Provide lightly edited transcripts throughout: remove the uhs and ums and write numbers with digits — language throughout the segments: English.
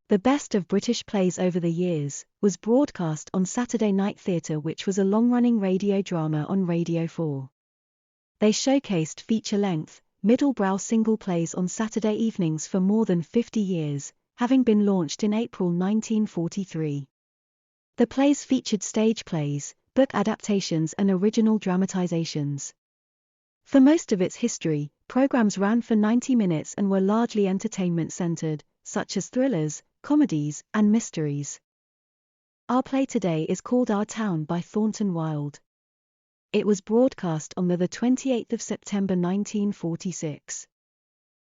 The Best of British Plays Over the Years was broadcast on Saturday Night Theatre, which was a long-running radio drama on Radio 4. They showcased feature-length, middle-brow single plays on Saturday evenings for more than 50 years, having been launched in April 1943. The plays featured stage plays, book adaptations and original dramatizations. For most of its history, programs ran for 90 minutes and were largely entertainment-centered, such as thrillers, comedies, and mysteries. Our play today is called Our Town by Thornton Wilde. It was broadcast on the 28th of September 1946.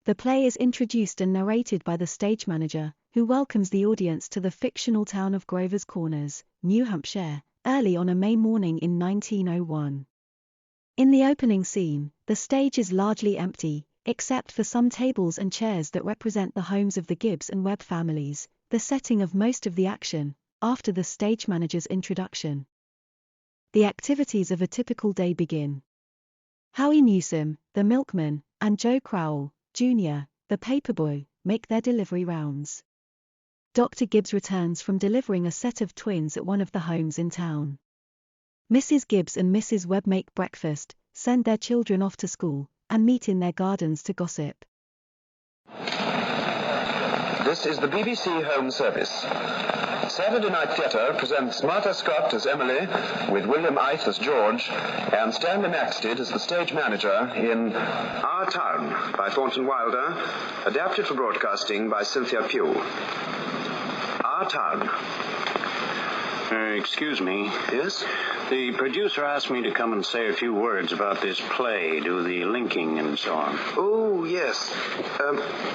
The play is introduced and narrated by the stage manager, who welcomes the audience to the fictional town of Grover's Corners, New Hampshire, early on a May morning in 1901. In the opening scene, the stage is largely empty, except for some tables and chairs that represent the homes of the Gibbs and Webb families, the setting of most of the action, after the stage manager's introduction. The activities of a typical day begin. Howie Newsom, the milkman, and Joe Crowell, Jr., the paperboy, make their delivery rounds. Dr. Gibbs returns from delivering a set of twins at one of the homes in town. Mrs. Gibbs and Mrs. Webb make breakfast, send their children off to school, and meet in their gardens to gossip. This is the BBC Home Service. Saturday Night Theatre presents Martha Scott as Emily, with William Ith as George, and Stanley Maxted as the stage manager in Our Town by Thornton Wilder, adapted for broadcasting by Cynthia Pugh. Our Town. Excuse me. Yes? The producer asked me to come and say a few words about this play, do the linking and so on. Oh, yes.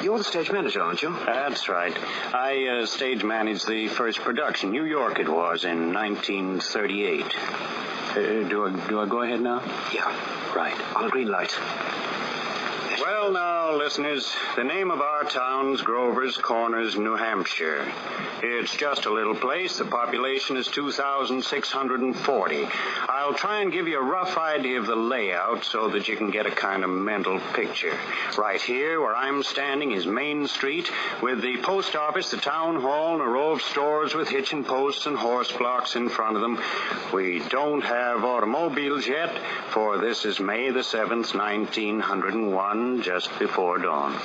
You're the stage manager, aren't you? That's right. I stage managed the first production. New York it was, in 1938. Do I go ahead now? Yeah. Right. On a green light. Well, now, listeners, the name of our town's Grover's Corners, New Hampshire. It's just a little place. The population is 2,640. I'll try and give you a rough idea of the layout so that you can get a kind of mental picture. Right here, where I'm standing, is Main Street, with the post office, the town hall, and a row of stores with hitching posts and horse blocks in front of them. We don't have automobiles yet, for this is May the 7th, 1901. Just before dawn.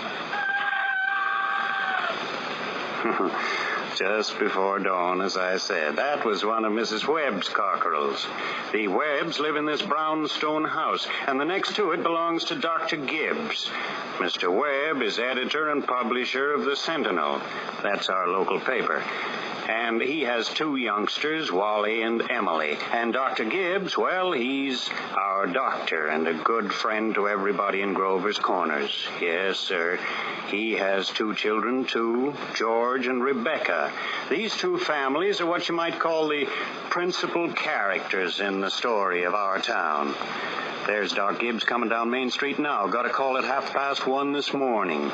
Just before dawn, as I said. That was one of Mrs. Webb's cockerels. The Webbs live in this brownstone house, and the next to it belongs to Dr. Gibbs. Mr. Webb is editor and publisher of the Sentinel. That's our local paper. And he has two youngsters, Wally and Emily. And Dr. Gibbs, well, he's our doctor and a good friend to everybody in Grover's Corners. Yes, sir. He has two children, too, George and Rebecca. These two families are what you might call the principal characters in the story of our town. There's Doc Gibbs coming down Main Street now. Got a call at 1:30 this morning.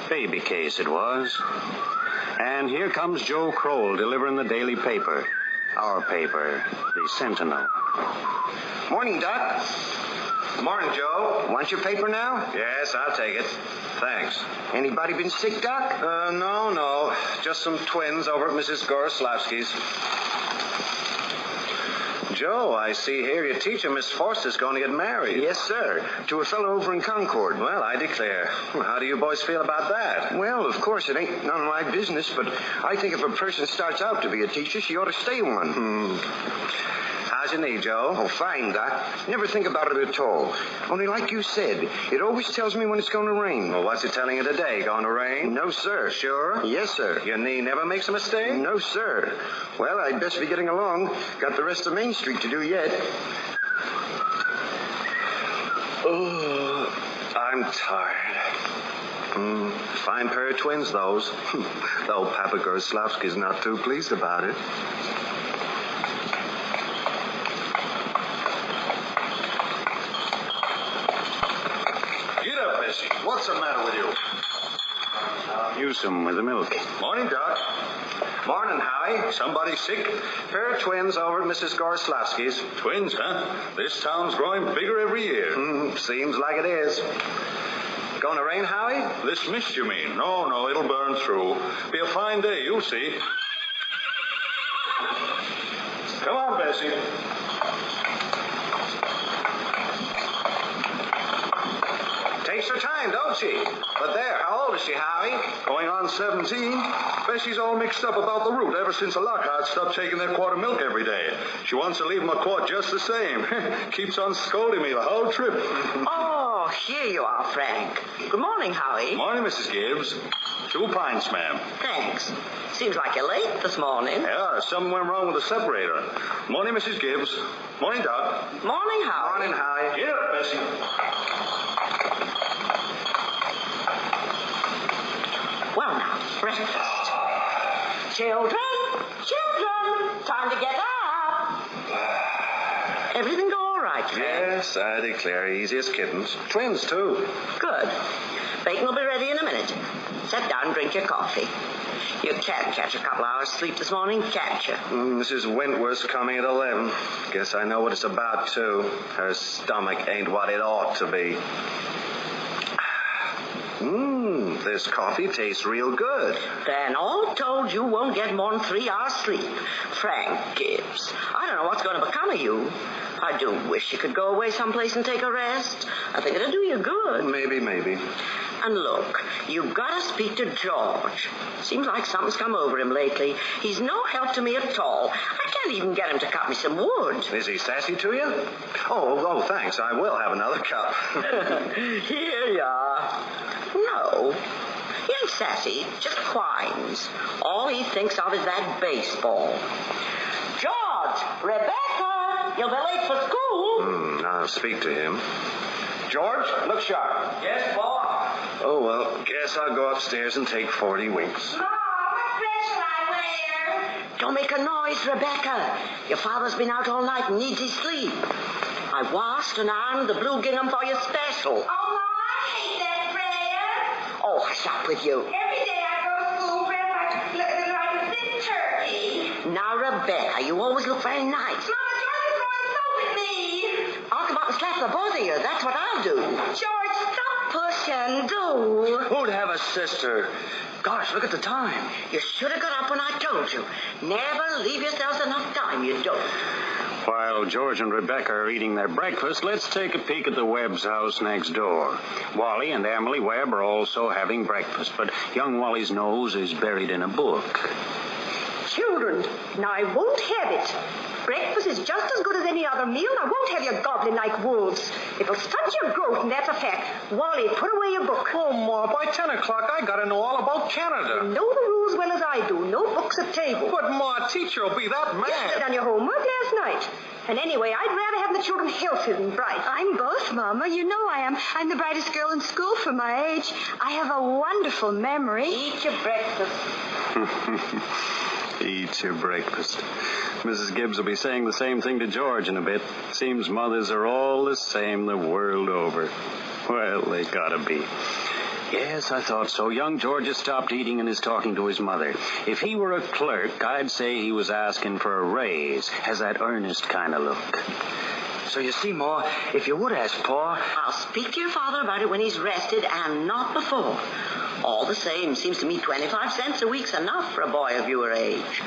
Baby case it was. And here comes Joe Crowell delivering the daily paper. Our paper, the Sentinel. Morning, Doc. Morning, Joe. Want your paper now? Yes, I'll take it. Thanks. Anybody been sick, Doc? No. Just some twins over at Mrs. Goroslavsky's. Joe, I see here your teacher, Miss Forster's going to get married. Yes, sir. To a fellow over in Concord. Well, I declare. How do you boys feel about that? Well, of course, it ain't none of my business, but I think if a person starts out to be a teacher, she ought to stay one. How's How's your knee, Joe? Oh, fine, Doc. Never think about it at all. Only like you said, it always tells me when it's going to rain. Well, what's it telling you today? Going to rain? No, sir. Sure? Yes, sir. Your knee never makes a mistake? No, sir. Well, I'd best be getting along. Got the rest of Main Street to do yet. Oh, I'm tired. Fine pair of twins, those. Though Papa Gorslavsky's not too pleased about it. Get up, Bessie. What's the matter with you? Use some with the milk. Morning, Doc. Morning, Howie. Somebody sick? Pair of twins over at Mrs. Gorslavsky's. Twins, huh? This town's growing bigger every year. Seems like it is. Going to rain, Howie? This mist, you mean? No, it'll burn through. Be a fine day, you'll see. Come on, Bessie. Takes her time, don't she? But there, how old is she, Howie? Going on 17. Bessie's all mixed up about the route ever since the Lockharts stopped taking their quart of milk every day. She wants to leave them a quart just the same. Keeps on scolding me the whole trip. Oh, here you are, Frank. Good morning, Howie. Morning, Mrs. Gibbs. 2 pints, ma'am. Thanks. Seems like you're late this morning. Yeah, something went wrong with the separator. Morning, Mrs. Gibbs. Morning, Doc. Morning, Howie. Morning, Howie. Get up, Bessie. Well, now, breakfast. Children, time to get up. Everything go all right, Frank? Yes, I declare, easy as kittens. Twins, too. Good. Bacon will be ready in a minute. Sit down and drink your coffee. You can't catch a couple hours sleep this morning, can't you? Mrs. Wentworth's coming at 11. Guess I know what it's about, too. Her stomach ain't what it ought to be. This coffee tastes real good. Then all told, you won't get more than 3 hours sleep. Frank Gibbs, I don't know what's going to become of you. I do wish you could go away someplace and take a rest. I think it'll do you good. Maybe. And look, you've got to speak to George. Seems like something's come over him lately. He's no help to me at all. I can't even get him to cut me some wood. Is he sassy to you? Oh, thanks. I will have another cup. Here you are. No, he ain't sassy, just whines. All he thinks of is that baseball. George, Rebecca, you'll be late for school. I'll speak to him. George, look sharp. Yes, boss. Oh, well, guess I'll go upstairs and take 40 winks. Mom, what dress shall I wear? Don't make a noise, Rebecca. Your father's been out all night and needs his sleep. I washed and ironed the blue gingham for your special. Oh, Mom, I hate that dress. Oh, what's up with you? Every day I go to school dressed like a sick turkey. Now, Rebecca, you always look very nice. Mama, Charlie's throwing soap at me. I'll come out and slap the both of you. That's what I'll do. George, stop pushing. Do. Who'd have a sister? Gosh, look at the time. You should have got up when I told you. Never leave yourselves enough time, you don't. While George and Rebecca are eating their breakfast, let's take a peek at the Webb's house next door. Wally and Emily Webb are also having breakfast, but young Wally's nose is buried in a book. Children, now I won't have it. Breakfast is just as good as any other meal, and I won't have you gobbling like wolves. It'll stunt your growth, and that's a fact. Wally, put away your book. Oh, Ma, by 10 o'clock, I gotta know all about You Canada. know the rules well as I do. No books at table. But, Ma, teacher will be that You should have mad. done your homework last night. And anyway, I'd rather have the children healthy than bright. I'm both, Mama. You know I am. I'm the brightest girl in school for my age. I have a wonderful memory. Eat your breakfast. Eat your breakfast. Mrs. Gibbs will be saying the same thing to George in a bit. Seems mothers are all the same the world over. Well, they gotta be. Yes, I thought so. Young George has stopped eating and is talking to his mother. If he were a clerk, I'd say he was asking for a raise. Has that earnest kind of look. So you see, Ma, if you would ask Pa... I'll speak to your father about it when he's rested and not before. All the same, seems to me 25 cents a week's enough for a boy of your age.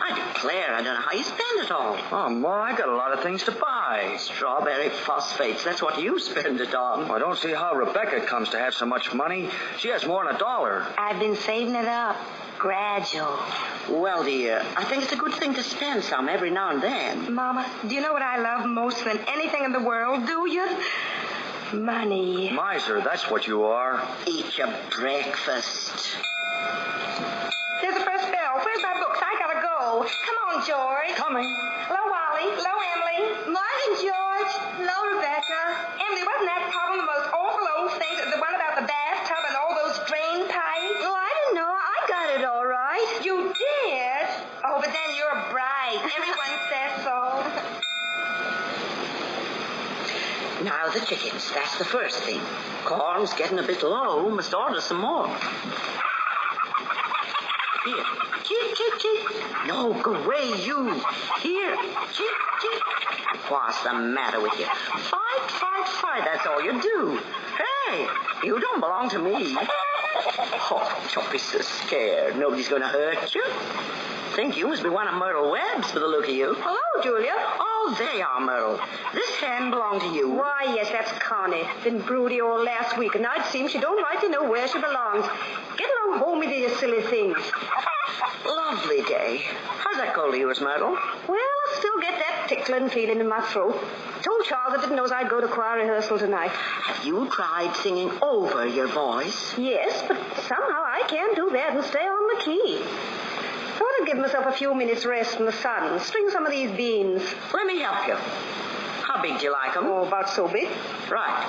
I declare, I don't know how you spend it all. Oh, Ma, I got a lot of things to buy. Strawberry phosphates, that's what you spend it on. Well, I don't see how Rebecca comes to have so much money. She has more than $1. I've been saving it up. Gradual. Well, dear, I think it's a good thing to spend some every now and then. Mama, do you know what I love most than anything in the world, do you? Money. Miser, that's what you are. Eat your breakfast. Here's the first bell. Where's my books? I gotta go. Come on, George. Coming. Hello, Wally. Hello, Emily. Morning, George. Hello, Rebecca. Emily, wasn't that problem the most awful old thing? The one about the bathtub and all those drain pipes? Oh, I didn't know. I got it all right. You did? Oh, but then you're bright. Everyone says so. Now the chickens, that's the first thing. Corn's getting a bit low. Must order some more. Here. Cheep, cheep, cheep. No, go away, you. Here. Cheep, cheep. What's the matter with you? Fight, fight, fight. That's all you do. Hey, you don't belong to me. Oh, don't be so scared. Nobody's going to hurt you. Think you must be one of Myrtle Webb's for the look of you. Hello, Julia. Oh, they are, Myrtle. This hen belonged to you. Why, yes, that's Connie. Been broody all last week, and now it seems she don't rightly know where she belongs. Get along home with you silly things. Lovely day. How's that cold of yours, Myrtle? Well, I still get that tickling feeling in my throat. Told Charles I didn't know I go to choir rehearsal tonight. Have you tried singing over your voice? Yes, but somehow I can't do that and stay on the key. Thought I'd give myself a few minutes rest in the sun, string some of these beans. Let me help you. How big do you like them? Oh, about so big. Right.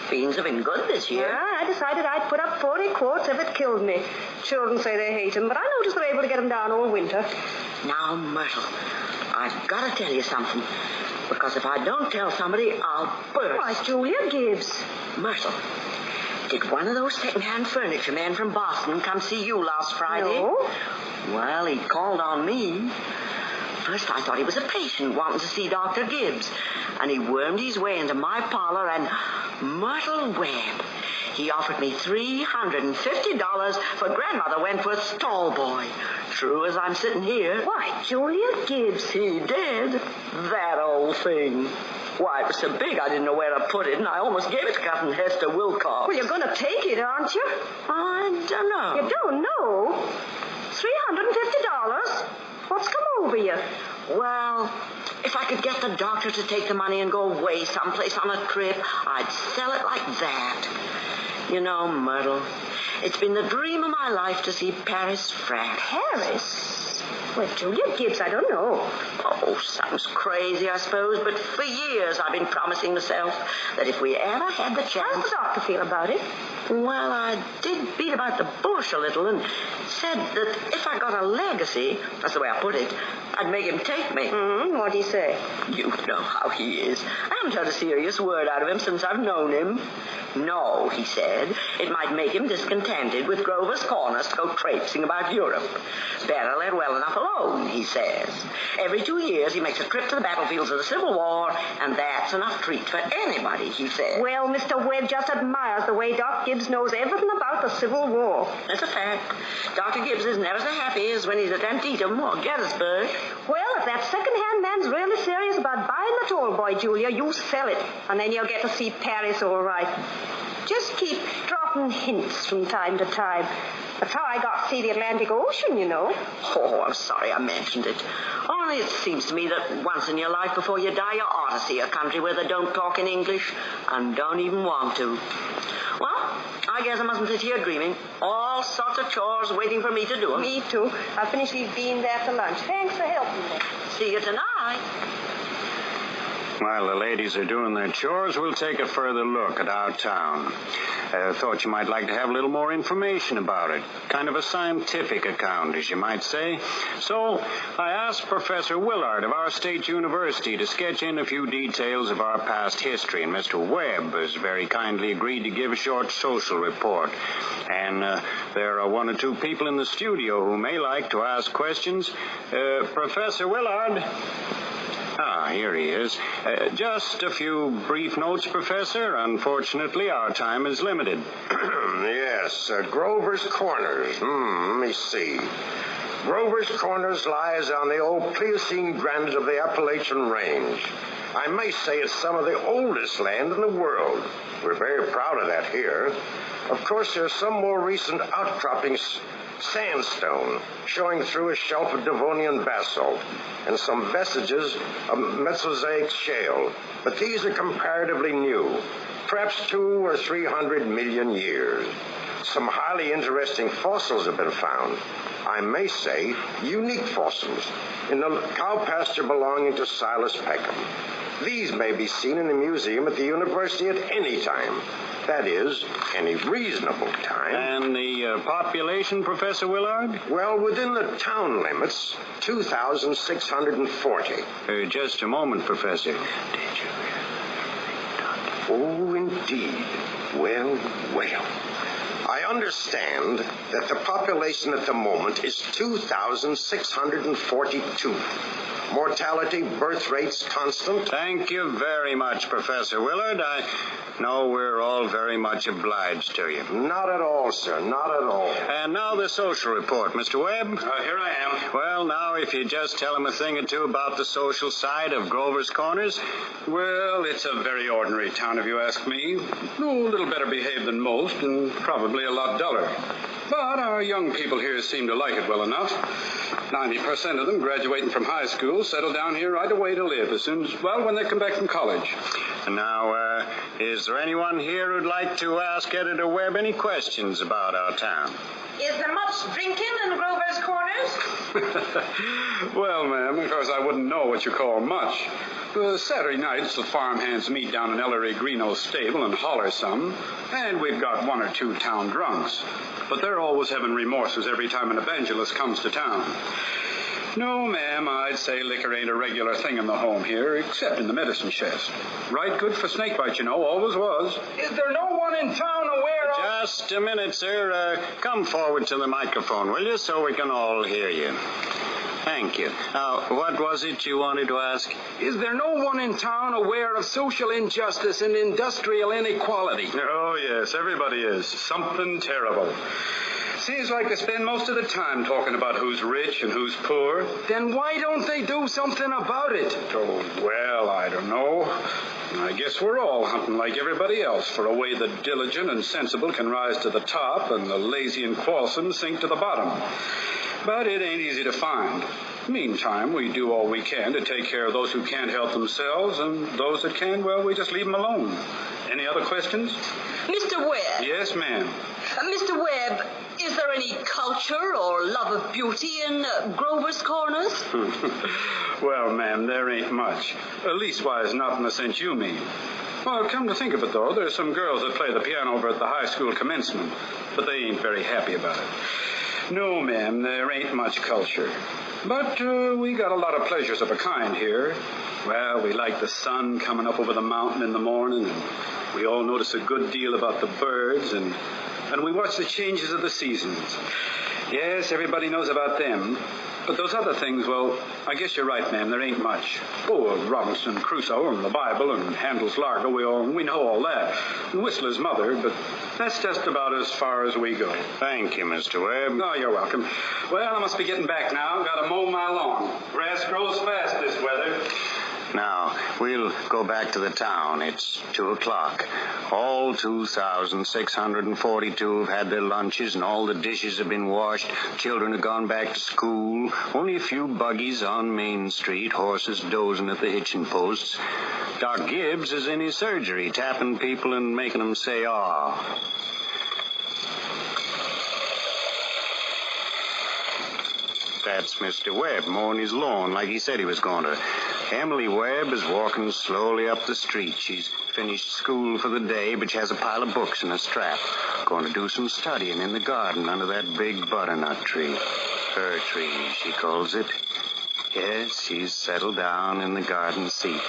Beans have been good this year. Yeah, I decided I'd put up 40 quarts if it killed me. Children say they hate them, but I noticed they're able to get them down all winter. Now, Myrtle, I've got to tell you something. Because if I don't tell somebody, I'll burst. Why, Julia Gibbs. Myrtle, did one of those second-hand furniture men from Boston come see you last Friday? No. Well, he called on me. First, I thought he was a patient wanting to see Dr. Gibbs. And he wormed his way into my parlor and... Myrtle Webb. He offered me $350 for Grandmother Wentworth's stall boy. True as I'm sitting here. Why, Julia Gibbs. He did. That old thing. Why, it was so big I didn't know where to put it, and I almost gave it to Cousin Hester Wilcox. Well, you're going to take it, aren't you? I don't know. You don't know? $350? What's come over you? Well, if I could get the doctor to take the money and go away someplace on a trip, I'd sell it like that. You know, Myrtle, it's been the dream of my life to see Paris, France. Paris? Well, Julia Gibbs, I don't know. Oh, sounds crazy, I suppose, but for years I've been promising myself that if we ever had the chance... How's the doctor feel about it? Well, I did beat about the bush a little and said that if I got a legacy, that's the way I put it, I'd make him take me. What'd he say? You know how he is. I haven't heard a serious word out of him since I've known him. No, he said, it might make him discontented with Grover's Corners to go traipsing about Europe. Better let well enough alone, he says. Every 2 years he makes a trip to the battlefields of the Civil War, and that's enough treat for anybody, he says. Well, Mr. Webb just admires the way Doc Gibbs knows everything about the Civil War. That's a fact. Dr. Gibbs is never so happy as when he's at Antietam or Gettysburg. Well, if that second-hand man's really serious about buying the tall boy, Julia, you sell it, and then you'll get to see Paris all right. Just keep dropping hints from time to time. That's how I got to see the Atlantic Ocean, you know. Oh, I'm sorry I mentioned it. Only it seems to me that once in your life before you die, you ought to see a country where they don't talk in English and don't even want to. Well, I guess I mustn't sit here dreaming. All sorts of chores waiting for me to do them. Me too. I'll finish these beans after lunch. Thanks for helping me. See you tonight. While the ladies are doing their chores, we'll take a further look at our town. Thought you might like to have a little more information about it. Kind of a scientific account, as you might say. So I asked Professor Willard of our state university to sketch in a few details of our past history, and Mr. Webb has very kindly agreed to give a short social report. And there are one or two people in the studio who may like to ask questions. Professor Willard... Here he is. Just a few brief notes, Professor. Unfortunately, our time is limited. Yes, Grover's Corners. Let me see. Grover's Corners lies on the old Pliocene granite of the Appalachian Range. I may say it's some of the oldest land in the world. We're very proud of that here. Of course, there's some more recent outcroppings, sandstone, showing through a shelf of Devonian basalt, and some vestiges of Mesozoic shale. But these are comparatively new, perhaps 200 or 300 million years. Some highly interesting fossils have been found. I may say unique fossils in the cow pasture belonging to Silas Peckham. These may be seen in the museum at the university at any time. That is, any reasonable time. And the population, Professor Willard? Well, within the town limits, 2,640. Just a moment, Professor. Oh, indeed. Well, well. I understand that the population at the moment is 2,642. Mortality, birth rates constant. Thank you very much, Professor Willard. I know we're all very much obliged to you. Not at all, sir. Not at all. And now the social report, Mr. Webb. Here I am. Well, now, if you just tell him a thing or two about the social side of Grover's Corners. Well, it's a very ordinary town, if you ask me. A little better behaved than most, and probably a lot duller. But our young people here seem to like it well enough. 90% of them graduating from high school settle down here right away to live as soon as, when they come back from college. Now, is there anyone here who'd like to ask Editor Webb any questions about our town? Is there much drinking in Grover's Corners? Well, ma'am, of course I wouldn't know what you call much. Saturday nights, the farmhands meet down in Ellery Greeno's stable and holler some, and we've got one or two town drunks. But they're always having remorses every time an evangelist comes to town. No, ma'am, I'd say liquor ain't a regular thing in the home here, except in the medicine chest. Right good for snakebite, always was. Is there no one in town aware of... Just a minute, sir. Come forward to the microphone, will you, so we can all hear you. Thank you. Now, what was it you wanted to ask? Is there no one in town aware of social injustice and industrial inequality? Oh, yes, everybody is. Something terrible. Seems like they spend most of the time talking about who's rich and who's poor. Then why don't they do something about it? Oh, well, I don't know. I guess we're all hunting like everybody else for a way the diligent and sensible can rise to the top and the lazy and quarrelsome sink to the bottom. But it ain't easy to find. Meantime, we do all we can to take care of those who can't help themselves, and those that can, we just leave them alone. Any other questions? Mr. Webb. Yes, ma'am. Mr. Webb, is there any culture or love of beauty in Grover's Corners? Well, ma'am, there ain't much. Leastwise, not in the sense you mean. Well, come to think of it, though, there's some girls that play the piano over at the high school commencement, but they ain't very happy about it. No, ma'am, there ain't much culture. But we got a lot of pleasures of a kind here. Well, we like the sun coming up over the mountain in the morning, and we all notice a good deal about the birds, and we watch the changes of the seasons. Yes, everybody knows about them. But those other things, I guess you're right, ma'am, there ain't much. Oh, Robinson Crusoe and the Bible and Handel's Largo, we know all that. And Whistler's Mother, but that's just about as far as we go. Thank you, Mr. Webb. Oh, you're welcome. Well, I must be getting back now. Got to mow my lawn. Grass grows fast this weather. Now, we'll go back to the town. It's 2:00. All 2,642 have had their lunches, and all the dishes have been washed. Children have gone back to school. Only a few buggies on Main Street, horses dozing at the hitching posts. Doc Gibbs is in his surgery, tapping people and making them say, "Ah." That's Mr. Webb mowing his lawn like he said he was going to. Emily Webb is walking slowly up the street. She's finished school for the day, but she has a pile of books in a strap. Going to do some studying in the garden under that big butternut tree. Her tree, she calls it. Yes, she's settled down in the garden seat.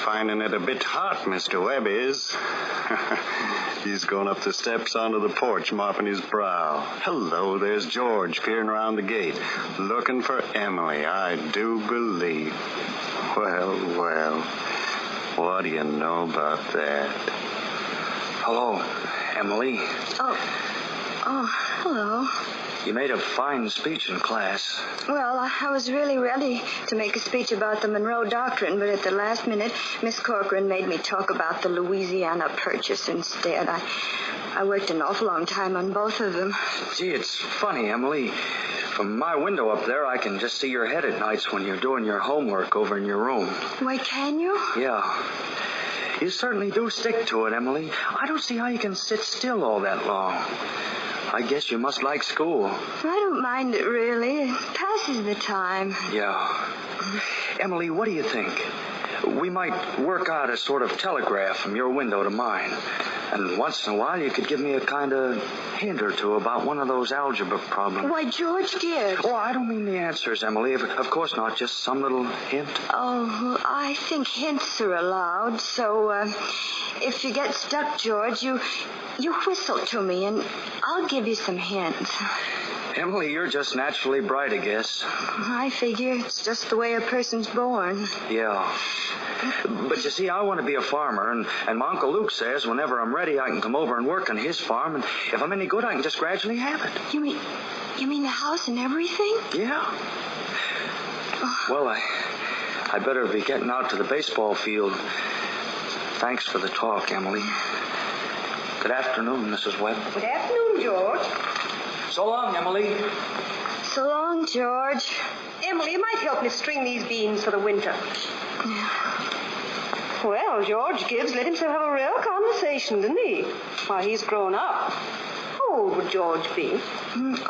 finding it a bit hot, Mr. Webb is. He's going up the steps onto the porch, mopping his brow. Hello, there's George peering around the gate, looking for Emily, I do believe. Well, what do you know about that? Hello, Emily. Oh, hello. You made a fine speech in class. Well, I was really ready to make a speech about the Monroe Doctrine, but at the last minute, Miss Corcoran made me talk about the Louisiana Purchase instead. I worked an awful long time on both of them. Gee, it's funny, Emily. From my window up there, I can just see your head at nights when you're doing your homework over in your room. Why, can you? Yeah. You certainly do stick to it, Emily. I don't see how you can sit still all that long. I guess you must like school. I don't mind it, really. It passes the time. Yeah. Emily, what do you think? We might work out a sort of telegraph from your window to mine. And once in a while, you could give me a kind of hint or two about one of those algebra problems. Why, George Gibbs. Oh, I don't mean the answers, Emily. Of course not. Just some little hint. Oh, well, I think hints are allowed. So, if you get stuck, George, you whistle to me, and I'll give you some hints. Emily, you're just naturally bright, I guess. I figure it's just the way a person's born. Yeah. But you see, I want to be a farmer, and my Uncle Luke says whenever I'm ready, I can come over and work on his farm, and if I'm any good, I can just gradually have it. You mean the house and everything? Yeah. Well, I better be getting out to the baseball field. Thanks for the talk, Emily. Good afternoon, Mrs. Webb. Good afternoon, George. So long, Emily. So long, George. Emily, you might help me string these beans for the winter. Well, George Gibbs let himself have a real conversation, didn't he? Why, he's grown up. How old would George be?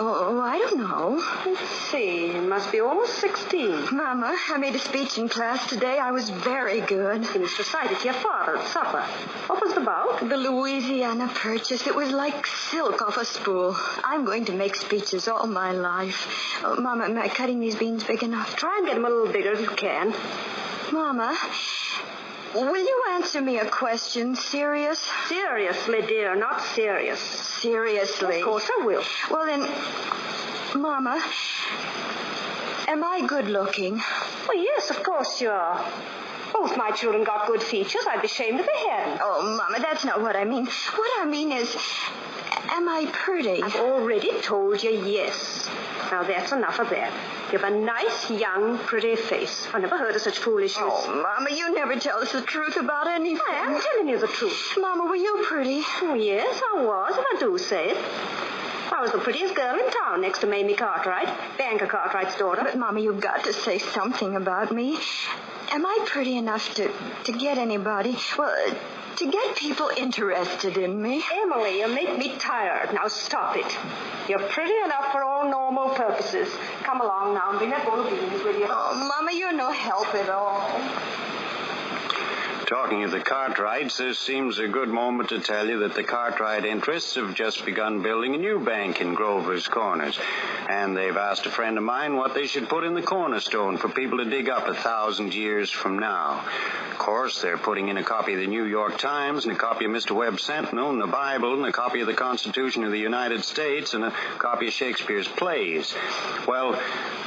Oh, I don't know. Let's see. He must be almost 16. Mama, I made a speech in class today. I was very good. You must recite it to your father at supper. What was it about? The Louisiana Purchase. It was like silk off a spool. I'm going to make speeches all my life. Oh, Mama, am I cutting these beans big enough? Try and get them a little bigger if you can. Mama, will you answer me a question? Serious? Seriously, dear, not serious. Seriously? Of course I will. Well, then, Mama, am I good looking? Well, yes, of course you are. Both my children got good features. I'd be ashamed if they hadn't. Oh, Mama, that's not what I mean. What I mean is, am I pretty? I've already told you yes. Now, that's enough of that. You have a nice, young, pretty face. I never heard of such foolishness. Oh, Mama, you never tell us the truth about anything. I am telling you the truth. Mama, were you pretty? Oh, yes, I was, if I do say it. I was the prettiest girl in town next to Mamie Cartwright, Banker Cartwright's daughter. But, Mama, you've got to say something about me. Am I pretty enough to get anybody? Well, to get people interested in me? Emily, you make me tired. Now stop it. You're pretty enough for all normal purposes. Come along now and bring that bowl of beans with you. Oh, Mama, you're no help at all. Talking of the Cartwrights, this seems a good moment to tell you that the Cartwright interests have just begun building a new bank in Grover's Corners. And they've asked a friend of mine what they should put in the cornerstone for people to dig up 1,000 years from now. Of course, they're putting in a copy of the New York Times and a copy of Mr. Webb's Sentinel and the Bible and a copy of the Constitution of the United States and a copy of Shakespeare's plays. Well,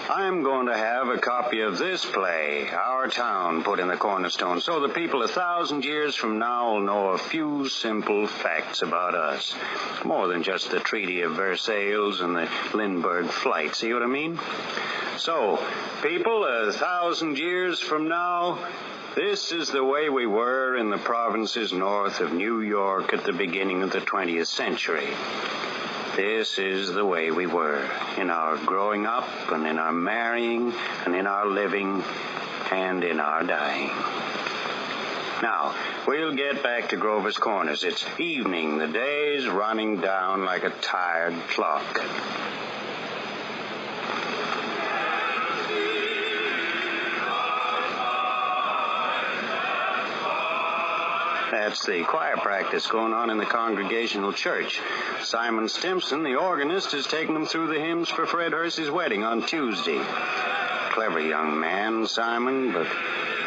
I'm going to have a copy of this play, Our Town, put in the cornerstone, so the people 1,000 years from now will know a few simple facts about us. More than just the Treaty of Versailles and the Lindbergh flight. See what I mean? So, people, 1,000 years from now, this is the way we were in the provinces north of New York at the beginning of the 20th century. This is the way we were in our growing up and in our marrying and in our living and in our dying. Now, we'll get back to Grover's Corners. It's evening. The day's running down like a tired clock. That's the choir practice going on in the Congregational Church. Simon Stimson, the organist, is taking them through the hymns for Fred Hersey's wedding on Tuesday. clever young man, Simon, but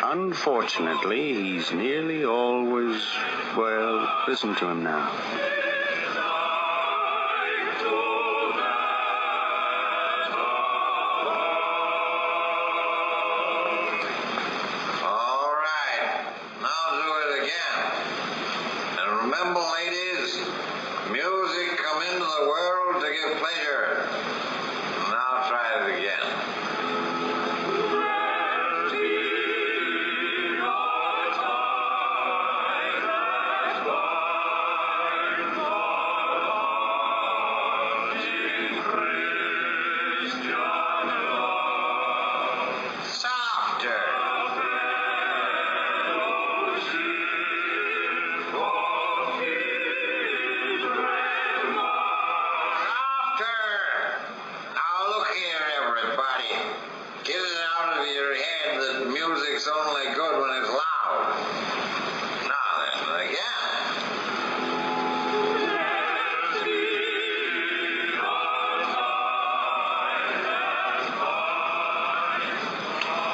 unfortunately, he's nearly always, well, listen to him now. All right. Now do it again. And remember, ladies, music come into the world to give pleasure. Now try it again. Softer. Now look here, everybody. Get it out of your head that music's only good when it's loud. Now then, again.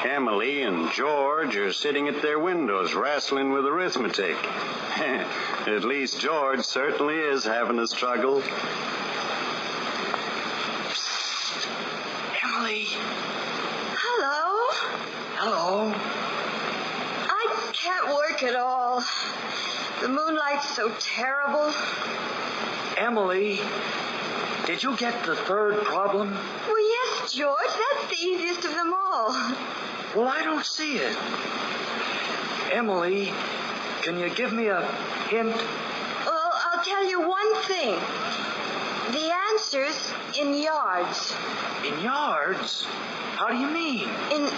Emily and George are sitting at their windows wrestling with arithmetic. At least George certainly is having a struggle. Emily. Hello. Hello. I can't work at all. The moonlight's so terrible. Emily, did you get the third problem? Well, yes, George. That's the easiest of them all. Well, I don't see it. Emily, can you give me a hint? Well, I'll tell you one thing. The answer's in yards. In yards? How do you mean? In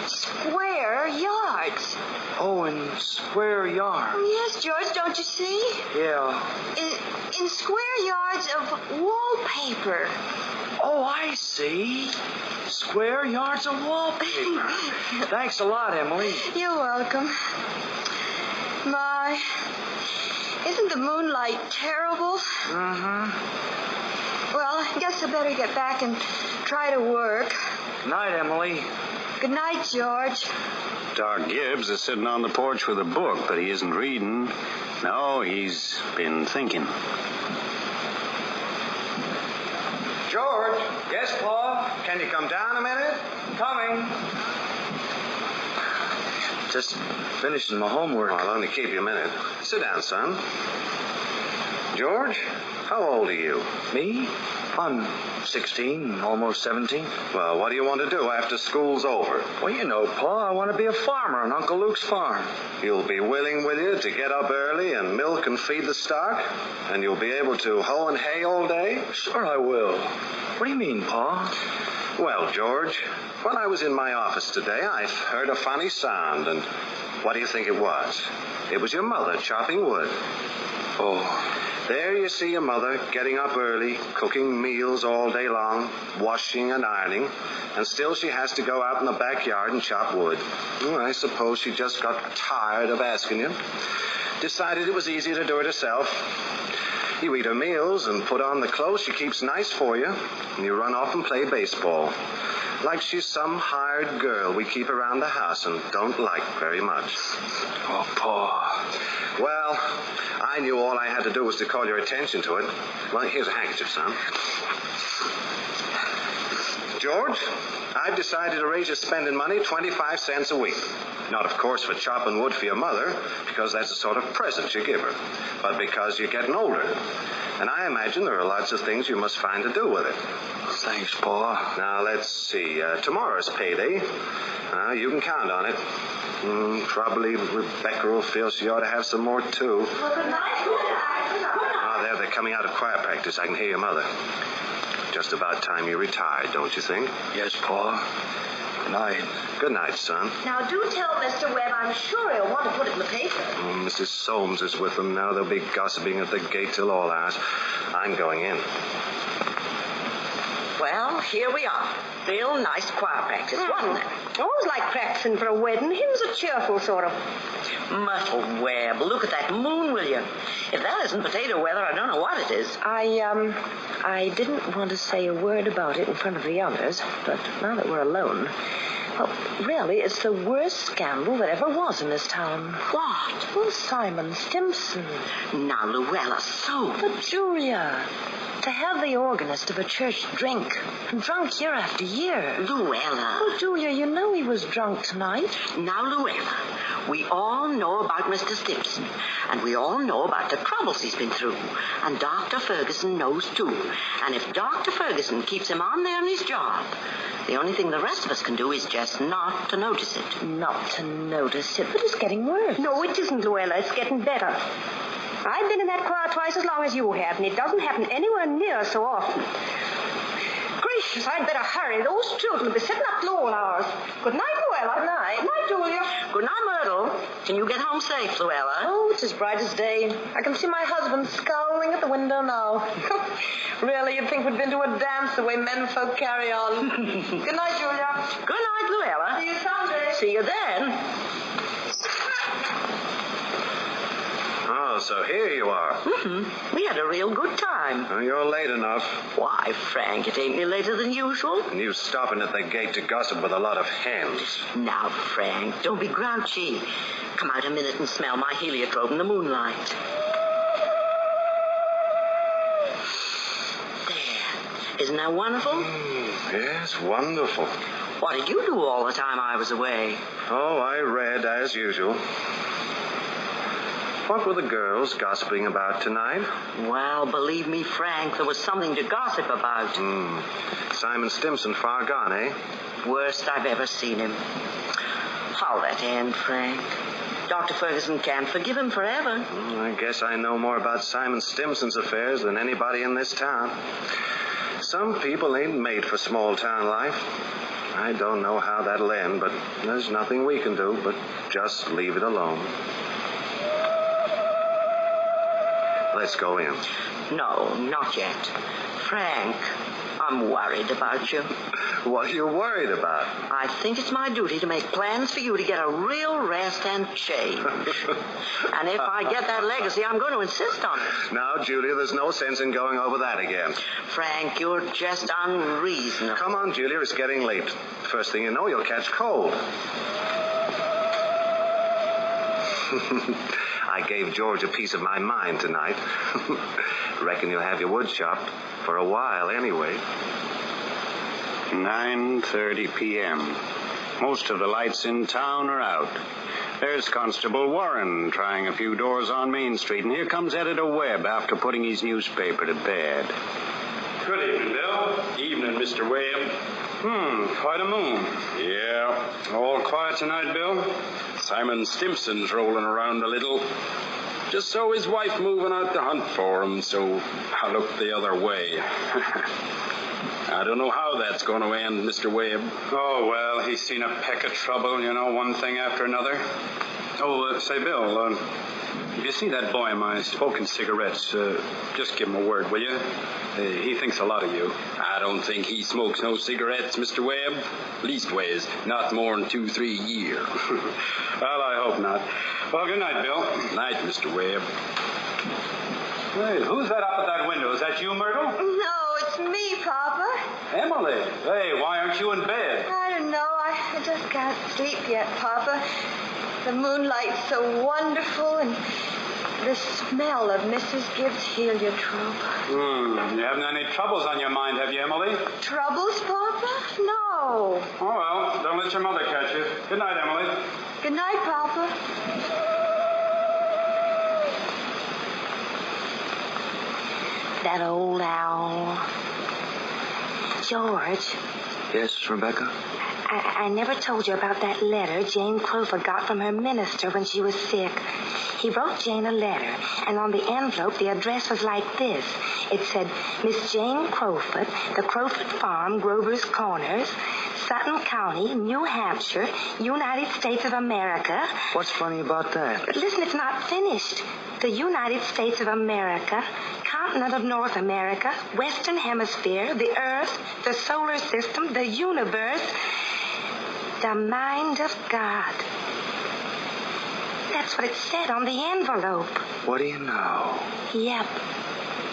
square yards. Oh, in square yards. Oh, yes, George, don't you see? Yeah. In square yards of wallpaper. Oh, I see. Square yards of wallpaper. Thanks a lot, Emily. You're welcome. My, isn't the moonlight terrible? Mm-hmm. Well, I guess I better get back and try to work. Good night, Emily. Good night, George. Doc Gibbs is sitting on the porch with a book, but he isn't reading. No, he's been thinking. George. Yes, Paul? Can you come down a minute? Coming. Just finishing my homework. I'll only keep you a minute. Sit down, son. George, how old are you? Me? I'm 16, almost 17. Well, what do you want to do after school's over? Well, you know, Pa, I want to be a farmer on Uncle Luke's farm. You'll be willing, will you, to get up early and milk and feed the stock? And you'll be able to hoe and hay all day? Sure I will. What do you mean, Pa? Well, George, while I was in my office today, I heard a funny sound, and what do you think it was? It was your mother chopping wood. Oh. There you see your mother getting up early, cooking meals all day long, washing and ironing, and still she has to go out in the backyard and chop wood. Well, I suppose she just got tired of asking you. Decided it was easier to do it herself. You eat her meals and put on the clothes she keeps nice for you, and you run off and play baseball. Like she's some hired girl we keep around the house and don't like very much. Oh, Pa. Well, I knew all I had to do was to call your attention to it. Well, here's a handkerchief, son. George, I've decided to raise your spending money 25 cents a week. Not, of course, for chopping wood for your mother, because that's a sort of present you give her, but because you're getting older. And I imagine there are lots of things you must find to do with it. Thanks, Pa. Now, let's see. Tomorrow's payday. You can count on it. Probably Rebecca will feel she ought to have some more, too. Well, good night. There, they're coming out of choir practice. I can hear your mother. Just about time you retired, don't you think? Yes, Pa. Good night. Good night, son. Now, do tell Mr. Webb. I'm sure he'll want to put it in the paper. Mrs. Soames is with them now. They'll be gossiping at the gate till all hours. I'm going in. Well, here we are. Real nice choir practice, wasn't it? Always like practicing for a wedding. Hymns are cheerful, sort of. Myrtle Webb, look at that moon, will you? If that isn't potato weather, I don't know what it is. I didn't want to say a word about it in front of the others, but now that we're alone, Well, really, it's the worst scandal that ever was in this town. What? Well, Simon Stimson. Now, Luella, so... But, Julia, to have the organist of a church drunk year after year. Luella. Well, Julia, you know he was drunk tonight. Now, Luella, we all know about Mr. Stimson, and we all know about the troubles he's been through, and Dr. Ferguson knows too. And if Dr. Ferguson keeps him on there in his job, the only thing the rest of us can do is just not to notice it. Not to notice it, but it's getting worse. No, it isn't, Luella. It's getting better. I've been in that choir twice as long as you have, and it doesn't happen anywhere near so often. Gracious, I'd better hurry. Those children will be sitting up to all hours. Good night, Luella. Good night. Good night, Julia. Good night, Myrtle. Can you get home safe, Luella? Oh, it's as bright as day. I can see my husband scowling at the window now. Really, you'd think we'd been to a dance the way men folk carry on. Good night, Julia. Good night, Luella. See you someday. See you then. Oh, so here you are. Mm-hmm. We had a real good time. Oh, you're late enough. Why, Frank, it ain't any later than usual. And you stopping at the gate to gossip with a lot of hens. Now, Frank, don't be grouchy. Come out a minute and smell my heliotrope in the moonlight. There. Isn't that wonderful? Yes, wonderful. What did you do all the time I was away? Oh, I read as usual. What were the girls gossiping about tonight? Well, believe me, Frank, there was something to gossip about. Simon Stimson far gone, eh? Worst I've ever seen him. How'll that end, Frank? Dr. Ferguson can't forgive him forever. I guess I know more about Simon Stimson's affairs than anybody in this town. Some people ain't made for small-town life. I don't know how that'll end, but there's nothing we can do but just leave it alone. Let's go in. No, not yet. Frank, I'm worried about you. What are you worried about? I think it's my duty to make plans for you to get a real rest and change. And if I get that legacy, I'm going to insist on it. Now, Julia, there's no sense in going over that again. Frank, you're just unreasonable. Come on, Julia, it's getting late. First thing you know, you'll catch cold. I gave George a piece of my mind tonight. Reckon you'll have your wood chopped for a while anyway. 9:30 p.m. Most of the lights in town are out. There's Constable Warren trying a few doors on Main Street, and here comes Editor Webb after putting his newspaper to bed. Good evening, Bill. Evening, Mr. Webb. Quite a moon. Yeah. All quiet tonight, Bill? Simon Stimson's rolling around a little. Just saw his wife moving out to hunt for him, so I looked the other way. I don't know how that's going to end, Mr. Webb. Oh, well, he's seen a peck of trouble, one thing after another. Oh, say, Bill, if you see that boy of mine smoking cigarettes, just give him a word, will you? He thinks a lot of you. I don't think he smokes no cigarettes, Mr. Webb. Leastways, not more than 2-3 year. Well, I hope not. Well, good night, Bill. Night, Mr. Webb. Hey, who's that up at that window? Is that you, Myrtle? No, it's me, Papa. Emily. Hey, why aren't you in bed? I don't know. I just can't sleep yet, Papa. The moonlight's so wonderful, and the smell of Mrs. Gibbs' heliotrope. You haven't any troubles on your mind, have you, Emily? Troubles, Papa? No. Oh, well, don't let your mother catch you. Good night, Emily. Good night, Papa. That old owl. George. Yes, Rebecca? I never told you about that letter Jane Crowfoot got from her minister when she was sick. He wrote Jane a letter, and on the envelope the address was like this. It said, Miss Jane Crowfoot, the Crowfoot Farm, Grover's Corners, Sutton County, New Hampshire, United States of America. What's funny about that? But listen, it's not finished. The United States of America, continent of North America, Western Hemisphere, the Earth, the solar system, the universe, the mind of God. That's what it said on the envelope. What do you know? Yep.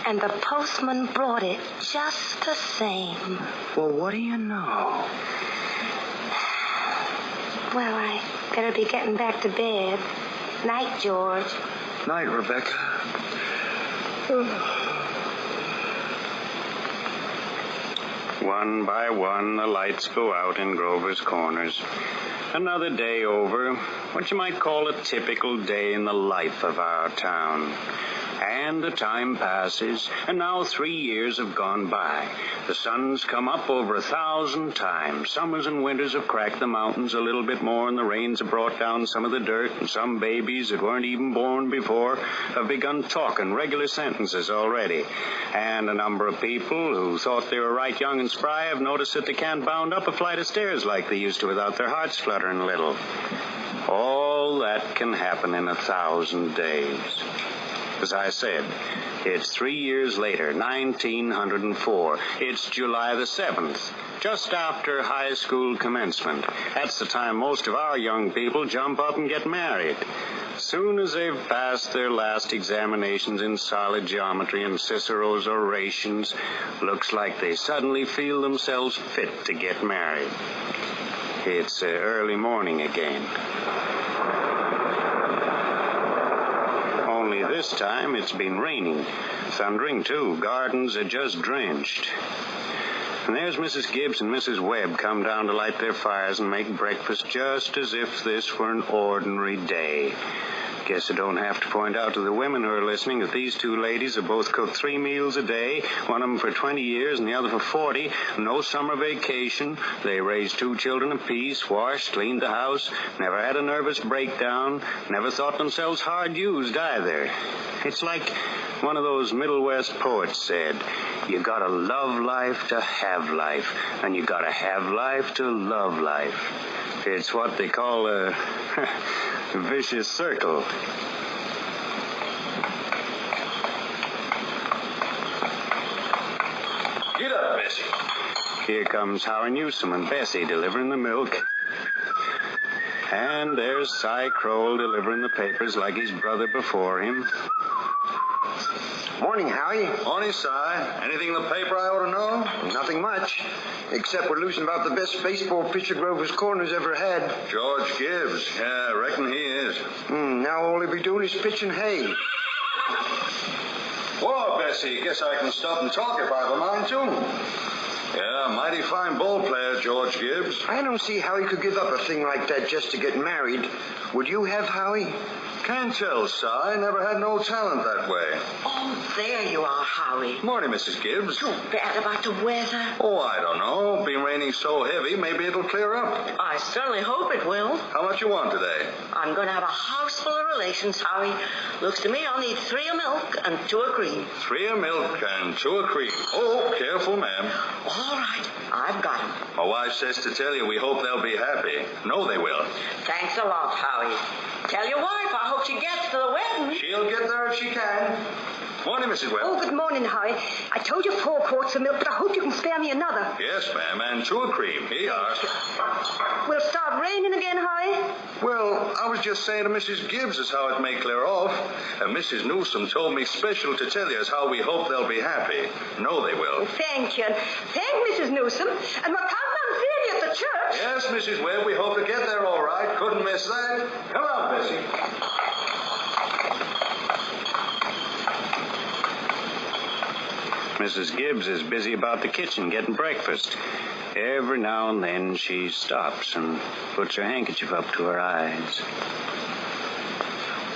And the postman brought it just the same. Well, what do you know? Well, I better be getting back to bed. Night, George. Night, Rebecca. One by one, the lights go out in Grover's Corners. Another day over, what you might call a typical day in the life of our town. And the time passes, and now 3 years have gone by. The sun's come up over 1,000 times. Summers and winters have cracked the mountains a little bit more, and the rains have brought down some of the dirt, and some babies that weren't even born before have begun talking regular sentences already. And a number of people who thought they were right young and spry have noticed that they can't bound up a flight of stairs like they used to without their hearts fluttering a little. All that can happen in 1,000 days. As I said, it's 3 years later, 1904. It's July the 7th, just after high school commencement. That's the time most of our young people jump up and get married. Soon as they've passed their last examinations in solid geometry and Cicero's orations, looks like they suddenly feel themselves fit to get married. It's early morning again. Only this time it's been raining. Thundering, too. Gardens are just drenched. And there's Mrs. Gibbs and Mrs. Webb come down to light their fires and make breakfast just as if this were an ordinary day. Guess I don't have to point out to the women who are listening that these two ladies have both cooked 3 meals a day, one of them for 20 years and the other for 40, no summer vacation. They raised 2 children apiece, washed, cleaned the house, never had a nervous breakdown, never thought themselves hard used either. It's like one of those Middle West poets said, you gotta love life to have life, and you gotta have life to love life. It's what they call a vicious circle. Get up, Bessie. Here comes Howard Newsom and Bessie delivering the milk. And there's Cy Kroll delivering the papers like his brother before him. Morning, Howie. Morning, Si. Anything in the paper I ought to know? Nothing much, except we're losing about the best baseball pitcher Grover's Corners ever had. George Gibbs. Yeah, I reckon he is. Now all he'll be doing is pitching hay. Whoa, Bessie, guess I can stop and talk if I've a mind to. Yeah, mighty fine ball player, George Gibbs. I don't see how he could give up a thing like that just to get married. Would you have, Howie? Can't tell, Si. Never had no talent that way. Oh, there you are, Howie. Morning, Mrs. Gibbs. Too bad about the weather. Oh, I don't know. Been raining so heavy, maybe it'll clear up. I certainly hope it will. How much you want today? I'm going to have a house full of relations, Howie. Looks to me I'll need 3 of milk and 2 of cream. 3 of milk and 2 of cream. Oh, careful, ma'am. All right. I've got 'em. My wife says to tell you we hope they'll be happy. No, they will. Thanks a lot, Howie. Tell your wife I hope she gets to the wedding. She'll get there if she can. Morning, Mrs. Webb. Oh, good morning, Howie. I told you 4 quarts of milk, but I hope you can spare me another. Yes, ma'am, and 2 of cream. Here you are. Will it start raining again, Howie? Well, I was just saying to Mrs. Gibbs as how it may clear off. And Mrs. Newsom told me special to tell you as how we hope they'll be happy. No, they will. Thank you. Thank Mrs. Newsom. And we're counting on seeing you at the church. Yes, Mrs. Webb, we hope to get there all right. Couldn't miss that. Come on, Bessie. Mrs. Gibbs is busy about the kitchen getting breakfast. Every now and then she stops and puts her handkerchief up to her eyes.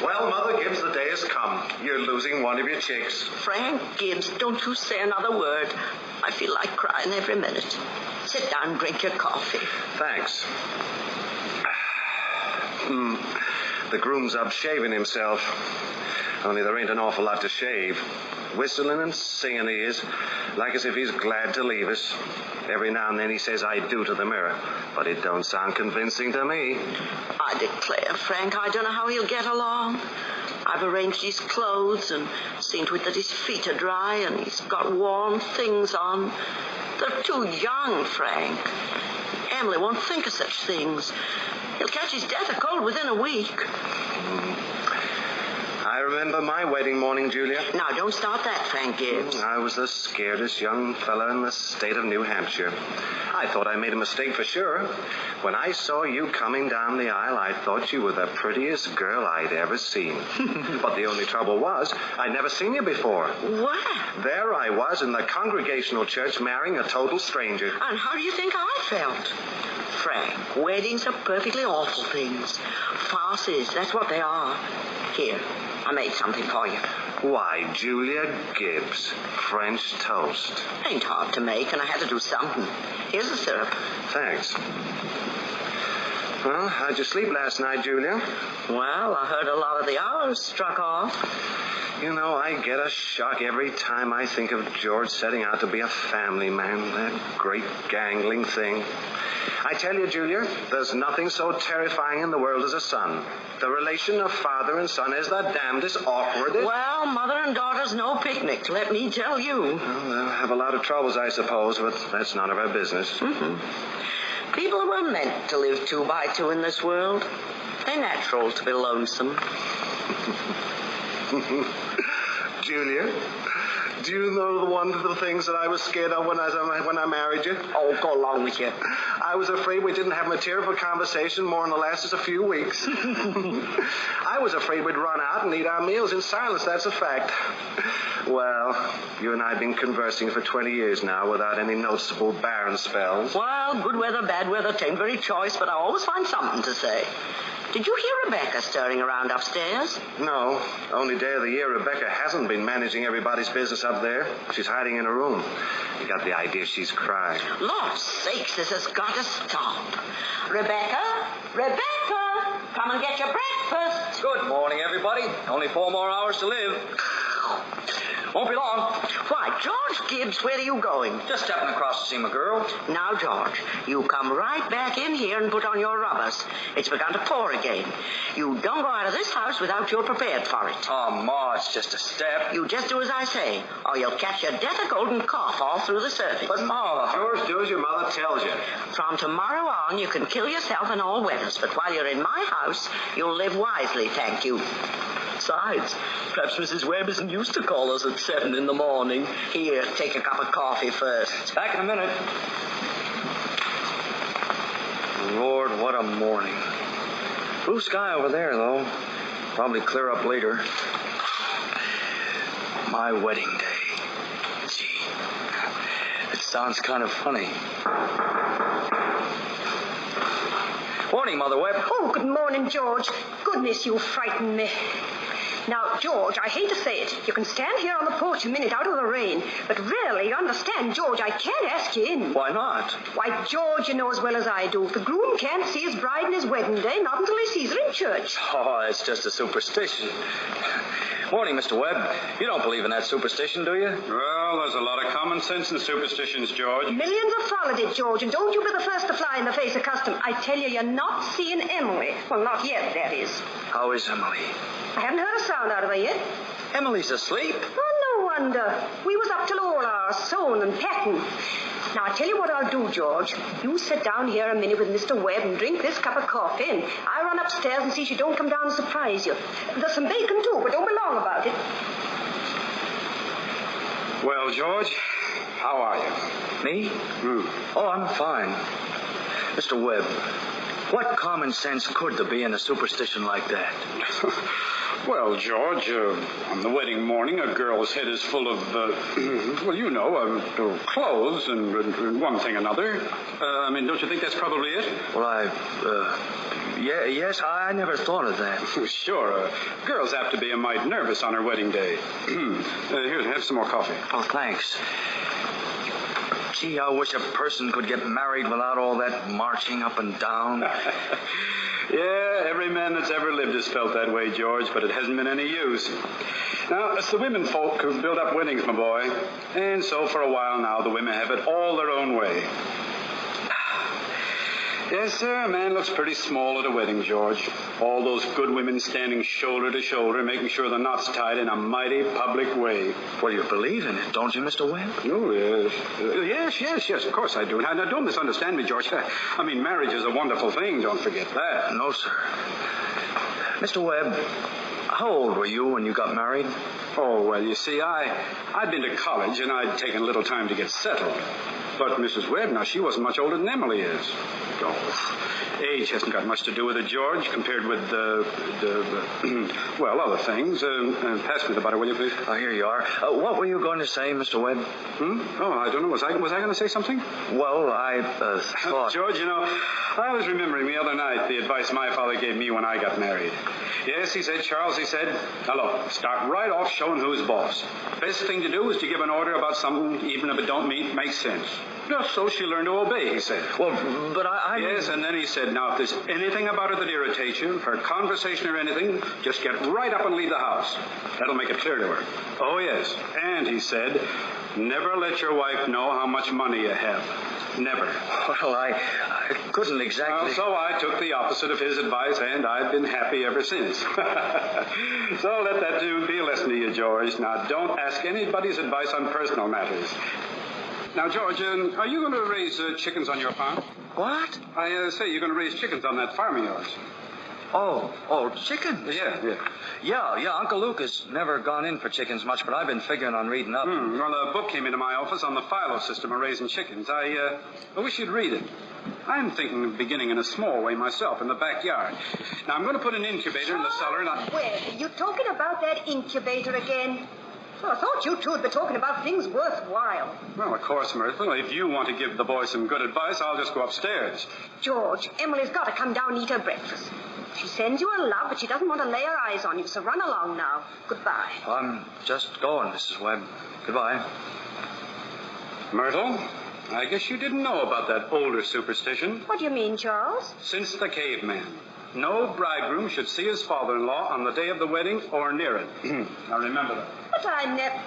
Well, Mother Gibbs, the day has come. You're losing one of your chicks. Frank Gibbs, don't you say another word. I feel like crying every minute. Sit down and drink your coffee. Thanks. The groom's up shaving himself. Only there ain't an awful lot to shave. Whistling and singing he is, like as if he's glad to leave us. Every now and then he says I do to the mirror, but it don't sound convincing to me. I declare, Frank, I don't know how he'll get along. I've arranged his clothes and seen to it that his feet are dry and he's got warm things on. They're too young, Frank. Emily won't think of such things. He'll catch his death of cold within a week. I remember my wedding morning, Julia. Now, don't start that, Frank Gibbs. I was the scaredest young fella in the state of New Hampshire. I thought I made a mistake for sure. When I saw you coming down the aisle, I thought you were the prettiest girl I'd ever seen. But the only trouble was, I'd never seen you before. What? There I was in the Congregational Church marrying a total stranger. And how do you think I felt? Frank, weddings are perfectly awful things. Farces, that's what they are. Here, I made something for you. Why, Julia Gibbs, French toast. Ain't hard to make, and I had to do something. Here's the syrup. Thanks. Well, how'd you sleep last night, Julia? Well, I heard a lot of the hours struck off. You know, I get a shock every time I think of George setting out to be a family man, that great gangling thing. I tell you, Julia, there's nothing so terrifying in the world as a son. The relation of father and son is the damnedest awkward. Well, mother and daughter's no picnic, let me tell you. Well, they'll have a lot of troubles, I suppose, but that's none of our business. Mm-hmm. People were meant to live 2 by 2 in this world. They're natural to be lonesome. Julia, do you know the wonderful things that I was scared of when I married you? Oh, go along with you. I was afraid we didn't have material for conversation more than the last just a few weeks. I was afraid we'd run out and eat our meals in silence, that's a fact. Well, you and I have been conversing for 20 years now without any noticeable barren spells. Well, good weather, bad weather, tain't very choice, but I always find something to say. Did you hear Rebecca stirring around upstairs? No. Only day of the year Rebecca hasn't been managing everybody's business up there. She's hiding in her room. You got the idea she's crying. Lord's sakes, this has got to stop. Rebecca? Rebecca! Come and get your breakfast. Good morning, everybody. Only 4 more hours to live. Won't be long. Why, George Gibbs, where are you going? Just stepping across to see my girl. Now, George, you come right back in here and put on your rubbers. It's begun to pour again. You don't go out of this house without you're prepared for it. Oh, Ma, it's just a step. You just do as I say, or you'll catch your death of cold and cough all through the service. But, Ma... George, do as your mother tells you. From tomorrow on, you can kill yourself in all weathers, but while you're in my house, you'll live wisely, thank you. Besides, perhaps Mrs. Webb isn't used to call us at 7 in the morning. Here, take a cup of coffee first. Back in a minute. Lord, what a morning. Blue sky over there, though. Probably clear up later. My wedding day. Gee, it sounds kind of funny. Morning, Mother Webb. Oh, good morning, George. Goodness, you frightened me. Now, George, I hate to say it. You can stand here on the porch a minute out of the rain. But really, you understand, George, I can't ask you in. Why not? Why, George, you know as well as I do. The groom can't see his bride on his wedding day, not until he sees her in church. Oh, it's just a superstition. Morning, Mr. Webb. You don't believe in that superstition, do you? Well, there's a lot of common sense in superstitions, George. Millions have followed it, George, and don't you be the first to fly in the face of custom. I tell you, you're not seeing Emily. Well, not yet, that is. How is Emily? I haven't heard a sound out of her yet. Emily's asleep. Oh, no wonder. We was up till all hours, sewing and packing. Now, I tell you what I'll do, George. You sit down here a minute with Mr. Webb and drink this cup of coffee, and I'll run upstairs and see she don't come down and surprise you. There's some bacon, too, but don't be long about it. Well, George, how are you? Me? Oh, I'm fine. Mr. Webb, what common sense could there be in a superstition like that? Well, George, on the wedding morning, a girl's head is full of, clothes and one thing another. Don't you think that's probably it? Well, yes, I never thought of that. Sure. Girls apt to be a mite nervous on her wedding day. Here, have some more coffee. Oh, thanks. Gee, I wish a person could get married without all that marching up and down. Yeah, every man that's ever lived has felt that way, George, but it hasn't been any use. Now, it's the women folk who've built up weddings, my boy. And so for a while now, the women have it all their own way. Yes, sir, a man looks pretty small at a wedding, George. All those good women standing shoulder to shoulder, making sure the knot's tied in a mighty public way. Well, you believe in it, don't you, Mr. Webb? Oh, yes. Yes, of course I do. Now, don't misunderstand me, George. Marriage is a wonderful thing, don't forget that. No, sir. Mr. Webb, How old were you when you got married? Oh, well, you see, I'd been to college, and I'd taken a little time to get settled. But Mrs. Webb, now, she wasn't much older than Emily is. Oh, age hasn't got much to do with it, George, compared with well, other things. Pass me the butter, will you, please? Oh, here you are. What were you going to say, Mr. Webb? Oh, I don't know. Was I going to say something? Well, I thought... George, you know, I was remembering the other night the advice my father gave me when I got married. Yes, he said, Charles, he said, now look, start right off showing who's boss. Best thing to do is to give an order about something, even if it don't make sense. Just so she'll learn to obey, he said. Well, but I... Yes, and then he said, now, if there's anything about her that irritates you, her conversation or anything, just get right up and leave the house. That'll make it clear to her. Oh, yes. And he said, never let your wife know how much money you have. Never. Well, I couldn't exactly... Well, so I took the opposite of his advice, and I've been happy ever since. So let that be a lesson to you, George. Now, don't ask anybody's advice on personal matters. Now, George, are you going to raise chickens on your farm? What? I say you're going to raise chickens on that farm of yours. Oh, chickens? Yeah. Uncle Luke has never gone in for chickens much, but I've been figuring on reading up. Well, a book came into my office on the philo system of raising chickens. I wish you'd read it. I'm thinking of beginning in a small way myself, in the backyard. Now, I'm going to put an incubator in the cellar, and Webb, are you talking about that incubator again? Well, I thought you two would be talking about things worthwhile. Well, of course, Myrtle. If you want to give the boy some good advice, I'll just go upstairs. George, Emily's got to come down and eat her breakfast. She sends you a love, but she doesn't want to lay her eyes on you, so run along now. Goodbye. I'm just going, Mrs. Webb. Goodbye. Myrtle, I guess you didn't know about that older superstition. What do you mean, Charles? Since the caveman. No bridegroom should see his father-in-law on the day of the wedding or near it. Now remember that. But I never...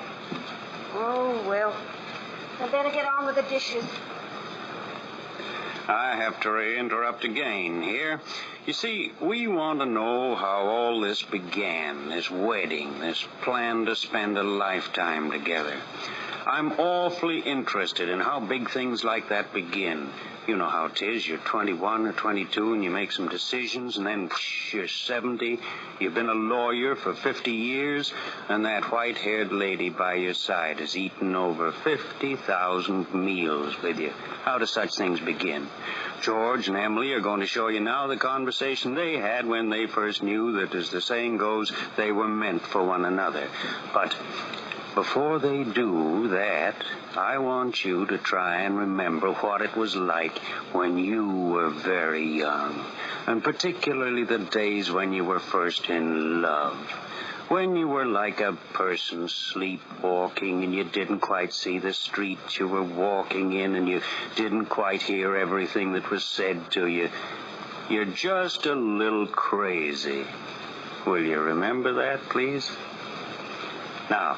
Oh, well. I better get on with the dishes. I have to interrupt again here. You see, we want to know how all this began, this wedding, this plan to spend a lifetime together. I'm awfully interested in how big things like that begin. You know how it is. You're 21 or 22 and you make some decisions, and then you're 70. You've been a lawyer for 50 years, and that white-haired lady by your side has eaten over 50,000 meals with you. How do such things begin? George and Emily are going to show you now the conversation they had when they first knew that, as the saying goes, they were meant for one another. But before they do that, I want you to try and remember what it was like when you were very young, and particularly the days when you were first in love, when you were like a person sleepwalking and you didn't quite see the street you were walking in and you didn't quite hear everything that was said to you. You're just a little crazy. Will you remember that, please? Now,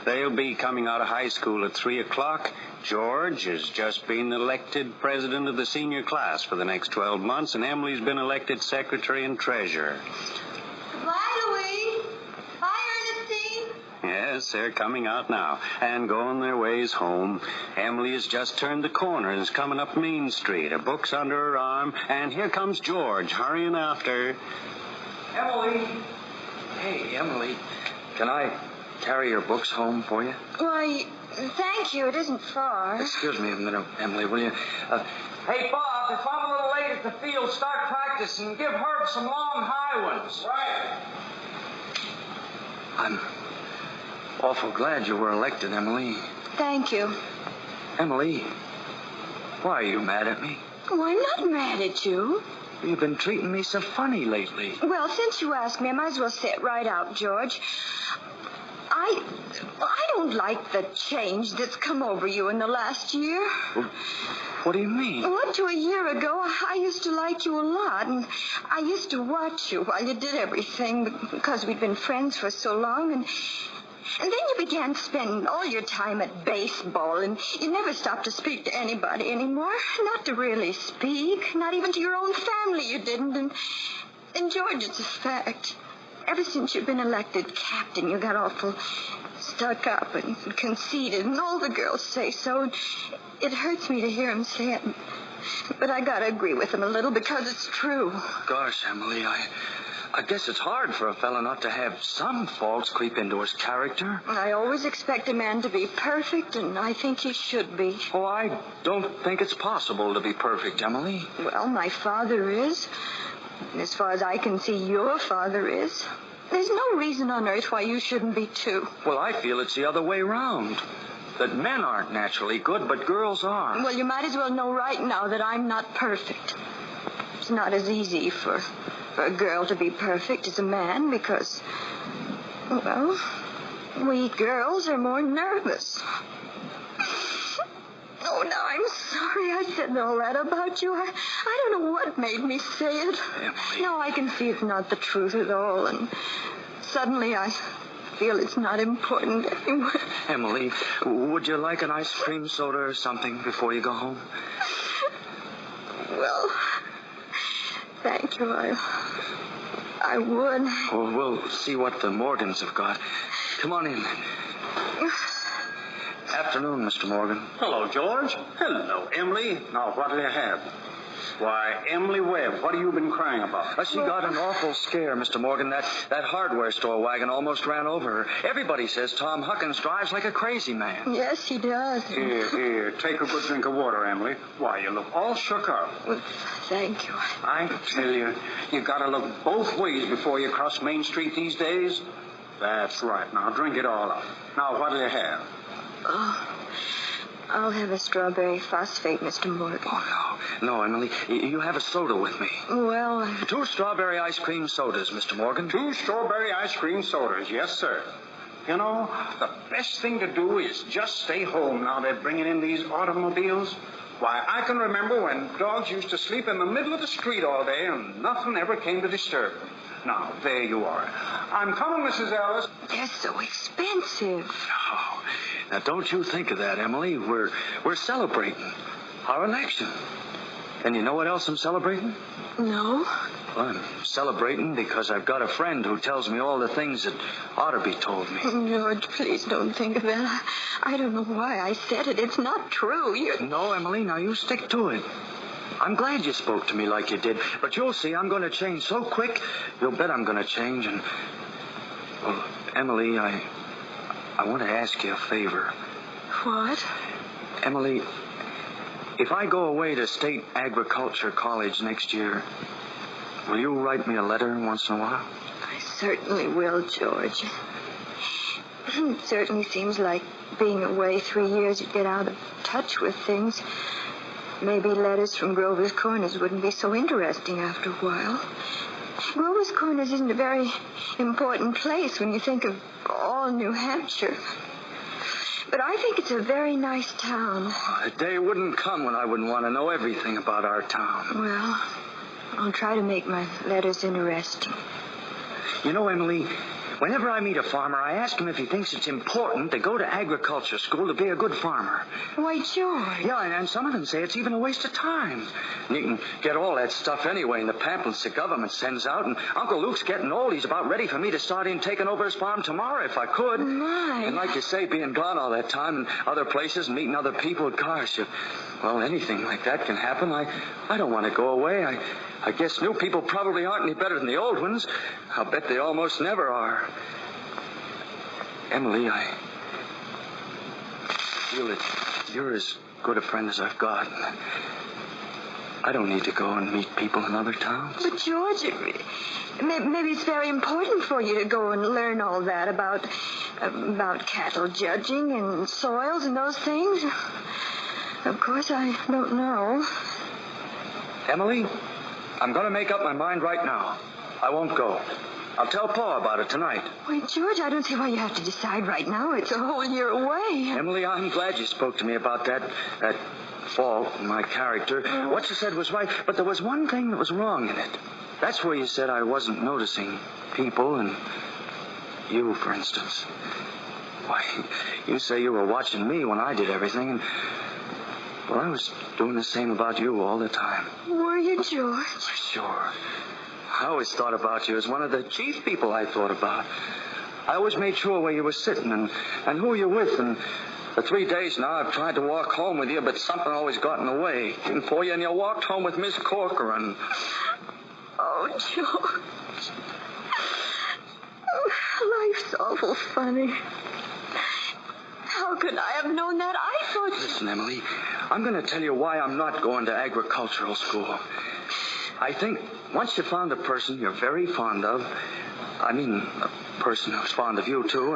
they'll be coming out of high school at 3 o'clock. George has just been elected president of the senior class for the next 12 months, and Emily's been elected secretary and treasurer. Bye, Louise. Bye, Ernestine. Yes, they're coming out now and going their ways home. Emily has just turned the corner and is coming up Main Street. Her book's under her arm, and here comes George hurrying after. Emily. Hey, Emily. Can I carry your books home for you? Why, thank you. It isn't far. Excuse me a minute, Emily, will you? Hey, Bob, if I'm a little late at the field, start practicing. Give Herb some long high ones. Right. I'm awful glad you were elected, Emily. Thank you. Emily, why are you mad at me? Oh, I'm not mad at you. You've been treating me so funny lately. Well, since you asked me, I might as well say it right out, George. I don't like the change that's come over you in the last year. What do you mean? Well, up to a year ago, I used to like you a lot, and I used to watch you while you did everything because we'd been friends for so long, and then you began spending all your time at baseball, and you never stopped to speak to anybody anymore. Not to really speak, not even to your own family you didn't, and George, it's a fact. Ever since you've been elected captain, you got awful stuck up and conceited, and all the girls say so, and it hurts me to hear him say it. But I gotta agree with him a little because it's true. Gosh, Emily, I guess it's hard for a fella not to have some faults creep into his character. I always expect a man to be perfect, and I think he should be. Oh, I don't think it's possible to be perfect, Emily. Well, my father is. And as far as I can see, your father is. There's no reason on earth why you shouldn't be, too. Well, I feel it's the other way round. That men aren't naturally good, but girls are. Well, you might as well know right now that I'm not perfect. It's not as easy for a girl to be perfect as a man because, well, we girls are more nervous. Oh, now I'm sorry I said all that about you. I don't know what made me say it. Emily. No, I can see it's not the truth at all, and suddenly I feel it's not important anymore. Emily, would you like an ice cream soda or something before you go home? Well, thank you. I would. Well, we'll see what the Morgans have got. Come on in. Afternoon, Mr. Morgan. Hello, George. Hello, Emily. Now, what do you have? Why, Emily Webb, what have you been crying about? She got an awful scare, Mr. Morgan. That hardware store wagon almost ran over her. Everybody says Tom Huckins drives like a crazy man. Yes, he does. Here, take a good drink of water, Emily. Why, you look all shook up. Well, thank you. I tell you, you gotta look both ways before you cross Main Street these days. That's right. Now, drink it all up. Now, what do you have? Oh, I'll have a strawberry phosphate, Mr. Morgan. Oh, no, Emily. You have a soda with me. Well, 2 strawberry ice cream sodas, Mr. Morgan. 2 strawberry ice cream sodas, yes, sir. You know, the best thing to do is just stay home now they're bringing in these automobiles. Why, I can remember when dogs used to sleep in the middle of the street all day and nothing ever came to disturb them. Now, there you are. I'm coming, Mrs. Ellis. They're so expensive. Oh, now, don't you think of that, Emily. We're celebrating our election. And you know what else I'm celebrating? No. Well, I'm celebrating because I've got a friend who tells me all the things that ought to be told me. George, please don't think of that. I don't know why I said it. It's not true. No, Emily, now you stick to it. I'm glad you spoke to me like you did, but you'll see I'm going to change so quick, you'll bet I'm going to change. And, well, Emily, I want to ask you a favor. What? Emily, if I go away to State Agriculture College next year, will you write me a letter once in a while? I certainly will, George. It certainly seems like being away 3 years, you'd get out of touch with things. Maybe letters from Grover's Corners wouldn't be so interesting after a while. Grover's Corners isn't a very important place when you think of all New Hampshire. But I think it's a very nice town. A day wouldn't come when I wouldn't want to know everything about our town. Well, I'll try to make my letters interesting. You know, Emily, whenever I meet a farmer, I ask him if he thinks it's important to go to agriculture school to be a good farmer. Why, George. Yeah, and some of them say it's even a waste of time. And you can get all that stuff anyway in the pamphlets the government sends out. And Uncle Luke's getting old. He's about ready for me to start in taking over his farm tomorrow if I could. My. And like you say, being gone all that time and other places and meeting other people, gosh, well, anything like that can happen. I don't want to go away. I guess new people probably aren't any better than the old ones. I'll bet they almost never are. Emily, I feel that you're as good a friend as I've got. I don't need to go and meet people in other towns. But, George, maybe it's very important for you to go and learn all that about cattle judging and soils and those things. Of course, I don't know. Emily, I'm going to make up my mind right now. I won't go. I'll tell Pa about it tonight. Why, George, I don't see why you have to decide right now. It's a whole year away. Emily, I'm glad you spoke to me about that fault in my character. What you said was right, but there was one thing that was wrong in it. That's where you said I wasn't noticing people and you, for instance. Why, you say you were watching me when I did everything, and, well, I was doing the same about you all the time. Were you, George? Sure. I always thought about you as one of the chief people I thought about. I always made sure where you were sitting and who you're with. And for 3 days now, I've tried to walk home with you, but something always got in the way. And for you, and you walked home with Miss Corcoran. Oh, Oh, George. Life's awful funny. How could I have known that? I thought... Listen, Emily, I'm going to tell you why I'm not going to agricultural school. I think once you found a person you're very fond of, I mean, a person who's fond of you, too,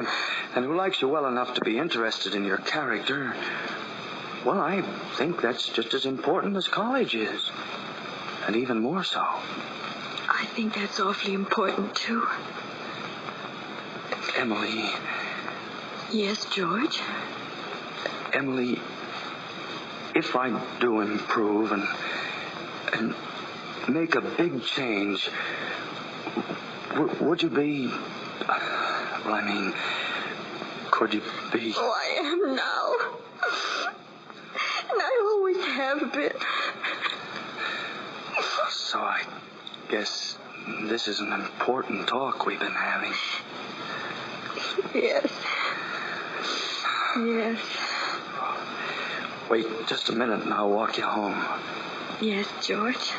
and who likes you well enough to be interested in your character, well, I think that's just as important as college is. And even more so. I think that's awfully important, too. Emily. Yes, George? Emily, if I do improve and make a big change, would you be... Well, I mean, could you be... Oh, I am now. And I always have been. So I guess this is an important talk we've been having. Yes. Yes. Wait just a minute and I'll walk you home. Yes, George?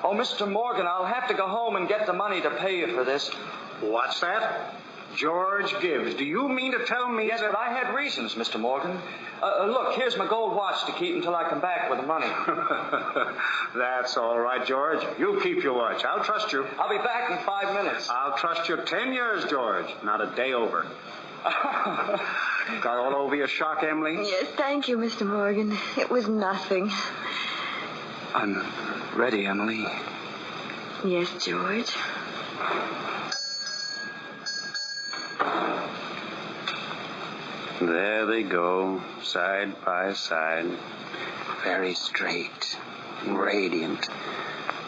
Oh, Mr. Morgan, I'll have to go home and get the money to pay you for this. What's that? George Gibbs. Do you mean to tell me... Yes, but I had reasons, Mr. Morgan. Look, here's my gold watch to keep until I come back with the money. That's all right, George. You keep your watch. I'll trust you. I'll be back in 5 minutes. I'll trust you 10 years, George. Not a day over. Got all over your shock, Emily? Yes, thank you, Mr. Morgan. It was nothing. I'm ready, Emily. Yes, George. There they go, side by side. Very straight, radiant,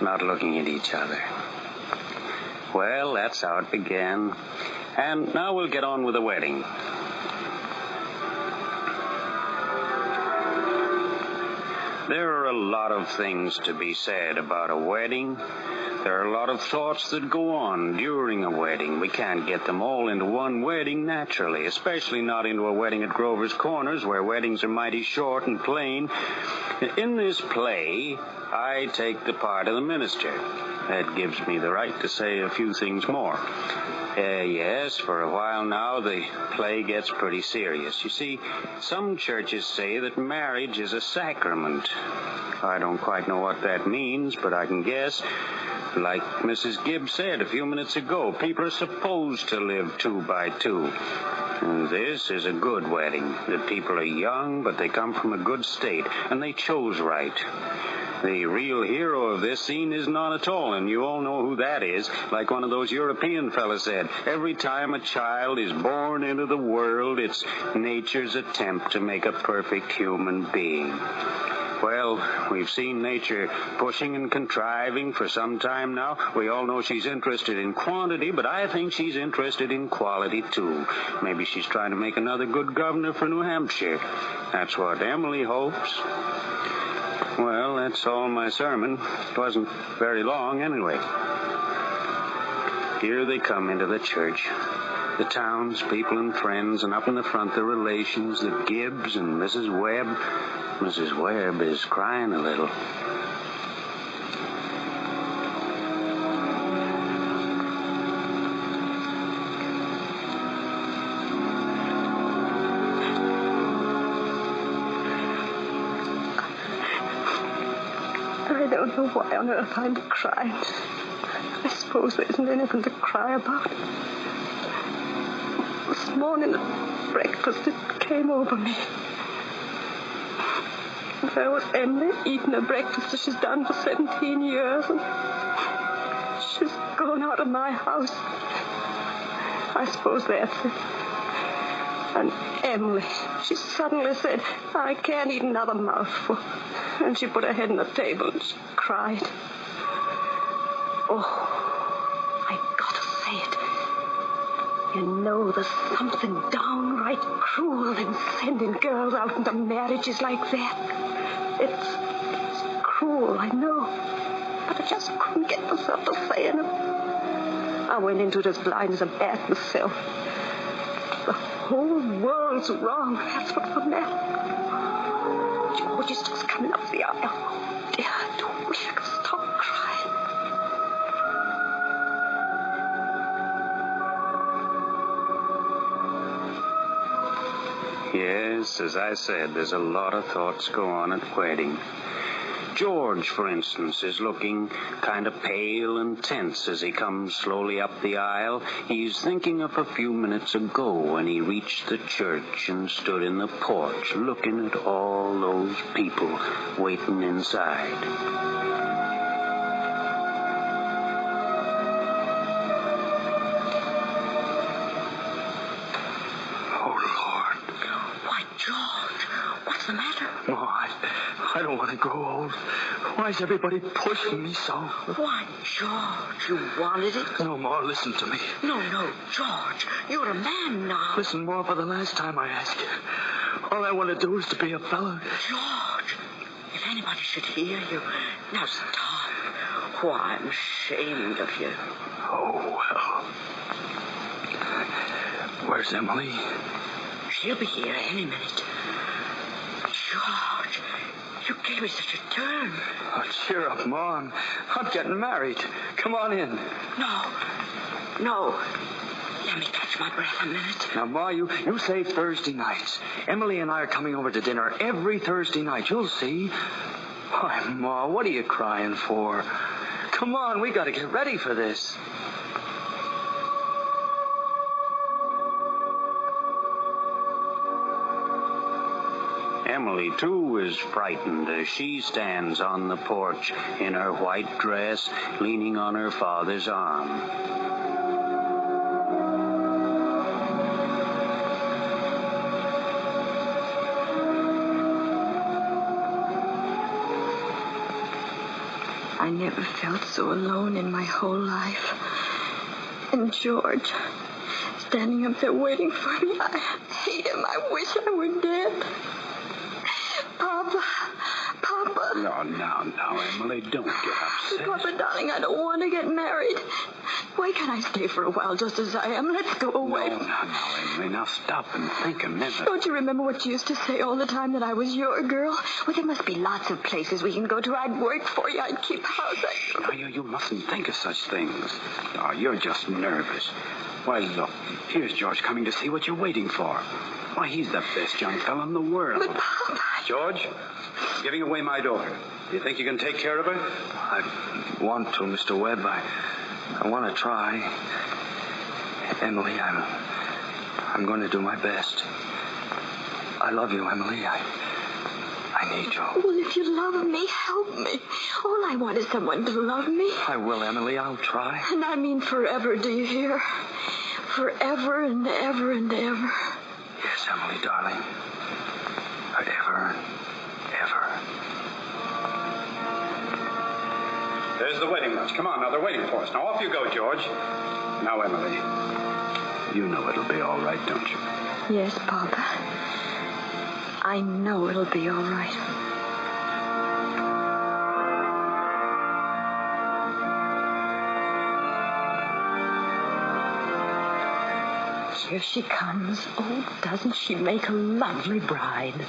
not looking at each other. Well, that's how it began. And now we'll get on with the wedding. There are a lot of things to be said about a wedding. There are a lot of thoughts that go on during a wedding. We can't get them all into one wedding naturally, especially not into a wedding at Grover's Corners, where weddings are mighty short and plain. In this play, I take the part of the minister. That gives me the right to say a few things more. Yes, for a while now, the play gets pretty serious. You see, some churches say that marriage is a sacrament. I don't quite know what that means, but I can guess. Like Mrs. Gibbs said a few minutes ago, people are supposed to live 2 by 2. And this is a good wedding. The people are young, but they come from a good state, and they chose right. The real hero of this scene is none at all, and you all know who that is. Like one of those European fellas said, every time a child is born into the world, it's nature's attempt to make a perfect human being. Well, we've seen nature pushing and contriving for some time now. We all know she's interested in quantity, but I think she's interested in quality, too. Maybe she's trying to make another good governor for New Hampshire. That's what Emily hopes. Well, that's all my sermon. It wasn't very long, anyway. Here they come into the church. The townspeople and friends, and up in the front the relations, the Gibbs and Mrs. Webb. Mrs. Webb is crying a little. I don't know why on earth I'm crying. I suppose there isn't anything to cry about. This morning at breakfast, it came over me. There was Emily eating her breakfast as she's done for 17 years, and she's gone out of my house. I suppose that's it. And Emily, she suddenly said, I can't eat another mouthful. And she put her head on the table and she cried. Oh, I gotta say it. You know, there's something downright cruel in sending girls out into marriages like that. It's cruel, I know. But I just couldn't get myself to say it. I went into it as blind as a bat myself. The whole world's wrong. That's what's the matter. George is just coming up the aisle. Oh, dear, I don't wish I could stop crying. Yes, as I said, there's a lot of thoughts go on at the wedding. George, for instance, is looking kind of pale and tense as he comes slowly up the aisle. He's thinking of a few minutes ago when he reached the church and stood in the porch looking at all those people waiting inside. What's the matter? No, I don't want to grow old. Why is everybody pushing me so? Why, George, you wanted it? No, Ma, listen to me. No, George, you're a man now. Listen, Ma, for the last time I ask you. All I want to do is to be a fella. George, if anybody should hear you, now stop. Oh, I'm ashamed of you. Oh, well. Where's Emily? She'll be here any minute. George, you gave me such a turn. Oh, cheer up, Ma. I'm getting married. Come on in. No. Let me catch my breath a minute. Now, Ma, you say Thursday nights. Emily and I are coming over to dinner every Thursday night. You'll see. Why, Ma, what are you crying for? Come on, we got to get ready for this. Emily, too, is frightened as she stands on the porch in her white dress, leaning on her father's arm. I never felt so alone in my whole life. And George, standing up there waiting for me, I hate him. I wish I were dead. Papa. No, Emily, don't get upset. Papa, darling, I don't want to get married. Why can't I stay for a while just as I am? Let's go away. No, Emily, now stop and think a minute. Don't you remember what you used to say all the time, that I was your girl? Well, there must be lots of places we can go to. I'd work for you. I'd keep house. No, you mustn't think of such things. Oh, you're just nervous. Why, look, here's George coming to see what you're waiting for. Why, he's the best young fellow in the world. But, Papa... George, giving away my daughter. Do you think you can take care of her? I want to, Mr. Webb. I want to try. Emily, I'm going to do my best. I love you, Emily. I need you. Well, if you love me, help me. All I want is someone to love me. I will, Emily. I'll try. And I mean forever, do you hear? Forever and ever and ever. Yes, Emily, darling. Forever and ever. There's the wedding lunch. Come on, now, they're waiting for us. Now, off you go, George. Now, Emily, you know it'll be all right, don't you? Yes, Papa. I know it'll be all right. Here she comes. Oh, doesn't she make a lovely bride?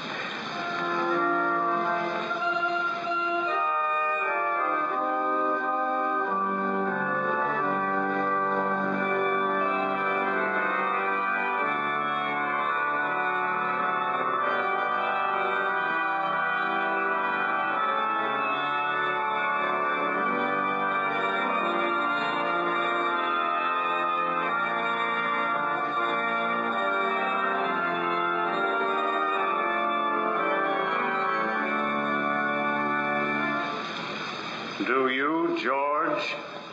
Do you, George,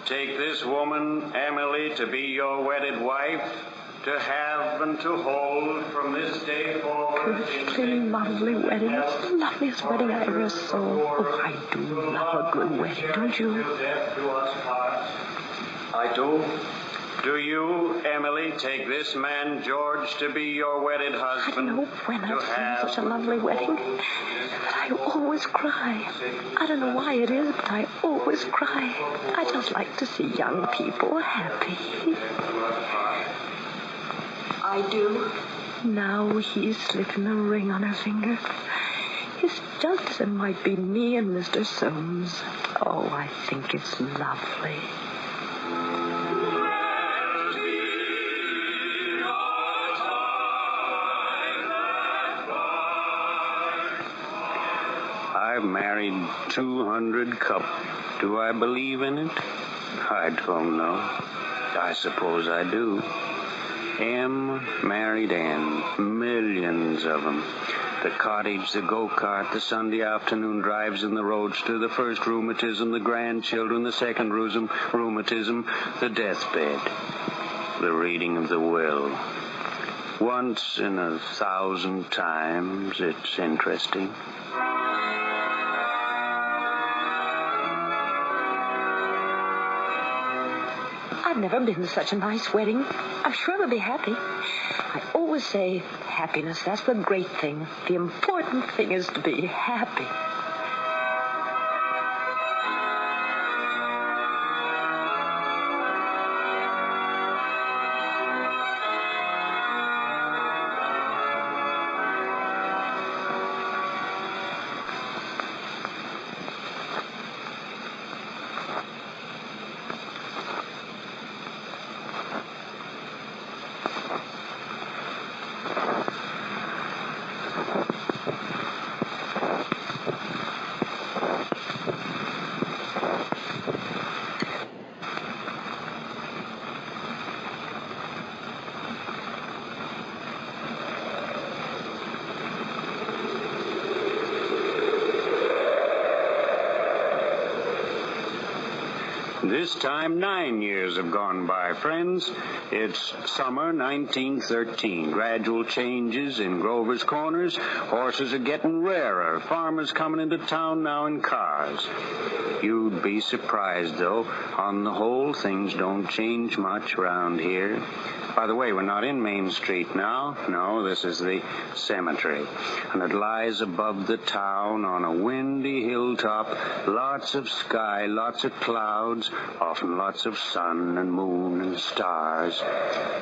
take this woman, Emily, to be your wedded wife, to have and to hold from this day forward? Pretty lovely wedding. It's the loveliest wedding I ever saw. Oh, I do love a good wedding, don't you? I do. Do you, Emily, take this man, George, to be your wedded husband? I know when I've seen such a lovely wedding, but I always cry. I don't know why it is, but I always cry. I just like to see young people happy. I do. Now he's slipping a ring on her finger. It's just as it might be me and Mr. Soames. Oh, I think it's lovely. grave, 200 cup. Do I believe in it? I don't know. I suppose I do. M married N. Millions of them. The cottage, the go-kart, the Sunday afternoon drives in the roadster, the first rheumatism, the grandchildren, the second rheumatism, the deathbed, the reading of the will. Once in 1,000 times, it's interesting. I've never been to such a nice wedding. I'm sure they'll be happy. I always say happiness, that's the great thing. The important thing is to be happy. This time, 9 years have gone by, friends. It's summer 1913. Gradual changes in Grover's Corners. Horses are getting rarer. Farmers coming into town now in cars. You'd be surprised, though. On the whole, things don't change much around here. By the way, we're not in Main Street now. No, this is the cemetery. And it lies above the town on a windy hilltop. Lots of sky, lots of clouds, often lots of sun and moon and stars.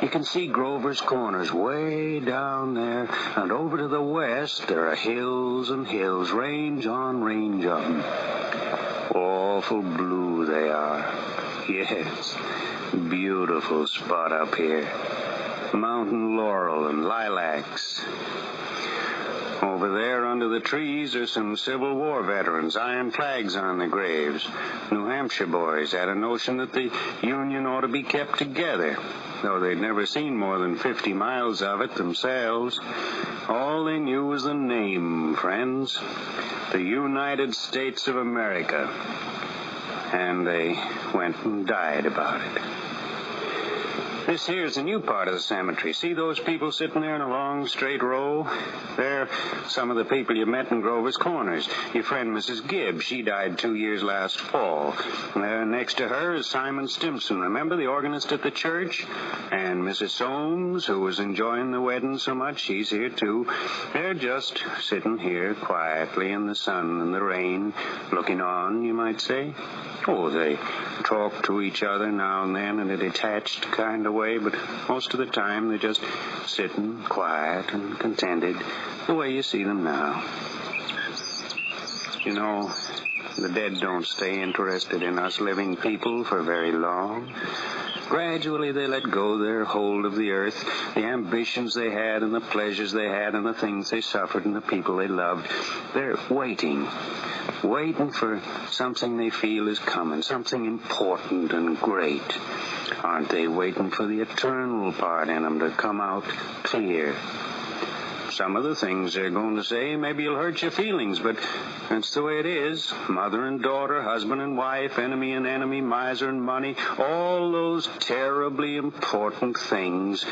You can see Grover's Corners way down there. And over to the west, there are hills and hills, range on range of them. Awful blue they are. Yes, beautiful spot up here. Mountain laurel and lilacs. Over there under the trees are some Civil War veterans, iron flags on the graves. New Hampshire boys had a notion that the Union ought to be kept together, though they'd never seen more than 50 miles of it themselves. All they knew was the name, friends. The United States of America. And they went and died about it. This here's the new part of the cemetery. See those people sitting there in a long, straight row? They're some of the people you met in Grover's Corners. Your friend, Mrs. Gibbs, she died 2 years last fall. And there next to her is Simon Stimson. Remember, the organist at the church? And Mrs. Soames, who was enjoying the wedding so much, she's here, too. They're just sitting here quietly in the sun and the rain, looking on, you might say. Oh, they talk to each other now and then in a detached kind of way, but most of the time they're just sitting quiet and contented, the way you see them now. You know, the dead don't stay interested in us living people for very long. Gradually they let go their hold of the earth, the ambitions they had and the pleasures they had and the things they suffered and the people they loved. They're waiting for something they feel is coming, something important and great. Aren't they waiting for the eternal part in them to come out clear? Some of the things they're going to say maybe will hurt your feelings, but that's the way it is. Mother and daughter, husband and wife, enemy and enemy, miser and money, all those terribly important things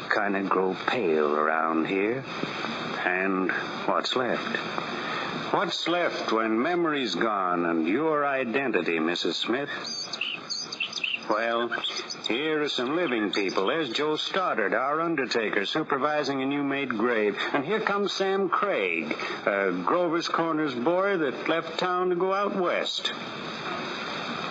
kind of grow pale around here. And what's left? What's left when memory's gone and your identity, Mrs. Smith? Well, here are some living people. There's Joe Stoddard, our undertaker, supervising a new-made grave. And here comes Sam Craig, a Grover's Corners boy that left town to go out west.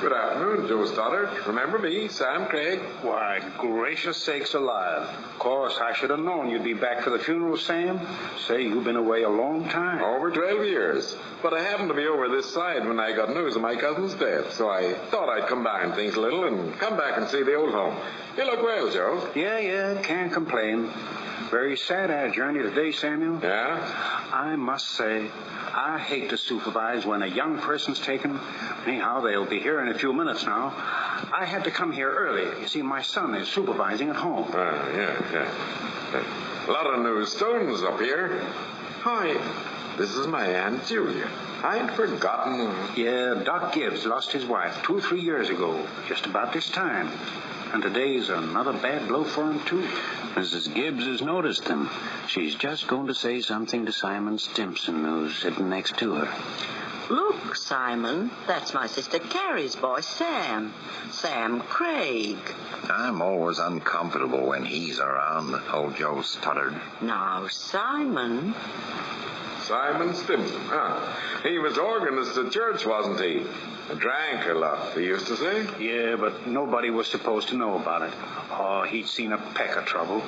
Good afternoon, Joe Stoddard. Remember me, Sam Craig? Why, gracious sakes alive. Of course, I should have known you'd be back for the funeral, Sam. Say, you've been away a long time. Over 12 years. But I happened to be over this side when I got news of my cousin's death, so I thought I'd combine things a little and come back and see the old home. You look well, Joe. Yeah, can't complain. Very sad our journey today, Samuel. Yeah? I must say, I hate to supervise when a young person's taken. Anyhow, they'll be here in a few minutes now. I had to come here early. You see, my son is supervising at home. Yeah. A lot of new stones up here. Hi, this is my Aunt Julia. I'd forgotten. Yeah, Doc Gibbs lost his wife 2 or 3 years ago, just about this time. And today's another bad blow for him, too. Mrs. Gibbs has noticed them. She's just going to say something to Simon Stimson, who's sitting next to her. Look, Simon, that's my sister Carrie's boy, Sam. Sam Craig. I'm always uncomfortable when he's around, old Joe Stoddard. Now, Simon. Simon Stimson, huh? He was organist at church, wasn't he? Drank a lot, they used to say. Yeah, but nobody was supposed to know about it. Oh, he'd seen a peck of trouble.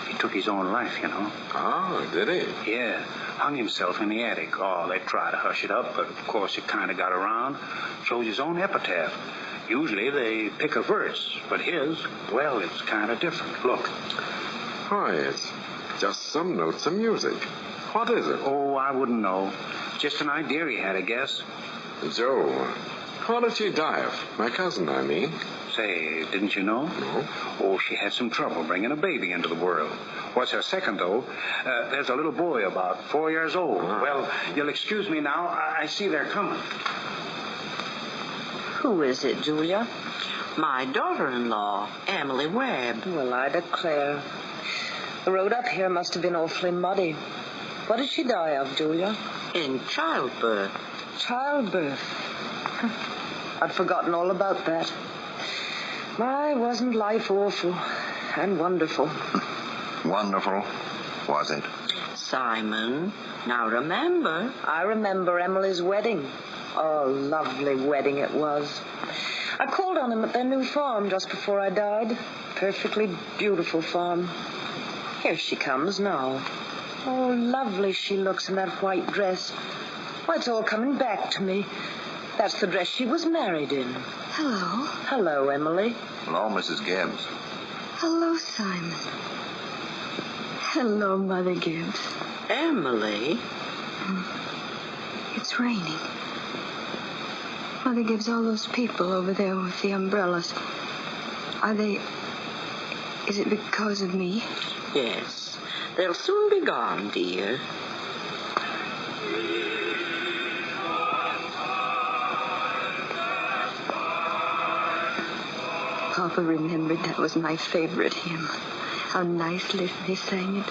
He took his own life, you know. Oh, did he? Yeah, hung himself in the attic. Oh, they tried to hush it up, but of course it kind of got around. Chose his own epitaph. Usually they pick a verse, but his, well, it's kind of different. Look. Why, it's just some notes of music. What is it? Oh, I wouldn't know. Just an idea he had, I guess. Joe, how did she die of? My cousin, I mean. Say, didn't you know? No. Oh, she had some trouble bringing a baby into the world. What's her second, though? There's a little boy about 4 years old. Ah. Well, you'll excuse me now. I see they're coming. Who is it, Julia? My daughter-in-law, Emily Webb. Well, I declare. The road up here must have been awfully muddy. What did she die of, Julia? In childbirth. Childbirth. I'd forgotten all about that. My, wasn't life awful and wonderful? Wonderful, was it? Simon, now remember. I remember Emily's wedding. Oh, lovely wedding it was. I called on them at their new farm just before I died. Perfectly beautiful farm. Here she comes now. Oh, lovely she looks in that white dress. Why, it's all coming back to me. That's the dress she was married in. Hello. Hello, Emily. Hello, Mrs. Gibbs. Hello, Simon. Hello, Mother Gibbs. Emily? It's raining. Mother Gibbs, all those people over there with the umbrellas. Are they... Is it because of me? Yes. They'll soon be gone, dear. Papa remembered that was my favorite hymn. How nicely they sang it.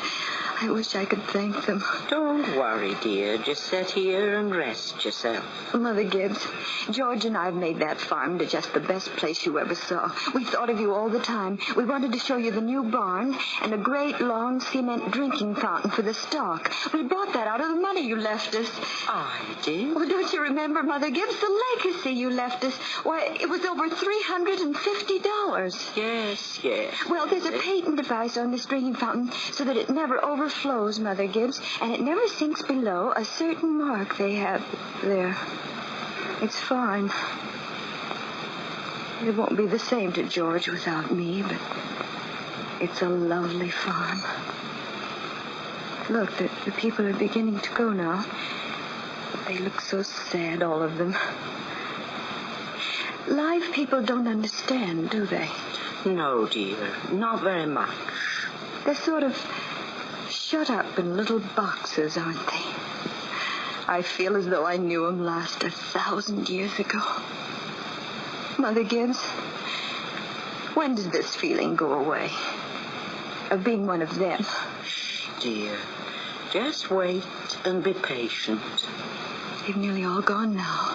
I wish I could thank them. Don't worry, dear. Just sit here and rest yourself. Mother Gibbs, George and I have made that farm to just the best place you ever saw. We thought of you all the time. We wanted to show you the new barn and a great long cement drinking fountain for the stock. We bought that out of the money you left us. I did? Oh, don't you remember, Mother Gibbs, the legacy you left us? Why, it was over $350. Yes. Well, there's a patent device on this drinking fountain so that it never overflows, Mother Gibbs, and it never sinks below a certain mark they have there. It's fine. It won't be the same to George without me, but it's a lovely farm. Look, the people are beginning to go now. They look so sad, all of them. Live people don't understand, do they? No, dear. Not very much. They're sort of shut up in little boxes, aren't they? I feel as though I knew them last 1,000 years ago. Mother Gibbs, when does this feeling go away? Of being one of them? Dear, just wait and be patient. They've nearly all gone now.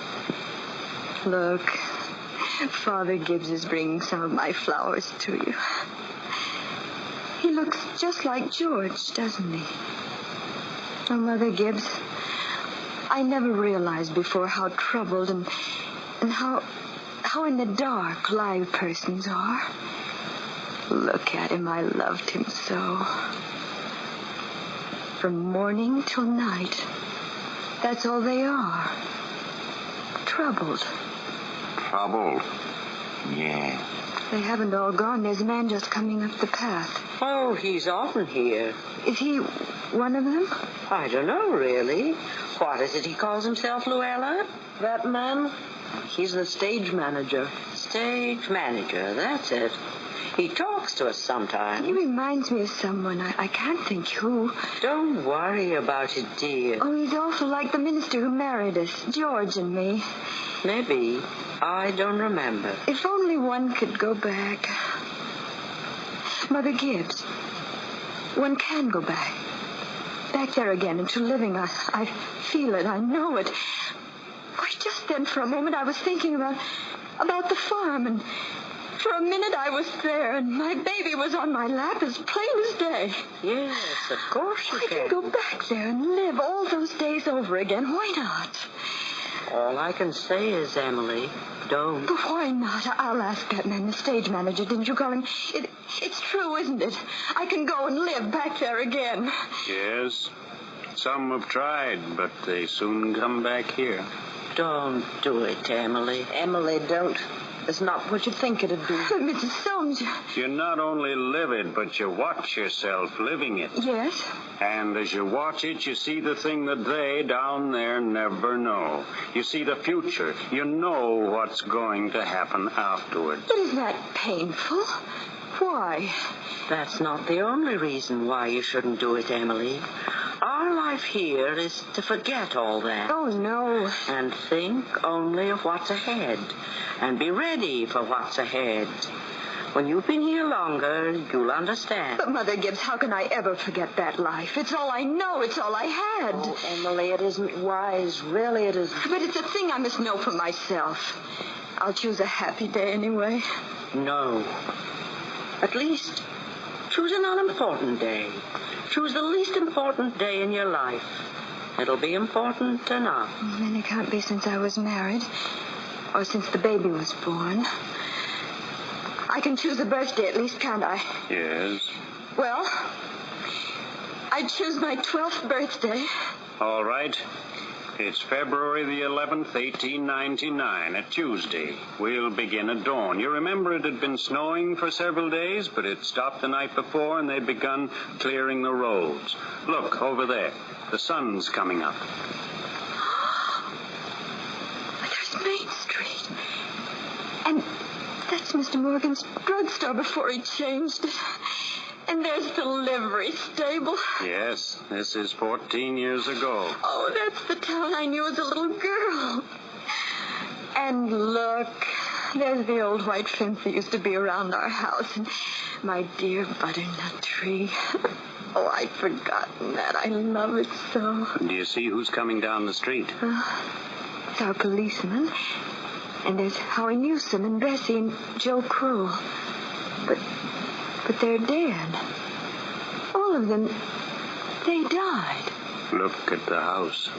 Look, Father Gibbs is bringing some of my flowers to you. He looks just like George, doesn't he? Oh, Mother Gibbs, I never realized before how troubled and how how in the dark live persons are. Look at him. I loved him so. From morning till night. That's all they are. Troubled. Troubled? Yeah. They haven't all gone. There's a man just coming up the path. Oh, he's often here. Is he one of them? I don't know, really. What is it he calls himself, Luella? That man? He's the stage manager. Stage manager, that's it. He talks to us sometimes. He reminds me of someone. I can't think who. Don't worry about it, dear. Oh, he's awful like the minister who married us, George and me. Maybe. I don't remember. If only one could go back. Mother Gibbs, one can go back. Back there again into living. I feel it. I know it. Why, just then for a moment I was thinking about the farm, and for a minute I was there, and my baby was on my lap as plain as day. Yes, of course you can. I can go back there and live all those days over again. Why not? All I can say is, Emily, don't. But why not? I'll ask that man, the stage manager. Didn't you call him? It's true, isn't it? I can go and live back there again. Yes. Some have tried, but they soon come back here. Don't do it, Emily. Emily, don't. It's not what you think it'd be. But Mrs. Soames, You not only live it, but you watch yourself living it. Yes? And as you watch it, you see the thing that they down there never know. You see the future. You know what's going to happen afterwards. But isn't that painful? Why? That's not the only reason why you shouldn't do it, Emily. Our life here is to forget all that. Oh, no. And think only of what's ahead. And be ready for what's ahead. When you've been here longer, you'll understand. But, Mother Gibbs, how can I ever forget that life? It's all I know. It's all I had. Oh, Emily, it isn't wise. Really, it isn't. But it's a thing I must know for myself. I'll choose a happy day anyway. No. At least, choose an unimportant day. Choose the least important day in your life. It'll be important enough. Then it can't be since I was married. Or since the baby was born. I can choose a birthday at least, can't I? Yes. Well, I choose my 12th birthday. All right. It's February the 11th, 1899, a Tuesday. We'll begin at dawn. You remember it had been snowing for several days, but it stopped the night before and they'd begun clearing the roads. Look, over there. The sun's coming up. There's Main Street. And that's Mr. Morgan's drugstore before he changed it. And there's the livery stable. Yes, this is 14 years ago. Oh, that's the town I knew as a little girl. And look, there's the old white fence that used to be around our house. And my dear butternut tree. Oh, I'd forgotten that. I love it so. Do you see who's coming down the street? It's our policeman. And there's Howie Newsom and Bessie and Joe Crow. But they're dead. All of them, they died. Look at the house.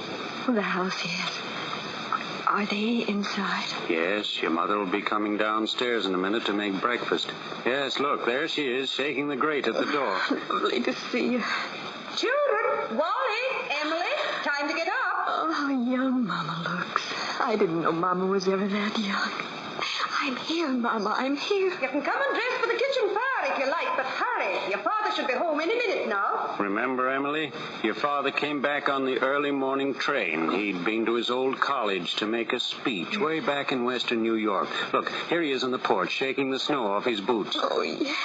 The house, yes. Are they inside? Yes, your mother will be coming downstairs in a minute to make breakfast. Yes, look, there she is, shaking the grate at the door. Lovely to see you. Children, Wally, Emily, time to get up. Oh, how young Mama looks. I didn't know Mama was ever that young. I'm here, Mama, I'm here. You can come and dress for the kitchen fire if you like, but hurry. Your father should be home any minute now. Remember, Emily? Your father came back on the early morning train. He'd been to his old college to make a speech way back in western New York. Look, here he is on the porch, shaking the snow off his boots. Oh, yes.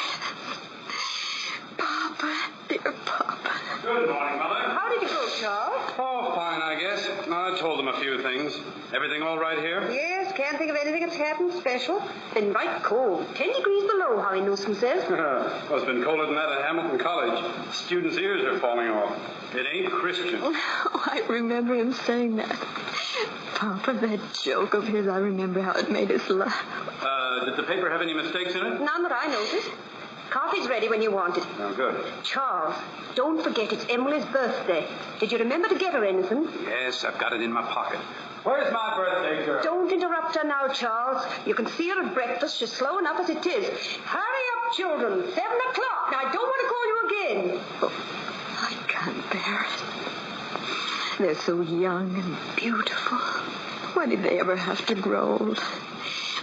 Papa, dear Papa. Good morning, Mother. How did you go, Charles? Oh, fine, I guess. I told them a few things. Everything all right here? Yes, can't think of anything that's happened special. Been right cold. 10 degrees below, Howie Newsom says. Well, it's been colder than that at Hamilton College. Students' ears are falling off. It ain't Christian. Oh, I remember him saying that. Papa, that joke of his, I remember how it made us laugh. Did the paper have any mistakes in it? None that I noticed. Coffee's ready when you want it. Oh, good. Charles, don't forget it's Emily's birthday. Did you remember to get her anything? Yes, I've got it in my pocket. Where's my birthday girl? Don't interrupt her now, Charles. You can see her at breakfast. She's slow enough as it is. Hurry up, children. 7 o'clock. Now, I don't want to call you again. Oh, I can't bear it. They're so young and beautiful. Why did they ever have to grow old?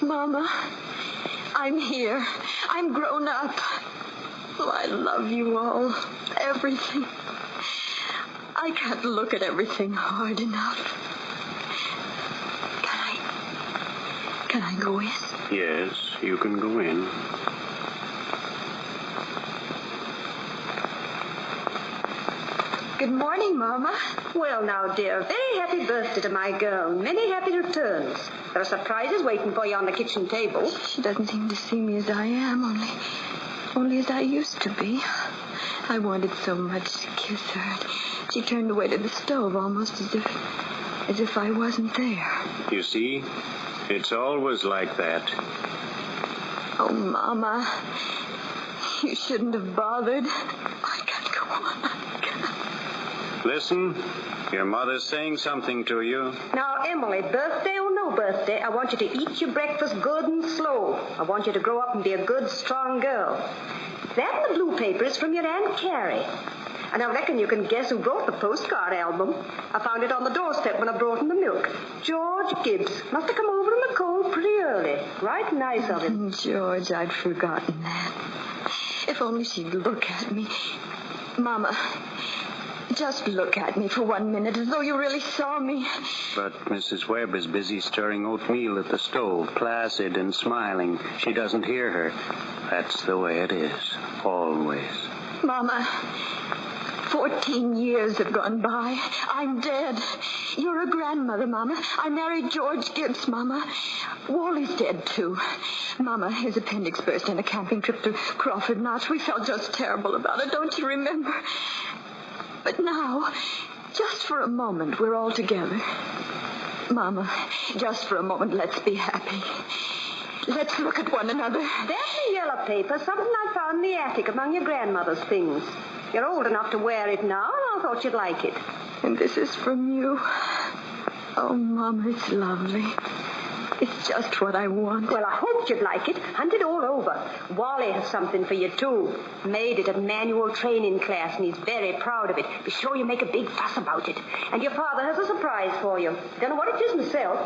Mama, I'm here. I'm grown up. Oh, I love you all. Everything. I can't look at everything hard enough. Can I go in? Yes, you can go in. Good morning, Mama. Well, now, dear, very happy birthday to my girl. Many happy returns. There are surprises waiting for you on the kitchen table. She doesn't seem to see me as I am, only as I used to be. I wanted so much to kiss her. She turned away to the stove almost as if I wasn't there. You see, it's always like that. Oh, Mama, you shouldn't have bothered. I can't go on. Listen, your mother's saying something to you. Now, Emily, birthday or no birthday, I want you to eat your breakfast good and slow. I want you to grow up and be a good, strong girl. That in the blue paper is from your Aunt Carrie. And I reckon you can guess who brought the postcard album. I found it on the doorstep when I brought in the milk. George Gibbs. Must have come over in the cold pretty early. Right nice of him. George, I'd forgotten that. If only she'd look at me. Mama, just look at me for 1 minute as though you really saw me. But Mrs. Webb is busy stirring oatmeal at the stove, placid and smiling. She doesn't hear her. That's the way it is. Always. Mama, 14 years have gone by. I'm dead. You're a grandmother, Mama. I married George Gibbs, Mama. Wally's dead, too. Mama, his appendix burst in a camping trip to Crawford Notch. We felt just terrible about it, don't you remember? But now, just for a moment, we're all together. Mama, just for a moment, let's be happy. Let's look at one another. That's the yellow paper, something I found in the attic among your grandmother's things. You're old enough to wear it now, and I thought you'd like it. And this is from you. Oh, Mama, it's lovely. It's just what I want. Well, I hoped you'd like it. Hunt it all over. Wally has something for you, too. Made it at manual training class, and he's very proud of it. Be sure you make a big fuss about it. And your father has a surprise for you. Don't know what it is myself.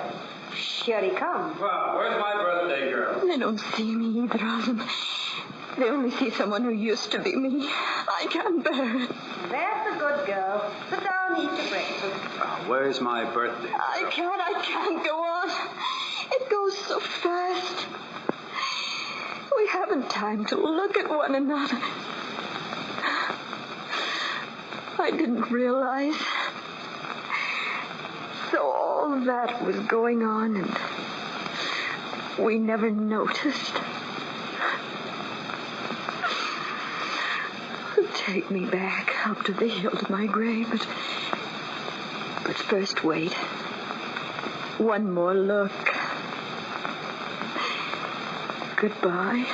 Here he comes. Well, where's my birthday girl? They don't see me, either of them. They only see someone who used to be me. I can't bear it. That's a good girl. Sit down and eat your breakfast. Where's my birthday girl? I can't go on. It goes so fast. We haven't time to look at one another. I didn't realize. So all that was going on, and we never noticed. Take me back up to the hill to my grave, but first wait. One more look. Goodbye.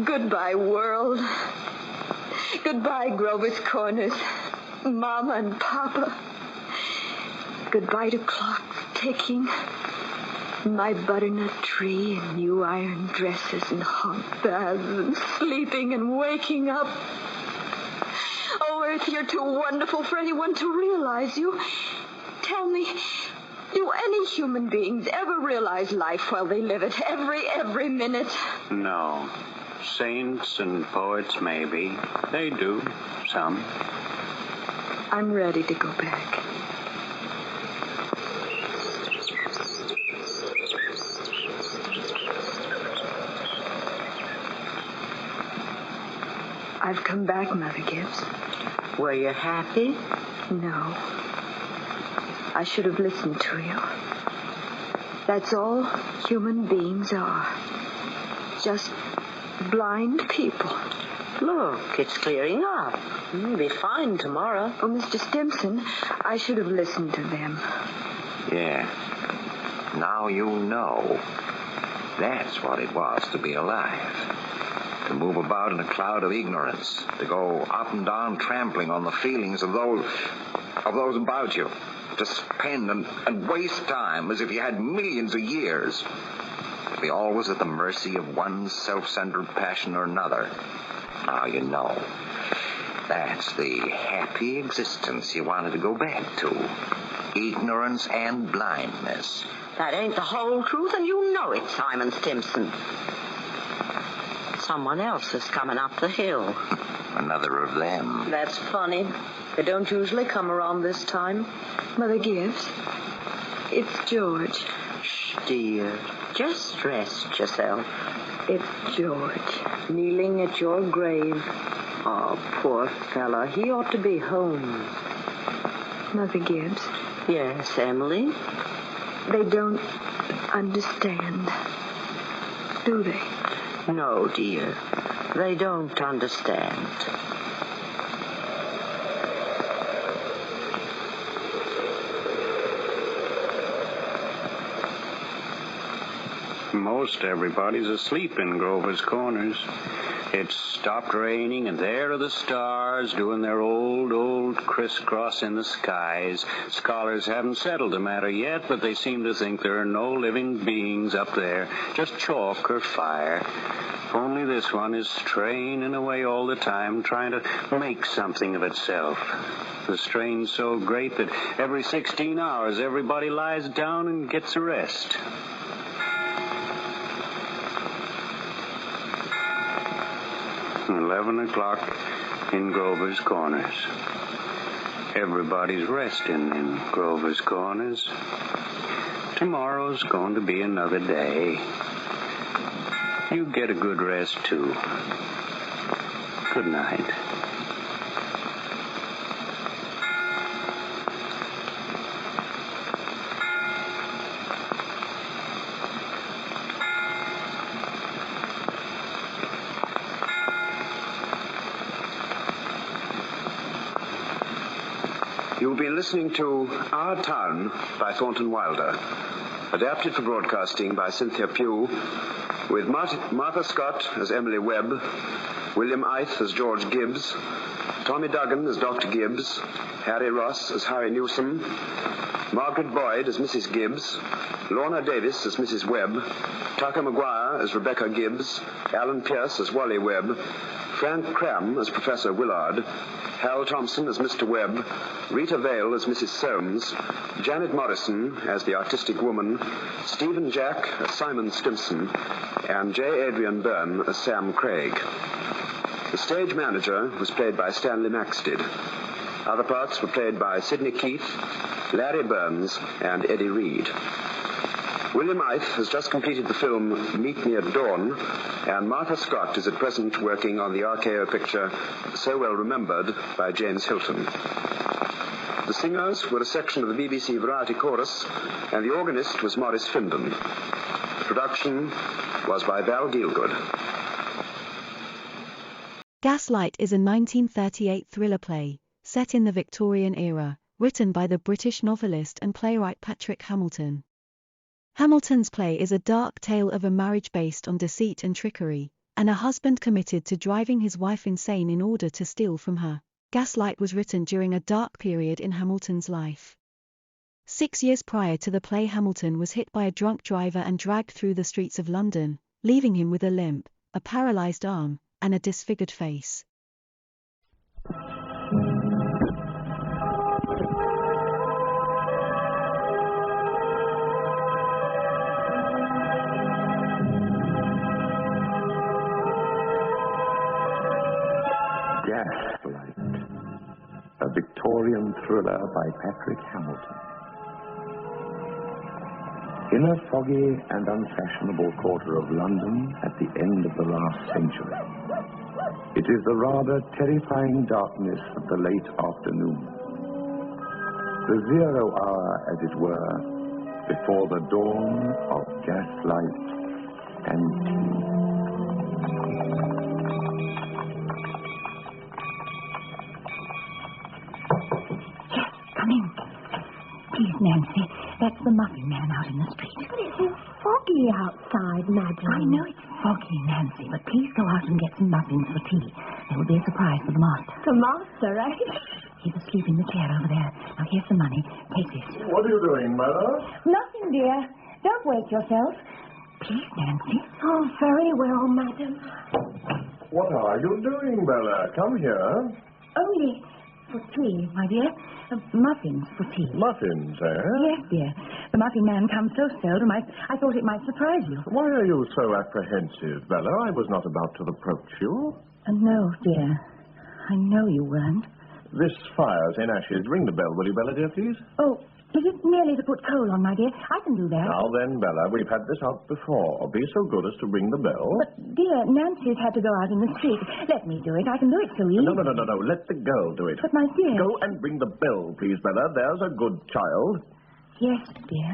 Goodbye, world. Goodbye, Grover's Corners, Mama and Papa. Goodbye to clocks ticking, my butternut tree and new iron dresses and hot baths and sleeping and waking up. Oh, Earth, you're too wonderful for anyone to realize. You tell me, do any human beings ever realize life while they live it, every minute? No. Saints and poets, maybe. They do. Some. I'm ready to go back. I've come back, Mother Gibbs. Were you happy? No. I should have listened to you. That's all human beings are. Just blind people. Look, it's clearing up. It'll be fine tomorrow. Oh, Mr. Stimson, I should have listened to them. Yeah. Now you know. That's what it was to be alive. To move about in a cloud of ignorance. To go up and down trampling on the feelings of those about you. To spend and waste time as if you had millions of years. To be always at the mercy of one self-centered passion or another. Now you know. That's the happy existence you wanted to go back to. Ignorance and blindness. That ain't the whole truth, and you know it, Simon Stimson. Someone else is coming up the hill. Another of them. That's funny. They don't usually come around this time. Mother Gibbs, it's George. Shh, dear. Just rest yourself. It's George. Kneeling at your grave. Oh, poor fella. He ought to be home. Mother Gibbs. Yes, Emily? They don't understand, do they? No, dear. They don't understand. Most everybody's asleep in Grover's Corners. It's stopped raining, and there are the stars doing their old crisscross in the skies. Scholars haven't settled the matter yet, but they seem to think there are no living beings up there, just chalk or fire. Only this one is straining away all the time, trying to make something of itself. The strain's so great that every 16 hours everybody lies down and gets a rest. $11 in Grover's Corners. Everybody's resting in Grover's Corners. Tomorrow's going to be another day. You get a good rest, too. Good night. You've been listening to Our Town by Thornton Wilder, adapted for broadcasting by Cynthia Pugh, with Martha Scott as Emily Webb, William Ith as George Gibbs, Tommy Duggan as Dr. Gibbs, Harry Ross as Harry Newsom, Margaret Boyd as Mrs. Gibbs, Lorna Davis as Mrs. Webb, Tucker Maguire as Rebecca Gibbs, Alan Pierce as Wally Webb, Frank Cram as Professor Willard, Hal Thompson as Mr. Webb, Rita Vale as Mrs. Soames, Janet Morrison as the artistic woman, Stephen Jack as Simon Stimson, and J. Adrian Byrne as Sam Craig. The stage manager was played by Stanley Maxted. Other parts were played by Sidney Keith, Larry Burns, and Eddie Reed. William Ith has just completed the film Meet Me at Dawn, and Martha Scott is at present working on the RKO picture So Well Remembered by James Hilton. The singers were a section of the BBC Variety Chorus, and the organist was Maurice Findon. The production was by Val Gielgud. Gaslight is a 1938 thriller play, set in the Victorian era, written by the British novelist and playwright Patrick Hamilton. Hamilton's play is a dark tale of a marriage based on deceit and trickery, and a husband committed to driving his wife insane in order to steal from her. Gaslight was written during a dark period in Hamilton's life. 6 years prior to the play, Hamilton was hit by a drunk driver and dragged through the streets of London, leaving him with a limp, a paralyzed arm, and a disfigured face. Gaslight, a Victorian thriller by Patrick Hamilton. In a foggy and unfashionable quarter of London at the end of the last century, it is the rather terrifying darkness of the late afternoon, the 0 hour, as it were, before the dawn of gaslight and tea. Come in. Please, Nancy. That the muffin man out in the street. But it's so foggy outside, Madeline. I know it's foggy, Nancy, but please go out and get some muffins for tea. There will be a surprise for the master. The master, eh? He's asleep in the chair over there. Now, here's some money. Take this. What are you doing, Mother? Nothing, dear. Don't wake yourself. Please, Nancy. Oh, very well, madam. What are you doing, Bella? Come here. Only for tea, my dear. Muffins for tea. Muffins, eh? Yes, dear. The muffin man comes so seldom, I thought it might surprise you. Why are you so apprehensive, Bella? I was not about to reproach you. No, dear. I know you weren't. This fire's in ashes. Ring the bell, will you, Bella, dear, please? Oh, is it merely to put coal on, my dear? I can do that. Now then, Bella, we've had this out before. Be so good as to ring the bell. But, dear, Nancy's had to go out in the street. Let me do it. I can do it so easy. No. Let the girl do it. But, my dear... Go and ring the bell, please, Bella. There's a good child. Yes, dear.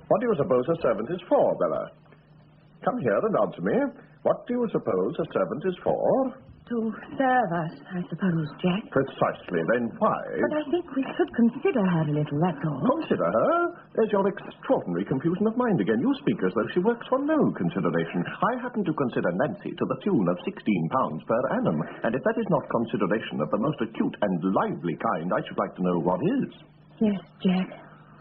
What do you suppose a servant is for, Bella? Come here and answer me. What do you suppose a servant is for? To serve us, I suppose, Jack. Precisely. Then why? But I think we should consider her a little, that's all. Consider her? There's your extraordinary confusion of mind again. You speak as though she works for no consideration. I happen to consider Nancy to the tune of £16 per annum. And if that is not consideration of the most acute and lively kind, I should like to know what is. Yes, Jack.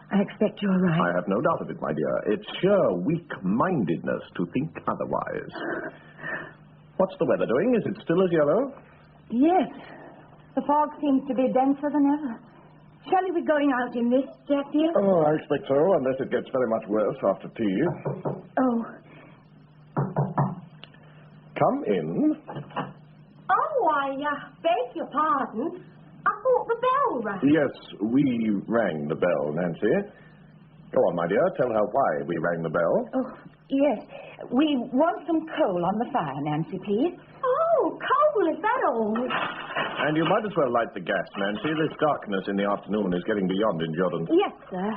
I expect you're right. I have no doubt of it, my dear. It's sheer weak-mindedness to think otherwise. What's the weather doing? Is it still as yellow? Yes. The fog seems to be denser than ever. Shall we be going out in this, Jack, dear? Oh, I expect so, unless it gets very much worse after tea. Oh. Come in. Oh, I beg your pardon. I thought the bell rang. Yes, we rang the bell, Nancy. Go on, my dear. Tell her why we rang the bell. Oh, yes. We want some coal on the fire, Nancy, please. Oh, coal, is that all? And you might as well light the gas, Nancy. This darkness in the afternoon is getting beyond endurance. Yes, sir.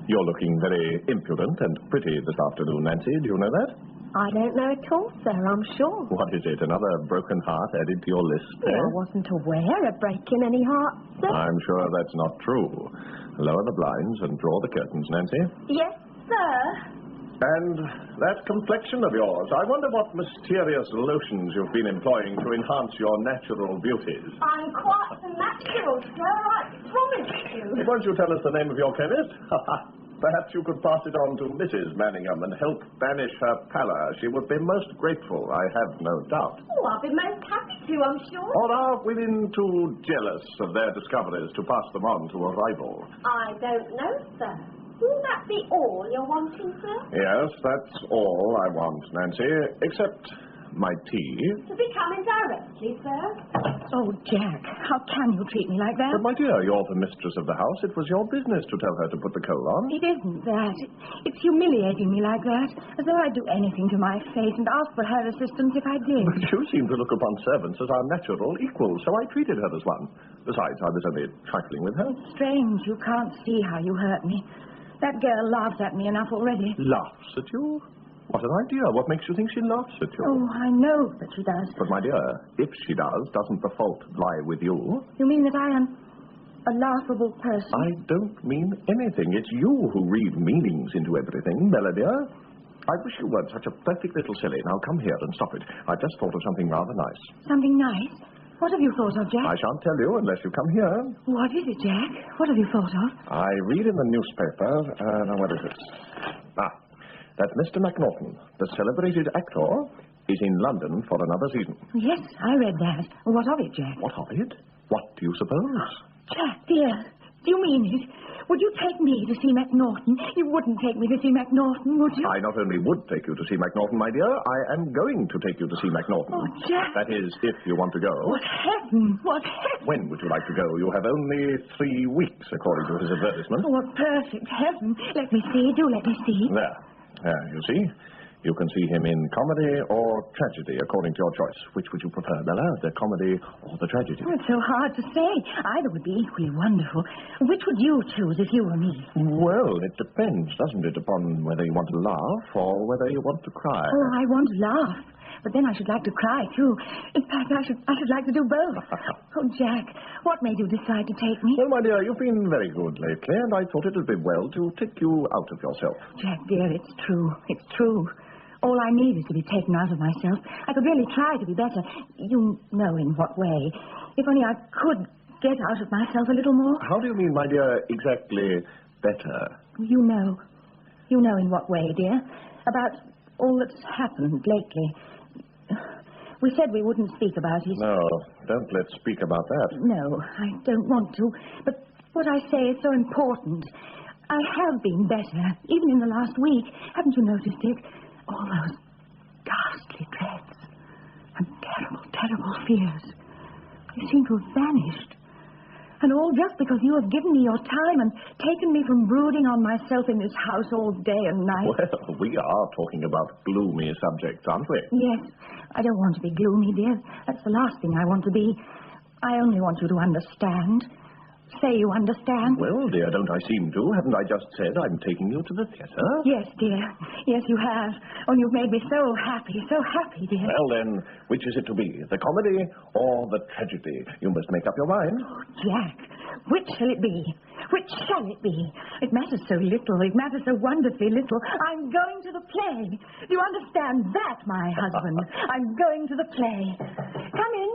You're looking very impudent and pretty this afternoon, Nancy. Do you know that? I don't know at all, sir, I'm sure. What is it? Another broken heart added to your list, eh? I wasn't aware of breaking any hearts, sir. I'm sure that's not true. Lower the blinds and draw the curtains, Nancy. Yes, sir. And that complexion of yours. I wonder what mysterious lotions you've been employing to enhance your natural beauties. I'm quite natural, sir, I promise you. Won't you tell us the name of your chemist? Perhaps you could pass it on to Mrs. Manningham and help banish her pallor. She would be most grateful, I have no doubt. Oh, I'll be most happy to, I'm sure. Or are women too jealous of their discoveries to pass them on to a rival? I don't know, sir. Will that be all you're wanting, sir? Yes, that's all I want, Nancy, except my tea. To be coming directly, sir. Oh, Jack, how can you treat me like that? But, my dear, you're the mistress of the house. It was your business to tell her to put the coal on. It isn't that. It's humiliating me like that, as though I'd do anything to my face and ask for her assistance if I did. But you seem to look upon servants as our natural equals, so I treated her as one. Besides, I was only trifling with her. It's strange you can't see how you hurt me. That girl laughs at me enough already. Laughs at you? What an idea. What makes you think she laughs at you? Oh, I know that she does. But, my dear, if she does, doesn't the fault lie with you? You mean that I am a laughable person? I don't mean anything. It's you who read meanings into everything, Bella dear. I wish you weren't such a perfect little silly. Now, come here and stop it. I just thought of something rather nice. Something nice? What have you thought of, Jack? I shan't tell you unless you come here. What is it, Jack? What have you thought of? I read in the newspaper... now, what is it? That Mr. McNaughton, the celebrated actor, is in London for another season. Yes, I read that. What of it, Jack? What of it? What do you suppose? Jack, dear, do you mean it? Would you take me to see McNaughton? You wouldn't take me to see McNaughton, would you? I not only would take you to see McNaughton, my dear, I am going to take you to see McNaughton. Oh, Jack. That is, if you want to go. What heaven! What heaven! When would you like to go? You have only 3 weeks, according to his advertisement. Oh, what perfect heaven. Let me see. Do let me see. There, you see. You can see him in comedy or tragedy, according to your choice. Which would you prefer, Bella, the comedy or the tragedy? Oh, it's so hard to say. Either would be equally wonderful. Which would you choose if you were me? Well, it depends, doesn't it, upon whether you want to laugh or whether you want to cry. Oh, I want to laugh. But then I should like to cry, too. In fact, I should like to do both. Oh, Jack, what made you decide to take me? Well, my dear, you've been very good lately, and I thought it would be well to take you out of yourself. Jack, dear, it's true. It's true. All I need is to be taken out of myself. I could really try to be better. You know in what way. If only I could get out of myself a little more. How do you mean, my dear, exactly better? You know. You know in what way, dear. About all that's happened lately. We said we wouldn't speak about it. No, don't let's speak about that. No, I don't want to. But what I say is so important. I have been better, even in the last week. Haven't you noticed it? All those ghastly dreads and terrible, terrible fears. They seem to have vanished. And all just because you have given me your time and taken me from brooding on myself in this house all day and night. Well, we are talking about gloomy subjects, aren't we? Yes. I don't want to be gloomy, dear. That's the last thing I want to be. I only want you to understand. Say you understand. Well, dear, don't I seem to? Haven't I just said I'm taking you to the theatre? Yes, dear. Yes, you have. Oh, you've made me so happy, dear. Well, then, which is it to be? The comedy or the tragedy? You must make up your mind. Oh, Jack, which shall it be? Which shall it be? It matters so little. It matters so wonderfully little. I'm going to the play. Do you understand that, my husband? I'm going to the play. Come in.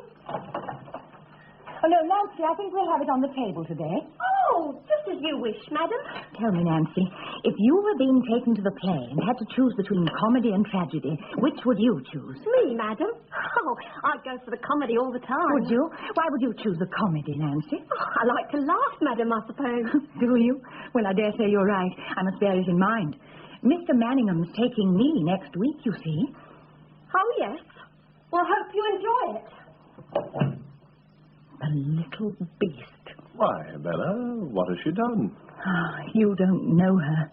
Oh, no, Nancy, I think we'll have it on the table today. Oh, just as you wish, madam. Tell me, Nancy, if you were being taken to the play and had to choose between comedy and tragedy, which would you choose? Me, madam? Oh, I'd go for the comedy all the time. Would you? Why would you choose the comedy, Nancy? Oh, I like to laugh, madam, I suppose. Do you? Well, I dare say you're right. I must bear it in mind. Mr. Manningham's taking me next week, you see. Oh, yes. Well, hope you enjoy it. The little beast. Why, Bella, what has she done? Ah, you don't know her.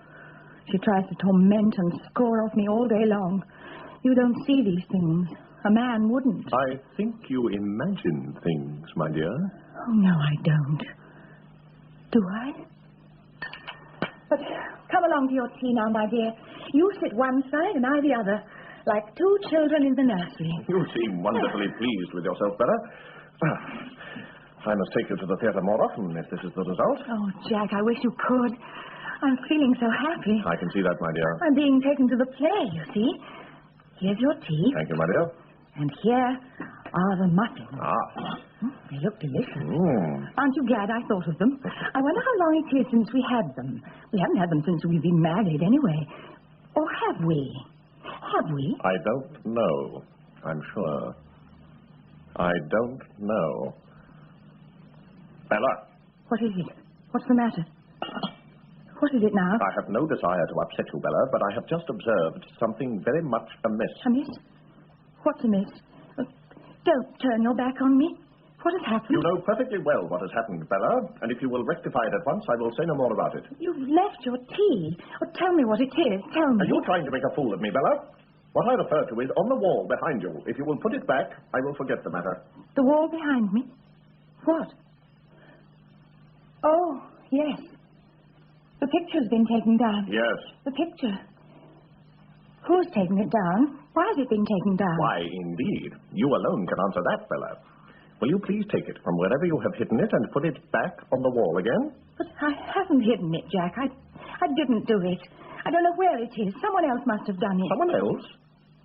She tries to torment and score off me all day long. You don't see these things. A man wouldn't. I think you imagine things, my dear. Oh, no, I don't. Do I? But come along to your tea now, my dear. You sit one side and I the other, like two children in the nursery. You seem wonderfully pleased with yourself, Bella. I must take you to the theatre more often if this is the result. Oh, Jack, I wish you could. I'm feeling so happy. I can see that, my dear. I'm being taken to the play, you see. Here's your tea. Thank you, my dear. And here are the muffins. Ah. They look delicious. Aren't you glad I thought of them? I wonder how long it is since we had them. We haven't had them since we've been married, anyway. Or have we? Have we? I don't know, I'm sure. I don't know. Bella. What is it? What's the matter? What is it now? I have no desire to upset you, Bella, but I have just observed something very much amiss. Amiss? What's amiss? Don't turn your back on me. What has happened? You know perfectly well what has happened, Bella, and if you will rectify it at once, I will say no more about it. You've left your tea. Oh, tell me what it is. Tell me. Are you trying to make a fool of me, Bella? What I refer to is on the wall behind you. If you will put it back, I will forget the matter. The wall behind me? What? Oh, yes. The picture's been taken down. Yes. The picture. Who's taken it down? Why has it been taken down? Why, indeed. You alone can answer that, Bella. Will you please take it from wherever you have hidden it and put it back on the wall again? But I haven't hidden it, Jack. I didn't do it. I don't know where it is. Someone else must have done it. Someone else?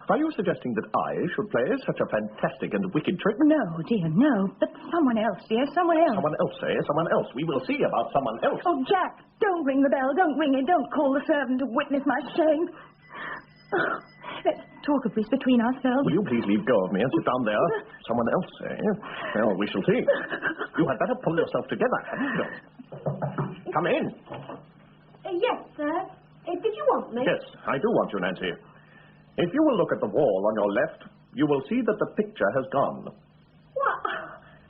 Are you suggesting that I should play such a fantastic and wicked trick? No, dear, no. But someone else, dear, someone else. Someone else, eh? Someone else. We will see about someone else. Oh, Jack, don't ring the bell. Don't ring it. Don't call the servant to witness my shame. Oh, let's talk of this between ourselves. Will you please leave go of me and sit down there? Someone else, eh? Well, we shall see. You had better pull yourself together, hadn't you? Come in. Yes, sir. Did you want me? Yes, I do want you, Nancy. If you will look at the wall on your left, you will see that the picture has gone. What?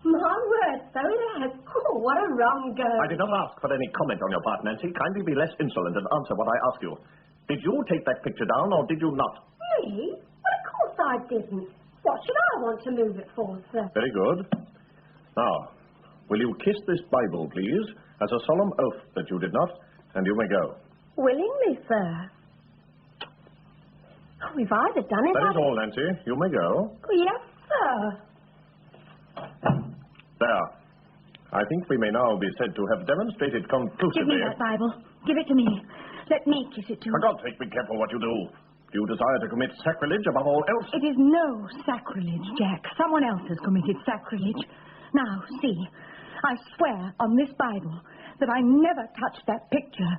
My word, so it has. Oh, what a rum go. I did not ask for any comment on your part, Nancy. Kindly be less insolent and answer what I ask you. Did you take that picture down, or did you not? Me? Well, of course I didn't. What should I want to move it for, sir? Very good. Now, will you kiss this Bible, please, as a solemn oath that you did not, and you may go. Willingly, sir. Oh, if I'd have done it, That is all, Nancy. You may go. Oh, yes, sir. There. I think we may now be said to have demonstrated conclusively... Give me that Bible. Give it to me. Let me kiss it too. For God's sake, be careful what you do. Do you desire to commit sacrilege above all else? It is no sacrilege, Jack. Someone else has committed sacrilege. Now, see, I swear on this Bible that I never touched that picture.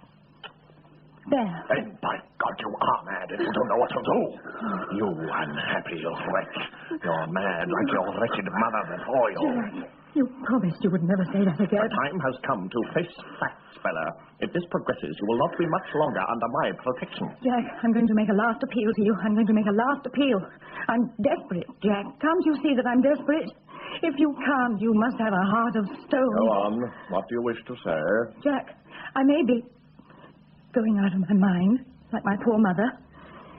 There. Then, by God, you are mad and you don't know what to do. You unhappy wretch. You're mad like your wretched mother before you. Jack, you promised you would never say that again. The time has come to face facts, Bella. If this progresses, you will not be much longer under my protection. Jack, I'm going to make a last appeal to you. I'm going to make a last appeal. I'm desperate, Jack. Can't you see that I'm desperate? If you can't, you must have a heart of stone. Go on. What do you wish to say? Jack, I may be going out of my mind, like my poor mother.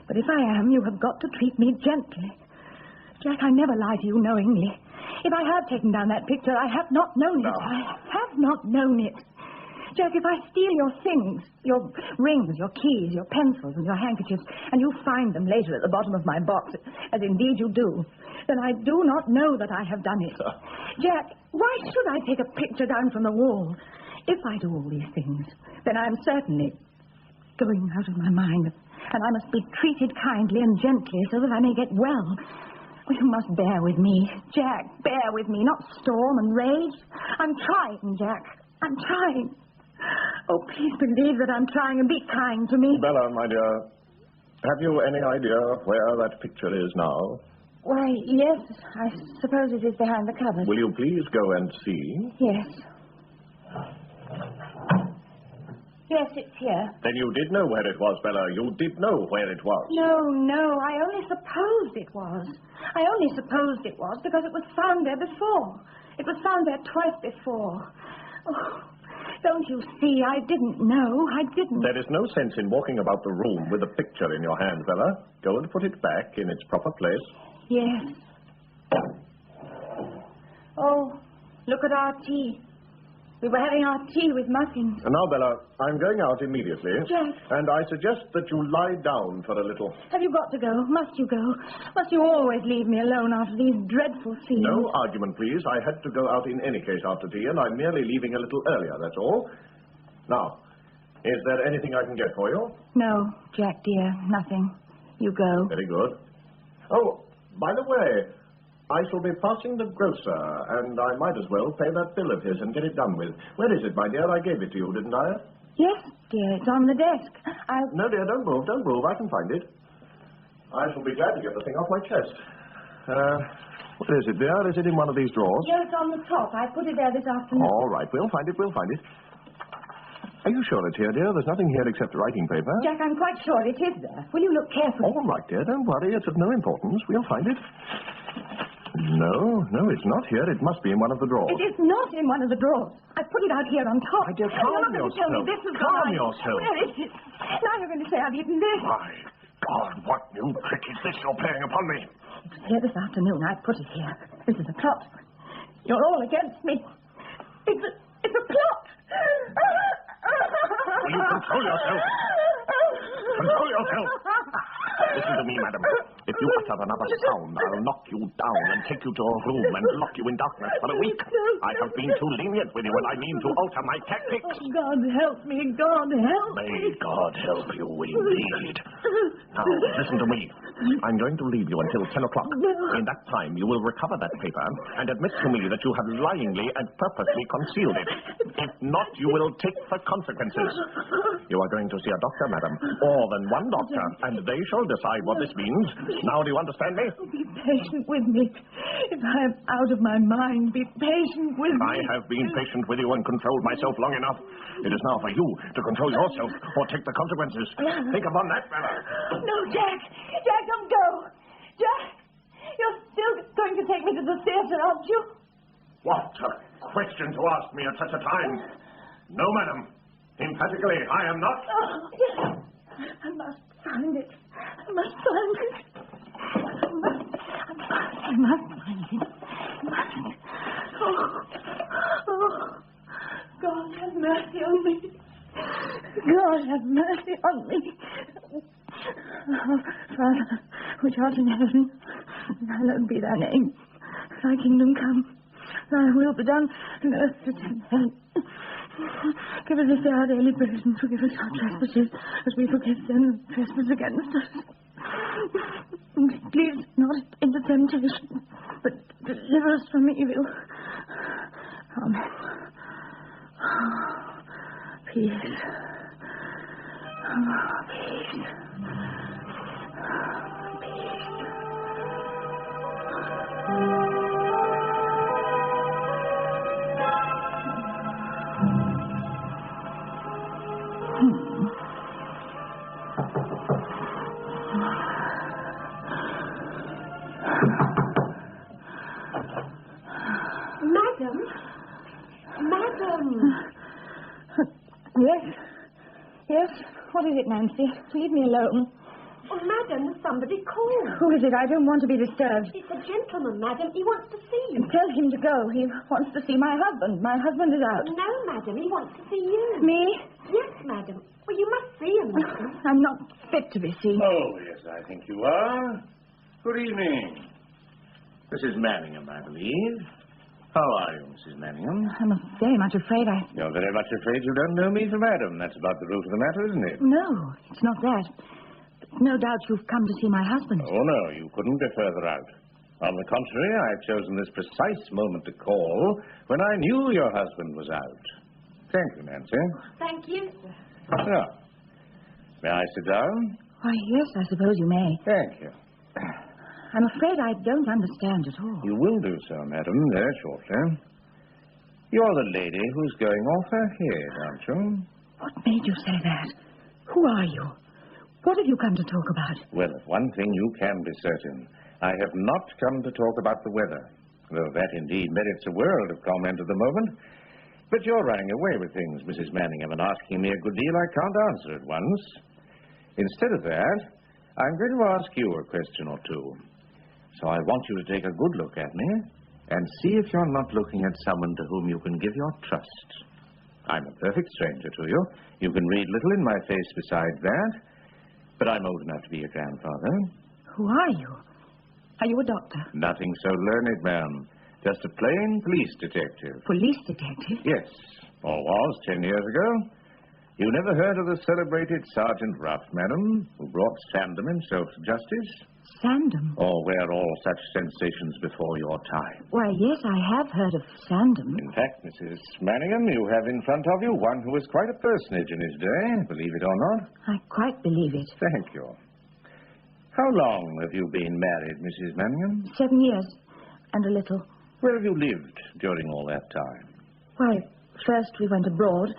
But if I am, you have got to treat me gently. Jack, I never lie to you knowingly. If I have taken down that picture, I have not known it. I have not known it. Jack, if I steal your things, your rings, your keys, your pencils, and your handkerchiefs, and you find them later at the bottom of my box, as indeed you do, then I do not know that I have done it. Jack, why should I take a picture down from the wall? If I do all these things, then I am certainly going out of my mind, and I must be treated kindly and gently so that I may get well. You must bear with me, Jack, bear with me, not storm and rage. I'm trying, Jack, I'm trying. Oh, please believe that I'm trying and be kind to me. Bella, my dear, have you any idea where that picture is now? Why, yes, I suppose it is behind the cupboard. Will you please go and see? Yes. Yes, it's here. Then you did know where it was, Bella. You did know where it was. No, I only supposed it was. I only supposed it was because it was found there before. It was found there twice before. Oh, don't you see? I didn't know. I didn't. There is no sense in walking about the room with a picture in your hand, Bella. Go and put it back in its proper place. Yes. Oh, look at our tea. We were having our tea with muffins. And now, Bella, I'm going out immediately. Jack. And I suggest that you lie down for a little. Have you got to go? Must you go? Must you always leave me alone after these dreadful scenes? No argument, please. I had to go out in any case after tea, and I'm merely leaving a little earlier, that's all. Now, is there anything I can get for you? No, Jack, dear, nothing. You go. Very good. Oh, by the way, I shall be passing the grocer, and I might as well pay that bill of his and get it done with. Where is it, my dear? I gave it to you, didn't I? Yes, dear, it's on the desk. No, dear, don't move. I can find it. I shall be glad to get the thing off my chest. Where is it, dear? Is it in one of these drawers? No, it's on the top. I put it there this afternoon. All right, we'll find it. Are you sure it's here, dear? There's nothing here except writing paper. Jack, I'm quite sure it is there. Will you look carefully? All right, dear, don't worry. It's of no importance. We'll find it. No, it's not here. It must be in one of the drawers. It is not in one of the drawers. I put it out here on top. My dear, calm yourself. Calm yourself. Where is it? Now you're going to say I've eaten this. My God, what new trick is this you're playing upon me? It was here this afternoon. I put it here. This is a plot. You're all against me. It's a plot. Will you control yourself? Control yourself. Listen to me, madam. If you utter another sound, I'll knock you down and take you to a room and lock you in darkness for a week. I have been too lenient with you, and I mean to alter my tactics. Oh, God help me. God help me. May God help you, indeed. Now, listen to me. I'm going to leave you until 10 o'clock. In that time, you will recover that paper and admit to me that you have lyingly and purposely concealed it. If not, you will take the consequences. You are going to see a doctor, madam. More than one doctor, and they shall decide what this means. Now, do you understand me? Be patient with me. If I am out of my mind, be patient with me. I have been patient with you and controlled myself long enough. It is now for you to control yourself or take the consequences. Think upon that, Bella. No, Jack. Jack, don't go. Jack, you're still going to take me to the theater, aren't you? What a question to ask me at such a time. No, madam. Emphatically, I am not. Oh, yes. I must find it. I must find it. I must find it. Oh, God have mercy on me. God have mercy on me. Our Father, which art in heaven, hallowed be thy name. Thy kingdom come, thy will be done on earth as in heaven. Give us this day our daily bread, and forgive us our trespasses, as we forgive them who trespass against us. And lead us not into temptation, but deliver us from evil. Amen. Peace. Peace. Yes? What is it, Nancy? Leave me alone. Oh, madam, somebody called. Who is it? I don't want to be disturbed. It's a gentleman, madam. He wants to see you. Tell him to go. He wants to see my husband. My husband is out. No, madam. He wants to see you. Me? Yes, madam. Well, you must see him, madam. I'm not fit to be seen. Oh, yes, I think you are. Good evening. Mrs. Manningham, I believe. How are you, Mrs. Manningham? I'm very much afraid You're very much afraid you don't know me from Adam. That's about the root of the matter, isn't it? No, it's not that. No doubt you've come to see my husband. Oh, no, you couldn't be further out. On the contrary, I've chosen this precise moment to call when I knew your husband was out. Thank you, Nancy. Thank you, sir. Now, may I sit down? Why, yes, I suppose you may. Thank you. I'm afraid I don't understand at all. You will do so, madam, very shortly. You're the lady who's going off her head, aren't you? What made you say that? Who are you? What have you come to talk about? Well, of one thing you can be certain. I have not come to talk about the weather, though that indeed merits a world of comment at the moment. But you're running away with things, Mrs. Manningham, and asking me a good deal I can't answer at once. Instead of that, I'm going to ask you a question or two. So I want you to take a good look at me and see if you're not looking at someone to whom you can give your trust. I'm a perfect stranger to you. You can read little in my face besides that, but I'm old enough to be a grandfather. Who are you? Are you a doctor? Nothing so learned, ma'am. Just a plain police detective. Police detective? Yes, or was 10 years ago. You never heard of the celebrated Sergeant Ruff, madam, who brought Sandham himself to justice? Sandham? Or were all such sensations before your time? Why, yes, I have heard of Sandham. In fact, Mrs. Manningham, you have in front of you one who was quite a personage in his day, believe it or not. I quite believe it. Thank you. How long have you been married, Mrs. Manningham? 7 years, and a little. Where have you lived during all that time? Why, first we went abroad,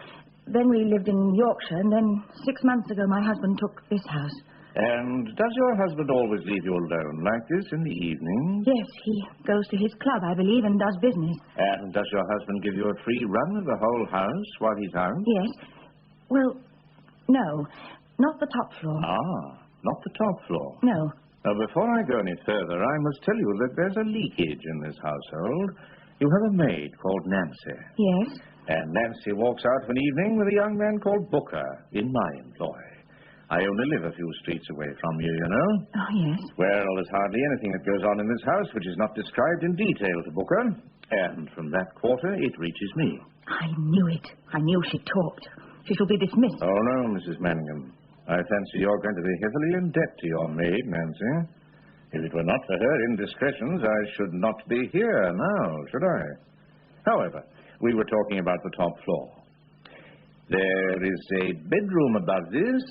then we lived in Yorkshire, and then 6 months ago my husband took this house. And does your husband always leave you alone like this in the evening? Yes, he goes to his club, I believe, and does business. And does your husband give you a free run of the whole house while he's out? Yes. Well, no, not the top floor. Ah, not the top floor. No. Now, before I go any further, I must tell you that there's a leakage in this household. You have a maid called Nancy. Yes. And Nancy walks out of an evening with a young man called Booker in my employ. I only live a few streets away from you, you know. Oh, yes. Well, there's hardly anything that goes on in this house which is not described in detail to Booker. And from that quarter, it reaches me. I knew it. I knew she talked. She shall be dismissed. Oh, no, Mrs. Manningham. I fancy you're going to be heavily in debt to your maid, Nancy. If it were not for her indiscretions, I should not be here now, should I? However, we were talking about the top floor. There is a bedroom above this,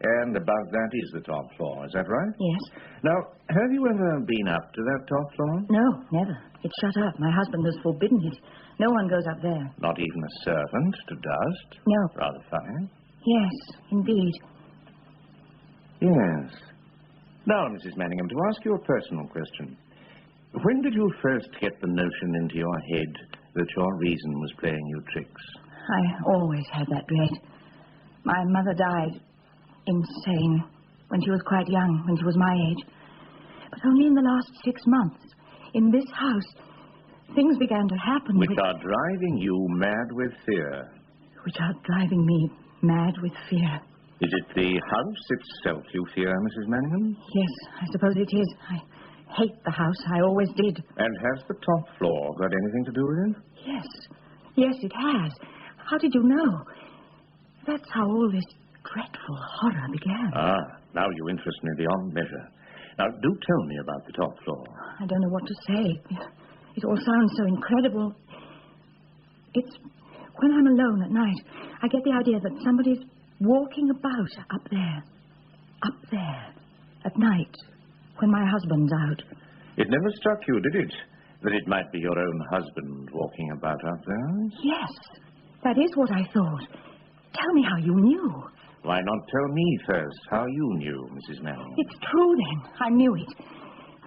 and above that is the top floor. Is that right? Yes. Now, have you ever been up to that top floor? No, never. It's shut up. My husband has forbidden it. No one goes up there. Not even a servant to dust? No. Rather funny. Yes, indeed. Yes. Now, Mrs. Manningham, to ask you a personal question. When did you first get the notion into your head that your reason was playing you tricks? I always had that dread. My mother died insane when she was quite young, when she was my age. But only in the last 6 months, in this house, things began to happen which are driving you mad with fear. Which are driving me mad with fear. Is it the house itself you fear, Mrs. Manningham? Yes, I suppose it is. I hate the house. I always did. And has the top floor got anything to do with it? Yes. Yes, it has. How did you know? That's how all this dreadful horror began. Ah, now you interest me beyond measure. Now, do tell me about the top floor. I don't know what to say. It all sounds so incredible. It's when I'm alone at night, I get the idea that somebody's walking about up there. Up there. At night, when my husband's out. It never struck you, did it, that it might be your own husband walking about up there? Yes, that is what I thought. Tell me how you knew. Why not tell me first how you knew, Mrs. Manningham? It's true, then. I knew it.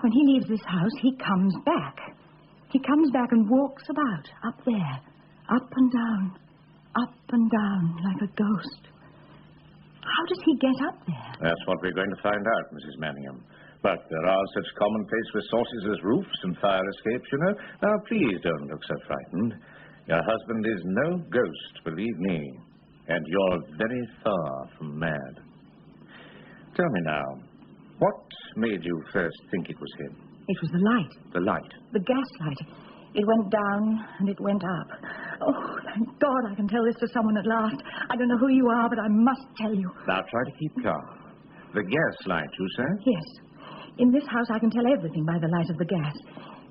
When he leaves this house, he comes back. He comes back and walks about up there. Up and down, like a ghost. How does he get up there? That's what we're going to find out, Mrs. Manningham. But there are such commonplace resources as roofs and fire escapes, you know. Now, please don't look so frightened. Your husband is no ghost, believe me. And you're very far from mad. Tell me now, what made you first think it was him? It was the light. The light? The gas light. It went down and it went up. Oh, thank God I can tell this to someone at last. I don't know who you are, but I must tell you. Now, try to keep calm. The gas light, you say? Yes. In this house, I can tell everything by the light of the gas.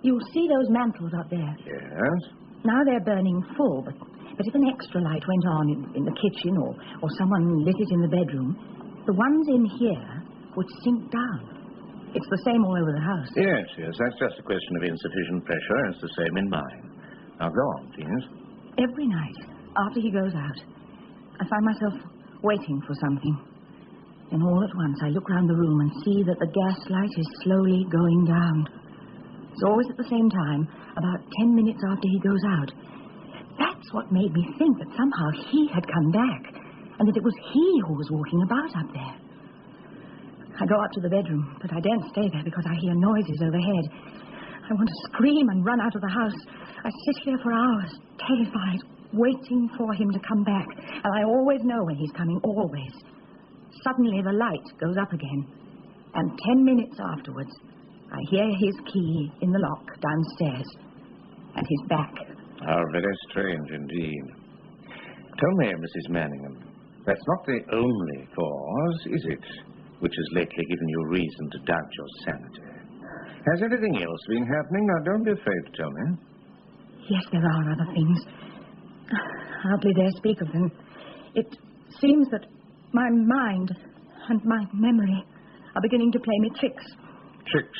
You'll see those mantles up there. Yes. Now they're burning full, but if an extra light went on in the kitchen or someone lit it in the bedroom, the ones in here would sink down. It's the same all over the house. Yes. That's just a question of insufficient pressure. It's the same in mine. Now, go on, please. Every night, after he goes out, I find myself waiting for something. Then all at once, I look round the room and see that the gas light is slowly going down. It's always at the same time, about 10 minutes after he goes out. That's what made me think that somehow he had come back, and that it was he who was walking about up there. I go up to the bedroom, but I daren't stay there because I hear noises overhead. I want to scream and run out of the house. I sit here for hours, terrified, waiting for him to come back. And I always know when he's coming, always. Suddenly the light goes up again. And 10 minutes afterwards, I hear his key in the lock downstairs. And he's back. How very strange indeed. Tell me, Mrs. Manningham, that's not the only cause, is it, which has lately given you reason to doubt your sanity? Has anything else been happening? Now, don't be afraid to tell me. Yes, there are other things. I hardly dare speak of them. It seems that my mind and my memory are beginning to play me tricks. Tricks?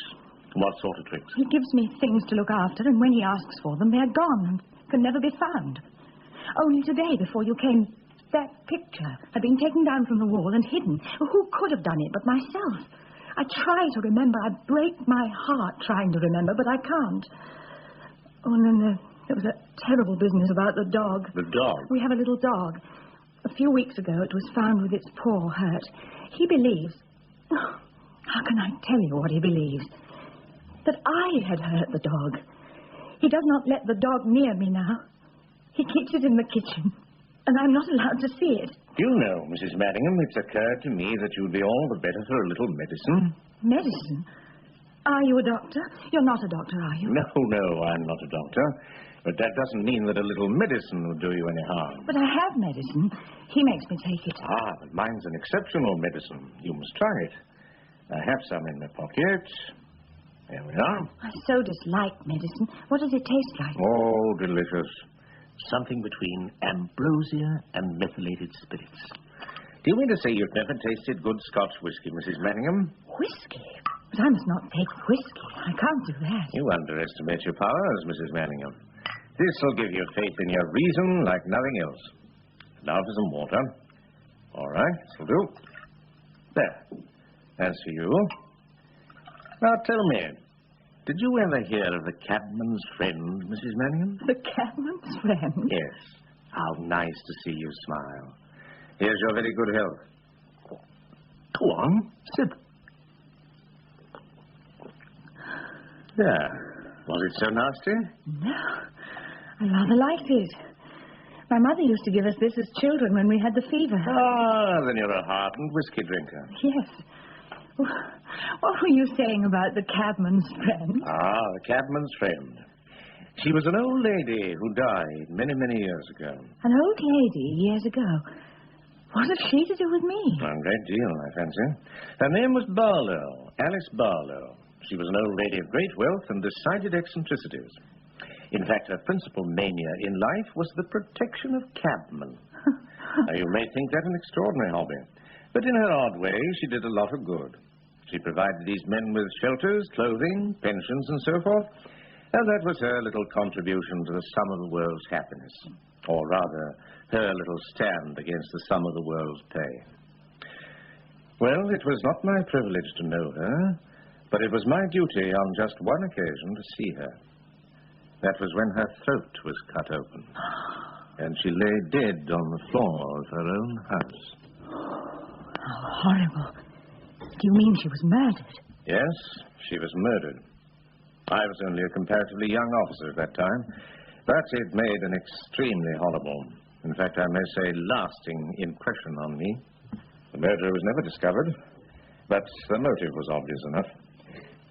What sort of tricks? He gives me things to look after, and when he asks for them, they're gone and can never be found. Only today, before you came, that picture had been taken down from the wall and hidden. Who could have done it but myself? I try to remember. I break my heart trying to remember, but I can't. Oh, and then there was that terrible business about the dog. The dog? We have a little dog. A few weeks ago, it was found with its paw hurt. He believes... Oh, how can I tell you what he believes? That I had hurt the dog. He does not let the dog near me now. He keeps it in the kitchen, and I'm not allowed to see it. Do you know, Mrs. Manningham, it's occurred to me that you'd be all the better for a little medicine. Medicine? Are you a doctor? You're not a doctor, are you? No, I'm not a doctor. But that doesn't mean that a little medicine would do you any harm. But I have medicine. He makes me take it. Ah, but mine's an exceptional medicine. You must try it. I have some in my pocket. There we are. I so dislike medicine. What does it taste like? Oh, delicious. Something between ambrosia and methylated spirits. Do you mean to say you've never tasted good Scotch whiskey, Mrs. Manningham? Whiskey? But I must not take whiskey. I can't do that. You underestimate your powers, Mrs. Manningham. This will give you faith in your reason like nothing else. Now for some water. All right, this'll do. There. As for you. Now tell me, did you ever hear of the cabman's friend, Mrs. Manningham? The cabman's friend? Yes. How nice to see you smile. Here's your very good health. Go on, sip. There. Was it so nasty? No. I rather liked it. My mother used to give us this as children when we had the fever. Ah, then you're a hardened whiskey drinker. Yes. What were you saying about the cabman's friend? Ah, the cabman's friend. She was an old lady who died many, many years ago. An old lady years ago. What had she to do with me? A great deal, I fancy. Her name was Barlow, Alice Barlow. She was an old lady of great wealth and decided eccentricities. In fact, her principal mania in life was the protection of cabmen. Now, you may think that an extraordinary hobby, but in her odd way, she did a lot of good. She provided these men with shelters, clothing, pensions, and so forth, and that was her little contribution to the sum of the world's happiness, or rather, her little stand against the sum of the world's pay. Well, it was not my privilege to know her, but it was my duty on just one occasion to see her. That was when her throat was cut open, and she lay dead on the floor of her own house. How horrible. Do you mean she was murdered? Yes, she was murdered. I was only a comparatively young officer at that time, but it made an extremely horrible, in fact, I may say lasting impression on me. The murderer was never discovered, but the motive was obvious enough.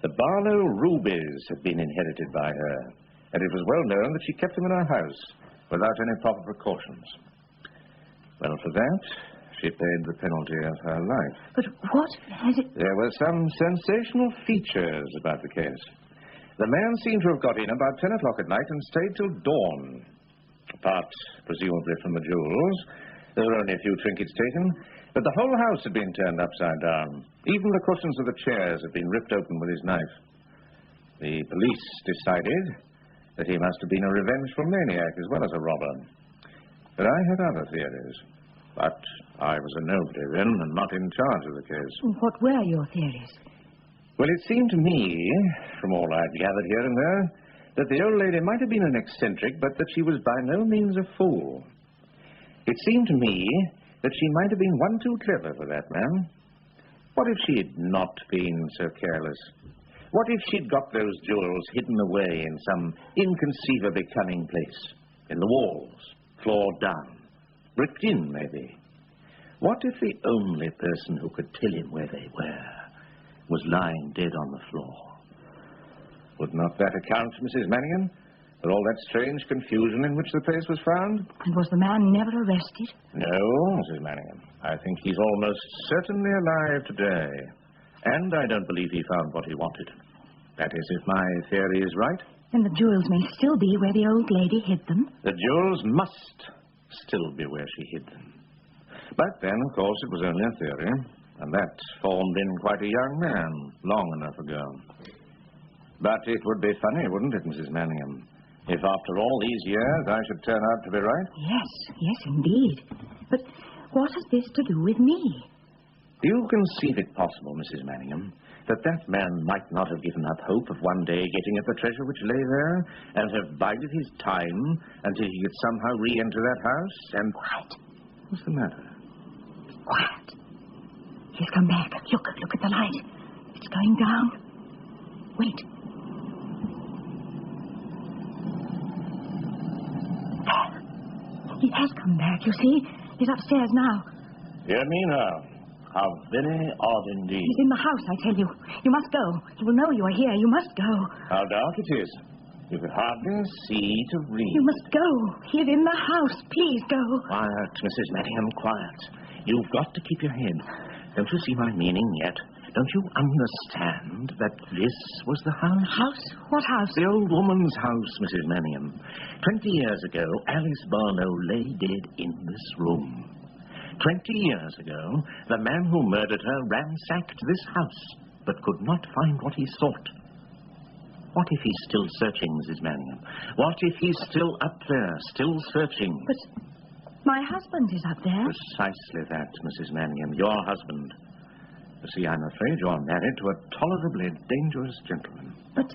The Barlow rubies had been inherited by her, and it was well known that she kept them in her house without any proper precautions. Well, for that, she paid the penalty of her life. But what has it... There were some sensational features about the case. The man seemed to have got in about 10 o'clock at night and stayed till dawn. Apart, presumably, from the jewels, there were only a few trinkets taken, but the whole house had been turned upside down. Even the cushions of the chairs had been ripped open with his knife. The police decided that he must have been a revengeful maniac as well as a robber. But I had other theories. But I was a nobody then and not in charge of the case. What were your theories? Well, it seemed to me, from all I'd gathered here and there, that the old lady might have been an eccentric, but that she was by no means a fool. It seemed to me that she might have been one too clever for that man. What if she had not been so careless? What if she'd got those jewels hidden away in some inconceivably cunning place? In the walls, floored down, bricked in, maybe. What if the only person who could tell him where they were was lying dead on the floor? Would not that account, Mrs. Manningham, for all that strange confusion in which the place was found? And was the man never arrested? No, Mrs. Manningham. I think he's almost certainly alive today. And I don't believe he found what he wanted. That is, if my theory is right. And the jewels may still be where the old lady hid them? The jewels must still be where she hid them. But then, of course, it was only a theory. And that formed in quite a young man, long enough ago. But it would be funny, wouldn't it, Mrs. Manningham, if after all these years I should turn out to be right? Yes, indeed. But what has this to do with me? Do you conceive it possible, Mrs. Manningham, that that man might not have given up hope of one day getting at the treasure which lay there, and have bided his time until he could somehow re-enter that house, and... Quiet. What's the matter? Quiet. He's come back. Look at the light. It's going down. Wait. He has come back, you see. He's upstairs now. Dear me now. How very odd indeed. He's in the house, I tell you. You must go. He will know you are here. You must go. How dark it is. You could hardly see to read. You must go. He's in the house. Please go. Quiet, Mrs. Manningham, quiet. You've got to keep your head. Don't you see my meaning yet? Don't you understand that this was the house? House? What house? The old woman's house, Mrs. Manningham. 20 years ago, Alice Barlow lay dead in this room. 20 years ago, the man who murdered her ransacked this house, but could not find what he sought. What if he's still searching, Mrs. Manningham? What if he's still up there, still searching? But my husband is up there. Precisely that, Mrs. Manningham, your husband. You see, I'm afraid you're married to a tolerably dangerous gentleman. But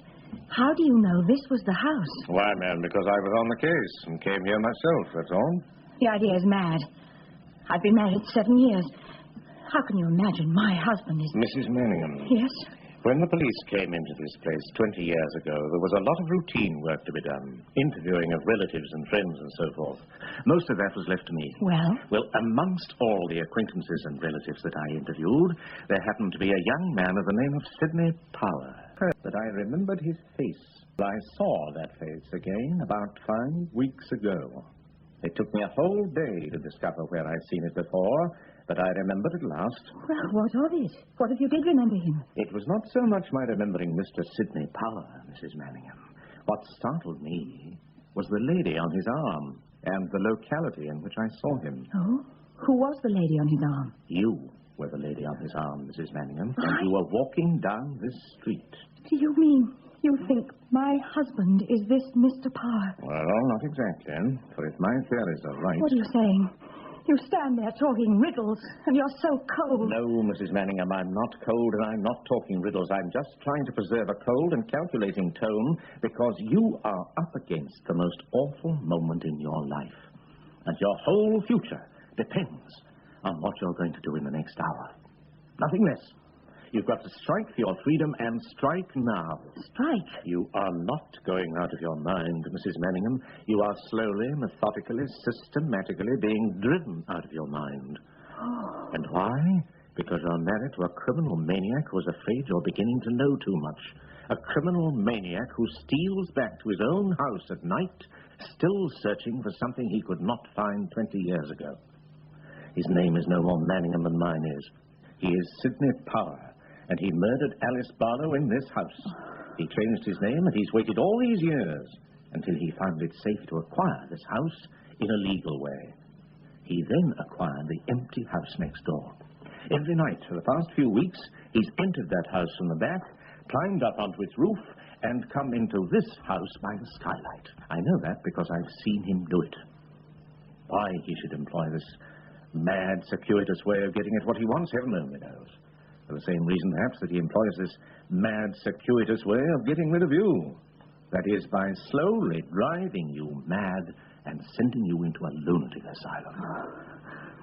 how do you know this was the house? Why, ma'am, because I was on the case and came here myself, that's all. The idea is mad. I've been married 7 years. How can you imagine my husband is... Mrs. Manningham. Yes? When the police came into this place 20 years ago, there was a lot of routine work to be done. Interviewing of relatives and friends and so forth. Most of that was left to me. Well? Well, amongst all the acquaintances and relatives that I interviewed, there happened to be a young man of the name of Sidney Power. That I remembered his face. I saw that face again about 5 weeks ago. It took me a whole day to discover where I'd seen it before, but I remembered at last. Well, what of it? What if you did remember him? It was not so much my remembering Mr. Sidney Power, Mrs. Manningham. What startled me was the lady on his arm and the locality in which I saw him. Oh? Who was the lady on his arm? You were the lady on his arm, Mrs. Manningham, and you were walking down this street. Do you mean you think my husband is this Mr. Power? Well, not exactly, for if my theories are right... What are you saying? You stand there talking riddles, and you're so cold. No, Mrs. Manningham, I'm not cold, and I'm not talking riddles. I'm just trying to preserve a cold and calculating tone, because you are up against the most awful moment in your life. And your whole future depends on what you're going to do in the next hour. Nothing less. You've got to strike for your freedom, and strike now. Strike? You are not going out of your mind, Mrs. Manningham. You are slowly, methodically, systematically being driven out of your mind. Oh. And why? Because you're married to a criminal maniac who is afraid you're beginning to know too much. A criminal maniac who steals back to his own house at night, still searching for something he could not find 20 years ago. His name is no more Manningham than mine is. He is Sidney Power. And he murdered Alice Barlow in this house. He changed his name, and he's waited all these years until he found it safe to acquire this house in a legal way. He then acquired the empty house next door. Every night for the past few weeks, he's entered that house from the back, climbed up onto its roof, and come into this house by the skylight. I know that because I've seen him do it. Why he should employ this mad, circuitous way of getting at what he wants, heaven only knows. For the same reason, perhaps, that he employs this mad, circuitous way of getting rid of you. That is, by slowly driving you mad and sending you into a lunatic asylum.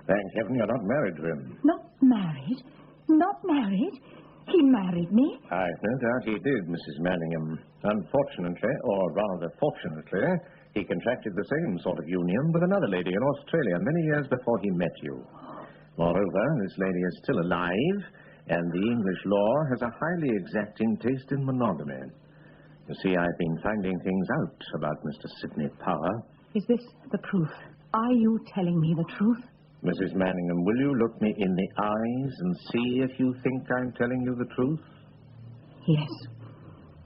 Thank heaven you're not married to him. Not married? Not married? He married me? I've no doubt he did, Mrs. Manningham. Unfortunately, or rather fortunately, he contracted the same sort of union with another lady in Australia many years before he met you. Moreover, this lady is still alive, and the English law has a highly exacting taste in monogamy. You see, I've been finding things out about Mr. Sidney Power. Is this the proof? Are you telling me the truth? Mrs. Manningham, will you look me in the eyes and see if you think I'm telling you the truth? Yes.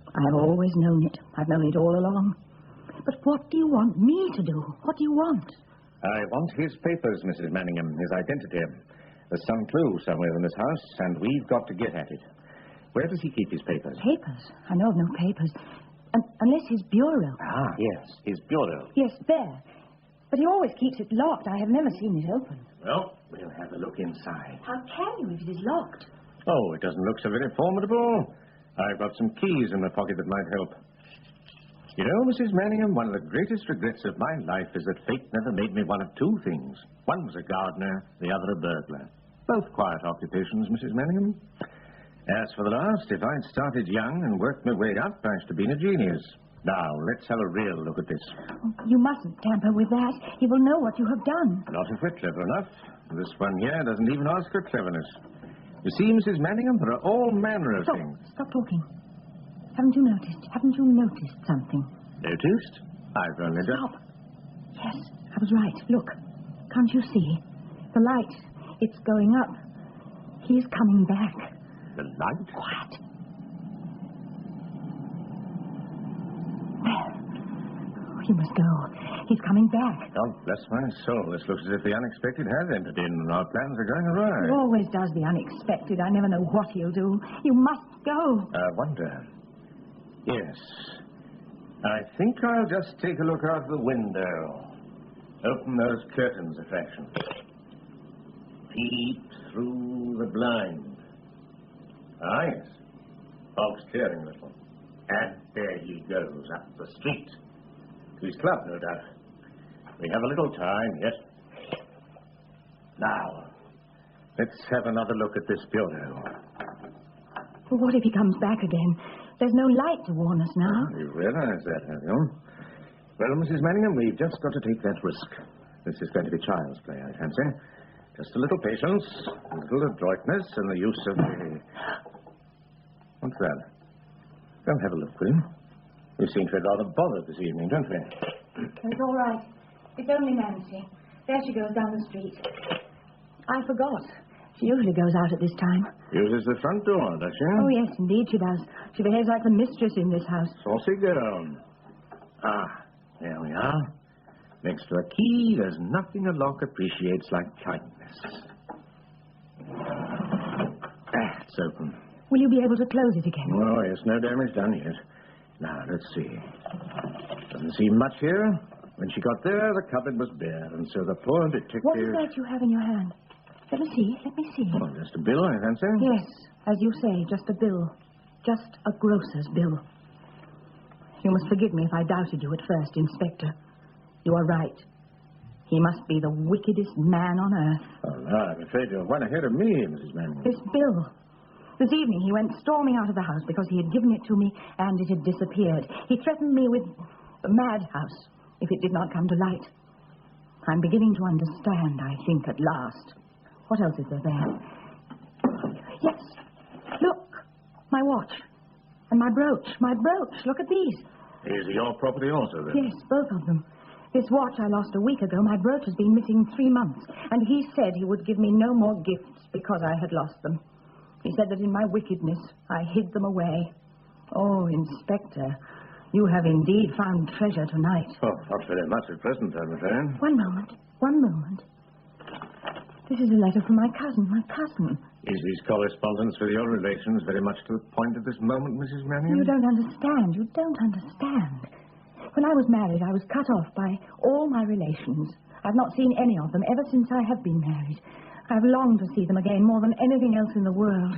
I've always known it. I've known it all along. But what do you want me to do? What do you want? I want his papers, Mrs. Manningham, his identity. There's some clue somewhere in this house, and we've got to get at it. Where does he keep his papers? Papers? I know of no papers. Unless his bureau. Ah, yes, his bureau. Yes, there. But he always keeps it locked. I have never seen it open. Well, we'll have a look inside. How can you if it is locked? Oh, it doesn't look so very formidable. I've got some keys in my pocket that might help. You know, Mrs. Manningham, one of the greatest regrets of my life is that fate never made me one of two things. One was a gardener, the other a burglar. Both quiet occupations, Mrs. Manningham. As for the last, if I'd started young and worked my way up, I should have been a genius. Now, let's have a real look at this. You mustn't tamper with that. He will know what you have done. Not if we're clever enough. This one here doesn't even ask for cleverness. You see, Mrs. Manningham, there are all manner of things. Stop talking. Haven't you noticed? Haven't you noticed something? Noticed? I've only just... Stop. Yes, I was right. Look. Can't you see? The light. It's going up. He's coming back. The light? Quiet. There. You must go. He's coming back. Oh, bless my soul. This looks as if the unexpected has entered in and our plans are going awry. He always does the unexpected. I never know what he'll do. You must go. I wonder. Yes. I think I'll just take a look out the window. Open those curtains a fraction. Peep through the blind. Ah, yes. Fog's clearing a little. And there he goes up the street. To his club, no doubt. We have a little time, yes. Now, let's have another look at this bureau. Well, what if he comes back again? There's no light to warn us now. You realize that, have you? Well, Mrs. Manningham, we've just got to take that risk. This is going to be child's play, I fancy. Just a little patience, a little adroitness, and the use of the... What's that? Don't have a look, will you? We seem to be rather bothered this evening, don't we? It's all right. It's only Nancy. There she goes down the street. I forgot. She usually goes out at this time. Uses the front door, does she? Oh, yes, indeed she does. She behaves like the mistress in this house. Saucy girl. Ah, there we are. Next to a key, there's nothing a lock appreciates like kindness. It's open. Will you be able to close it again? Oh, yes, no damage done yet. Now, let's see. Doesn't seem much here. When she got there, the cupboard was bare, and so the poor detective... What is that you have in your hand? Let me see. Oh, just a bill, I fancy. Yes, as you say, just a bill. Just a grocer's bill. You must forgive me if I doubted you at first, Inspector. You are right. He must be the wickedest man on earth. Oh, no, I'm afraid you're one ahead of me, Mrs. Manning. This bill. This evening he went storming out of the house because he had given it to me and it had disappeared. He threatened me with the madhouse if it did not come to light. I'm beginning to understand, I think, at last. What else is there? Yes. Look. My watch. And my brooch. My brooch. Look at these. Is your property also, then? Yes, both of them. This watch I lost a week ago. My brooch has been missing 3 months. And he said he would give me no more gifts because I had lost them. He said that in my wickedness, I hid them away. Oh, Inspector, you have indeed found treasure tonight. Oh, not very much at present, I'm afraid. One moment. This is a letter from my cousin. Is his correspondence with your relations very much to the point at this moment, Mrs. Manning? You don't understand. When I was married, I was cut off by all my relations. I've not seen any of them ever since I have been married. I've longed to see them again more than anything else in the world.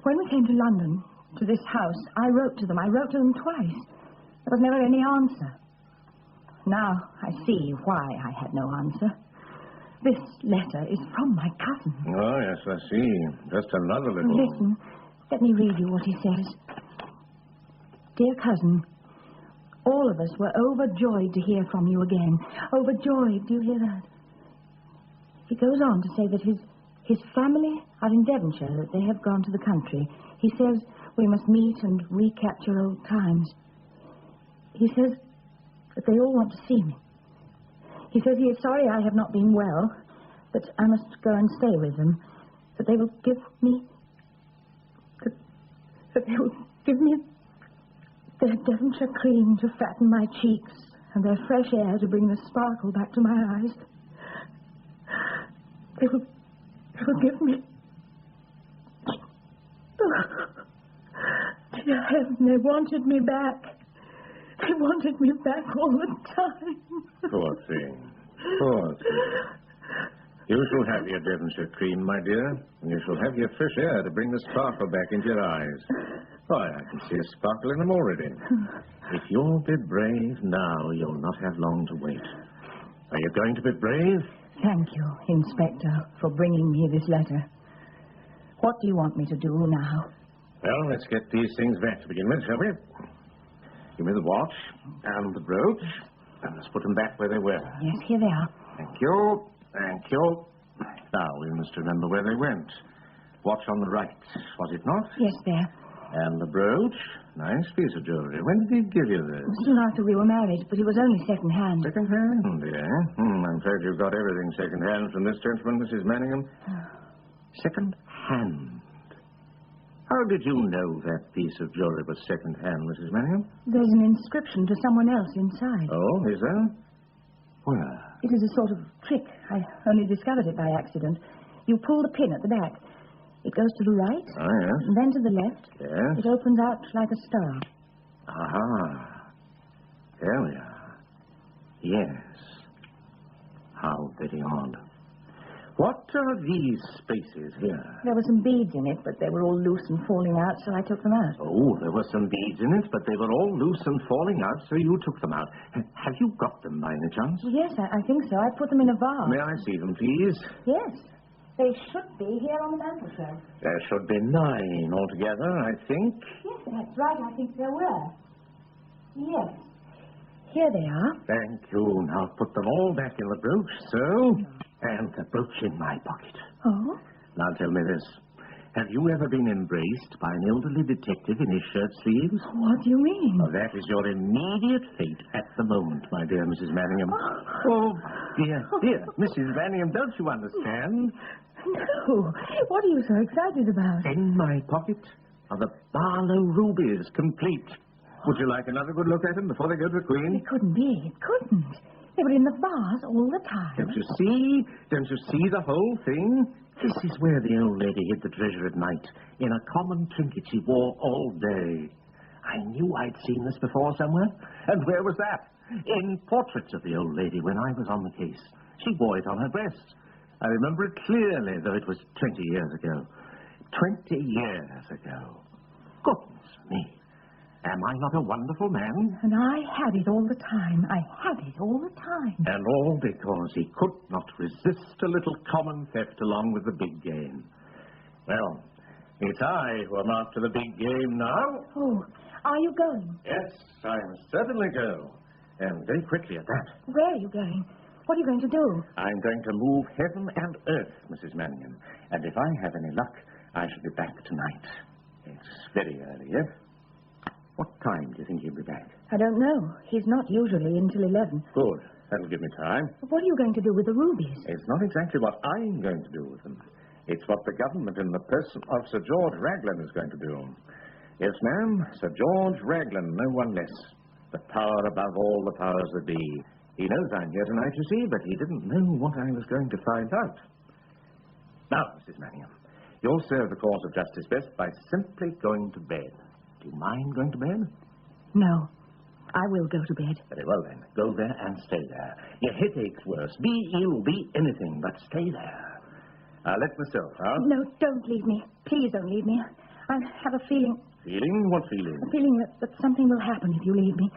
When we came to London, to this house, I wrote to them. I wrote to them twice. There was never any answer. Now I see why I had no answer. This letter is from my cousin. Oh, yes, I see. Just another little... Listen, let me read you what he says. Dear cousin, all of us were overjoyed to hear from you again. Overjoyed, do you hear that? He goes on to say that his family are in Devonshire, that they have gone to the country. He says we must meet and recapture old times. He says that they all want to see me. He says he is sorry I have not been well, but I must go and stay with them, that they will give me... that they will give me their Devonshire cream to fatten my cheeks and their fresh air to bring the sparkle back to my eyes. They will give me... Dear heaven, they wanted me back. They wanted me back all the time. Poor thing. You shall have your Devonshire cream, my dear, and you shall have your fresh air to bring the sparkle back into your eyes. Why, I can see a sparkle in them already. If you'll be brave now, you'll not have long to wait. Are you going to be brave? Thank you, Inspector, for bringing me this letter. What do you want me to do now? Well, let's get these things back to begin with, shall we? Give me the watch and the brooch, and let's put them back where they were. Yes, here they are. Thank you. Now, we must remember where they went. Watch on the right, was it not? Yes, there. And the brooch? Nice piece of jewelry. When did he give you this? Soon after we were married, but it was only second-hand. Second-hand, yeah? I'm afraid you've got everything second-hand from this gentleman, Mrs. Manningham. Second-hand. How did you know that piece of jewelry was second-hand, Mrs. Manningham? There's an inscription to someone else inside. Oh, is there? Where? It is a sort of trick. I only discovered it by accident. You pull the pin at the back. It goes to the right. Oh, yes. And then to the left. Yes. It opens out like a star. Aha. There we are. Yes. How very odd. What are these spaces here? There were some beads in it, but they were all loose and falling out, so I took them out. Oh, there were some beads in it, but they were all loose and falling out, so you took them out. Have you got them by any chance? Yes, I think so. I put them in a vase. May I see them, please? Yes. They should be here on the mantelshelf. There should be 9 altogether, I think. Yes, that's right. I think there were. Yes. Here they are. Thank you. Now put them all back in the brooch, so. And the brooch in my pocket. Oh? Now tell me this. Have you ever been embraced by an elderly detective in his shirt sleeves? What do you mean? Well, that is your immediate fate at the moment, my dear Mrs. Manningham. Oh, dear, Mrs. Manningham, don't you understand? No. What are you so excited about? In my pocket are the Barlow rubies, complete. Would you like another good look at them before they go to the Queen? It couldn't be. It couldn't. They were in the vase all the time. Don't you see? Don't you see the whole thing? This is where the old lady hid the treasure at night, in a common trinket she wore all day. I knew I'd seen this before somewhere. And where was that? In portraits of the old lady when I was on the case. She wore it on her breast. I remember it clearly, though it was 20 years ago. 20 years ago. Goodness me. Am I not a wonderful man? And I had it all the time. I had it all the time. And all because he could not resist a little common theft along with the big game. Well, it's I who am after the big game now. Oh, are you going? Yes, I must certainly go. And very quickly at that. Where are you going? What are you going to do? I'm going to move heaven and earth, Mrs. Manningham. And if I have any luck, I shall be back tonight. It's very early, yes? What time do you think he'll be back? I don't know. He's not usually until 11. Good. That'll give me time. What are you going to do with the rubies? It's not exactly what I'm going to do with them. It's what the government in the person of Sir George Raglan is going to do. Yes, ma'am, Sir George Raglan, no one less. The power above all the powers that be. He knows I'm here tonight, you see, but he didn't know what I was going to find out. Now, Mrs. Manningham, you'll serve the cause of justice best by simply going to bed. Do you mind going to bed? No. I will go to bed. Very well, then. Go there and stay there. Your headache's worse. Be ill, be anything, but stay there. I'll let myself out. No, don't leave me. Please don't leave me. I have a feeling... Feeling? What feeling? A feeling that something will happen if you leave me.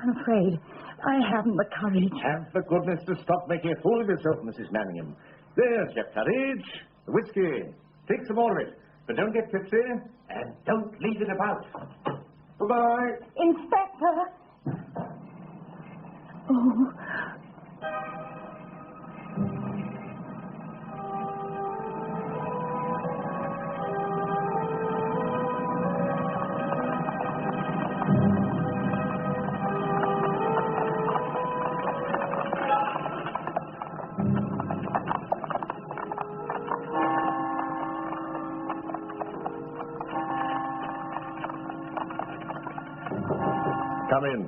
I'm afraid. I haven't the courage. Have the goodness to stop making a fool of yourself, Mrs. Manningham. There's your courage. The whiskey. Take some more of it. But don't get tipsy, and don't leave it about. Goodbye. Inspector! Oh. Come in.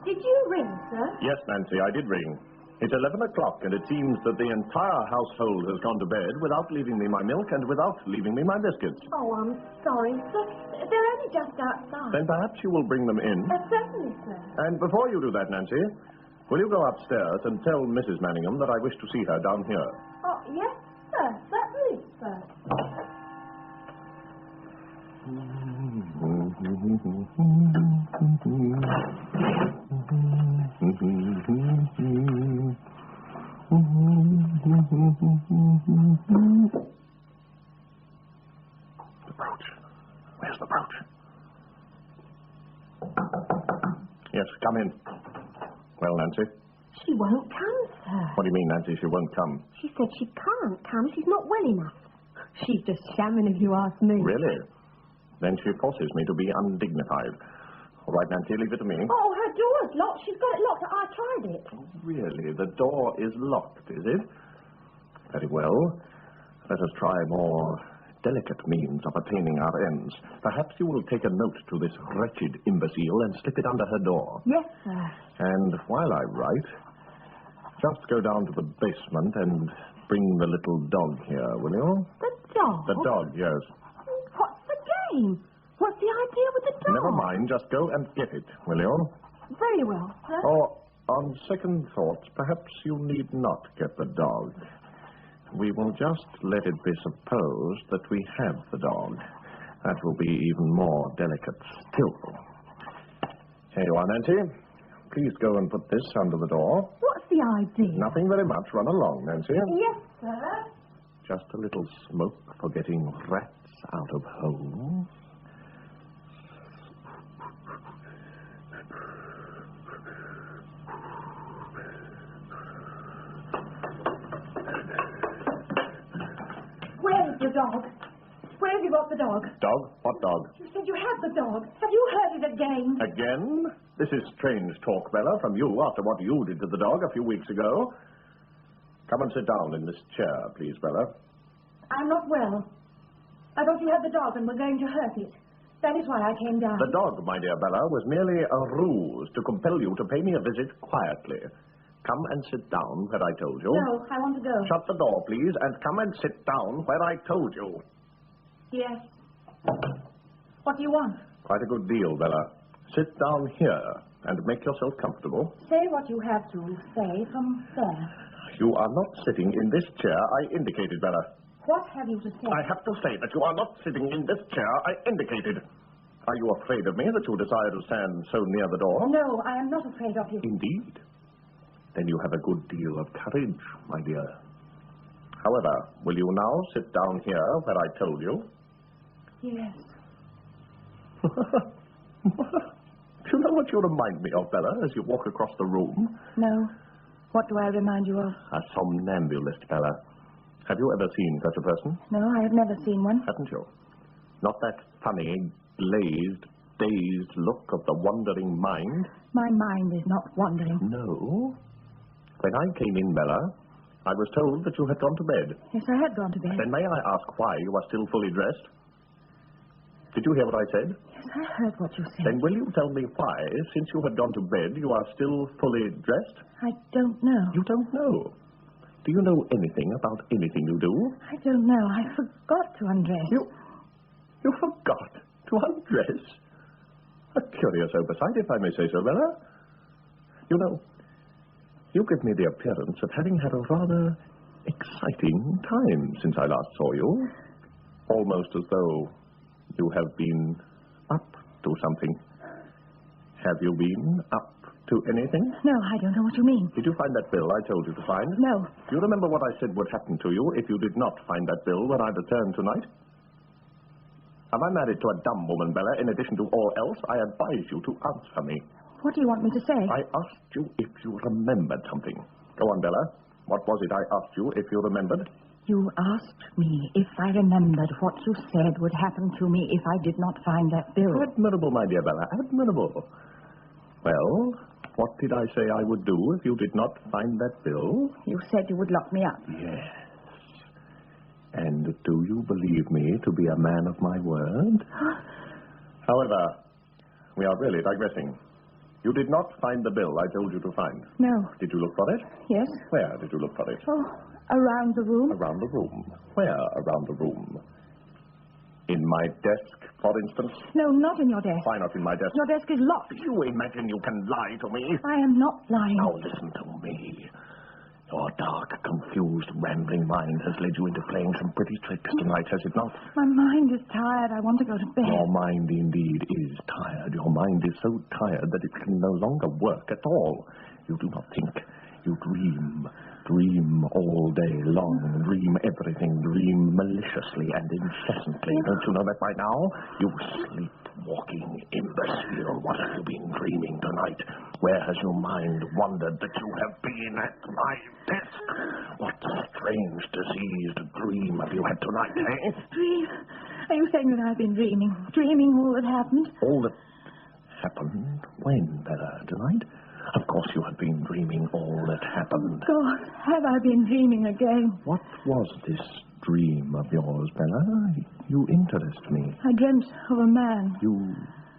Did you ring, sir? Yes, Nancy, I did ring. It's 11 o'clock, and it seems that the entire household has gone to bed without leaving me my milk and without leaving me my biscuits. Oh, I'm sorry, sir. They're only just outside. Then perhaps you will bring them in. Certainly, sir. And before you do that, Nancy, will you go upstairs and tell Mrs. Manningham that I wish to see her down here? Oh, yes, sir. Certainly, sir. The brooch. Where's the brooch? Yes, come in. Well, Nancy? She won't come, sir. What do you mean, Nancy, she won't come? She said she can't come. She's not well enough. She's just shamming, if you ask me. Really? Then she forces me to be undignified. All right, Nancy, leave it to me. Oh, her door's locked. She's got it locked. I tried it. Oh, really? The door is locked, is it? Very well. Let us try more delicate means of attaining our ends. Perhaps you will take a note to this wretched imbecile and slip it under her door. Yes, sir. And while I write, just go down to the basement and bring the little dog here, will you? The dog? The dog, yes. What's the game? What's the idea with the dog? Never mind, just go and get it, will you? Very well, sir. Or, on second thoughts, perhaps you need not get the dog. We will just let it be supposed that we have the dog. That will be even more delicate still. Here you are, Nancy. Please go and put this under the door. What's the idea? Nothing very much. Run along, Nancy. Yes, sir. Just a little smoke for getting rats out of holes. Where's the dog? Where have you got the dog? Dog? What dog? You said you had the dog. Have you heard it again? Again? This is strange talk, Bella, from you after what you did to the dog a few weeks ago. Come and sit down in this chair, please, Bella. I'm not well. I thought you had the dog and were going to hurt it. That is why I came down. The dog, my dear Bella, was merely a ruse to compel you to pay me a visit quietly. Come and sit down where I told you. No, I want to go. Shut the door, please, and come and sit down where I told you. Yes. What do you want? Quite a good deal, Bella. Sit down here and make yourself comfortable. Say what you have to say from there. You are not sitting in this chair I indicated, Bella. What have you to say? I have to say that you are not sitting in this chair I indicated. Are you afraid of me that you desire to stand so near the door? No, I am not afraid of you. Indeed. Then you have a good deal of courage, my dear. However, will you now sit down here where I told you? Yes. Do you know what you remind me of, Bella, as you walk across the room? No. What do I remind you of? A somnambulist, Bella. Have you ever seen such a person? No, I have never seen one. Haven't you? Not that funny, glazed, dazed look of the wandering mind? My mind is not wandering. No. When I came in, Bella, I was told that you had gone to bed. Yes, I had gone to bed. Then may I ask why you are still fully dressed? Did you hear what I said? Yes, I heard what you said. Then will you tell me why, since you had gone to bed, you are still fully dressed? I don't know. You don't know? Do you know anything about anything you do? I don't know. I forgot to undress. You forgot to undress? A curious oversight, if I may say so, Bella. You know, you give me the appearance of having had a rather exciting time since I last saw you. Almost as though you have been up to something. Have you been up to anything? No, I don't know what you mean. Did you find that bill I told you to find? No. Do you remember what I said would happen to you if you did not find that bill when I returned tonight? Am I married to a dumb woman, Bella? In addition to all else, I advise you to answer me. What do you want me to say? I asked you if you remembered something. Go on, Bella. What was it I asked you if you remembered? You asked me if I remembered what you said would happen to me if I did not find that bill. Admirable, my dear Bella, admirable. Well, what did I say I would do if you did not find that bill? You said you would lock me up. Yes. And do you believe me to be a man of my word? However, we are really digressing. You did not find the bill I told you to find. No. Did you look for it? Yes. Where did you look for it? Oh, around the room. Around the room. Where around the room? In my desk, for instance? No, not in your desk. Why not in my desk? Your desk is locked. You imagine you can lie to me? I am not lying. Now listen to me. Your dark, confused, rambling mind has led you into playing some pretty tricks tonight, has it not? My mind is tired. I want to go to bed. Your mind indeed is tired. Your mind is so tired that it can no longer work at all. You do not think. You dream. Dream all day long. Dream everything. Dream maliciously and incessantly. Don't you know that by now? You sleepwalking imbecile. What have you been dreaming tonight? Where has your mind wandered that you have been at my desk? What strange, diseased dream have you had tonight, eh? Dream? Are you saying that I've been dreaming? Dreaming all that happened? All that happened? When, Bella? Tonight? Of course you have been dreaming all that happened. God, have I been dreaming again? What was this dream of yours, Bella? You interest me. I dreamt of a man. You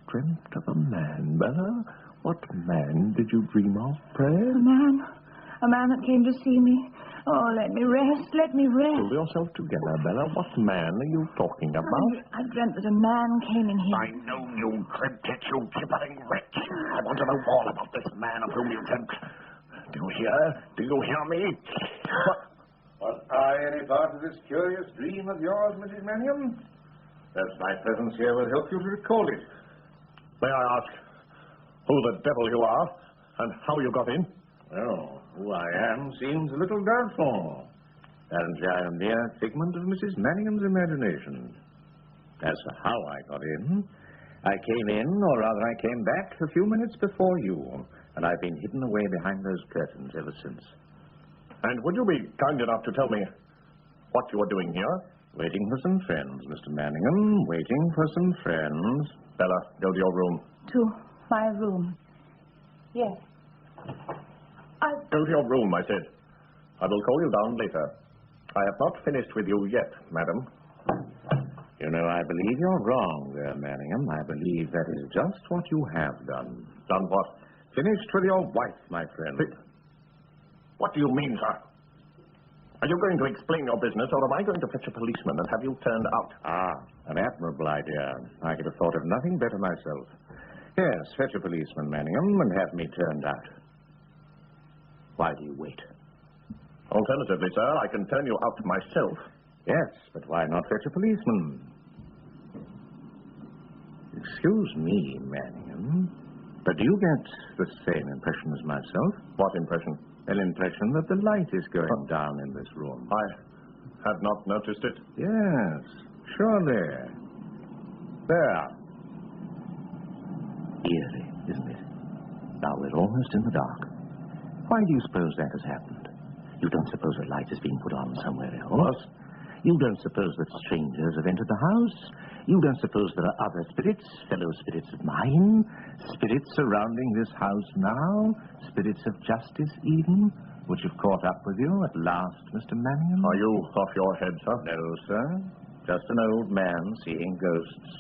dreamt of a man, Bella? What man did you dream of, pray? A man that came to see me. Oh, let me rest, let me rest. Pull yourself together, Bella. What man are you talking about? I dreamt that a man came in here. I know you dreamt it, you gibbering wretch. I want to know all about this man of whom you dreamt. Do you hear? Do you hear me? Was I any part of this curious dream of yours, Mrs. Manningham? Perhaps my presence here will help you to recall it. May I ask who the devil you are and how you got in? Well, who I am seems a little doubtful. Apparently I am mere figment of Mrs. Manningham's imagination. As for how I got in, I came in, or rather I came back a few minutes before you, and I've been hidden away behind those curtains ever since. And would you be kind enough to tell me what you are doing here? Waiting for some friends, Mr. Manningham. Waiting for some friends. Bella, go to your room. To my room. Yes. Go to your room, I said. I will call you down later. I have not finished with you yet, madam. You know, I believe you're wrong there, Manningham. I believe that is just what you have done. Done what? Finished with your wife, my friend. What do you mean, sir? Are you going to explain your business, or am I going to fetch a policeman and have you turned out? Ah, an admirable idea. I could have thought of nothing better myself. Yes, fetch a policeman, Manningham, and have me turned out. Why do you wait? Alternatively, sir, I can turn you out myself. Yes, but why not fetch a policeman? Excuse me, Manningham, but do you get the same impression as myself? What impression? An impression that the light is going down in this room. I have not noticed it. Yes, surely. There. Eerie, isn't it? Now we're almost in the dark. Why do you suppose that has happened? You don't suppose a light has been put on somewhere else? You don't suppose that strangers have entered the house? You don't suppose there are other spirits, fellow spirits of mine, spirits surrounding this house now, spirits of justice even, which have caught up with you at last, Mr. Manningham? Are you off your head, sir? No, sir. Just an old man seeing ghosts.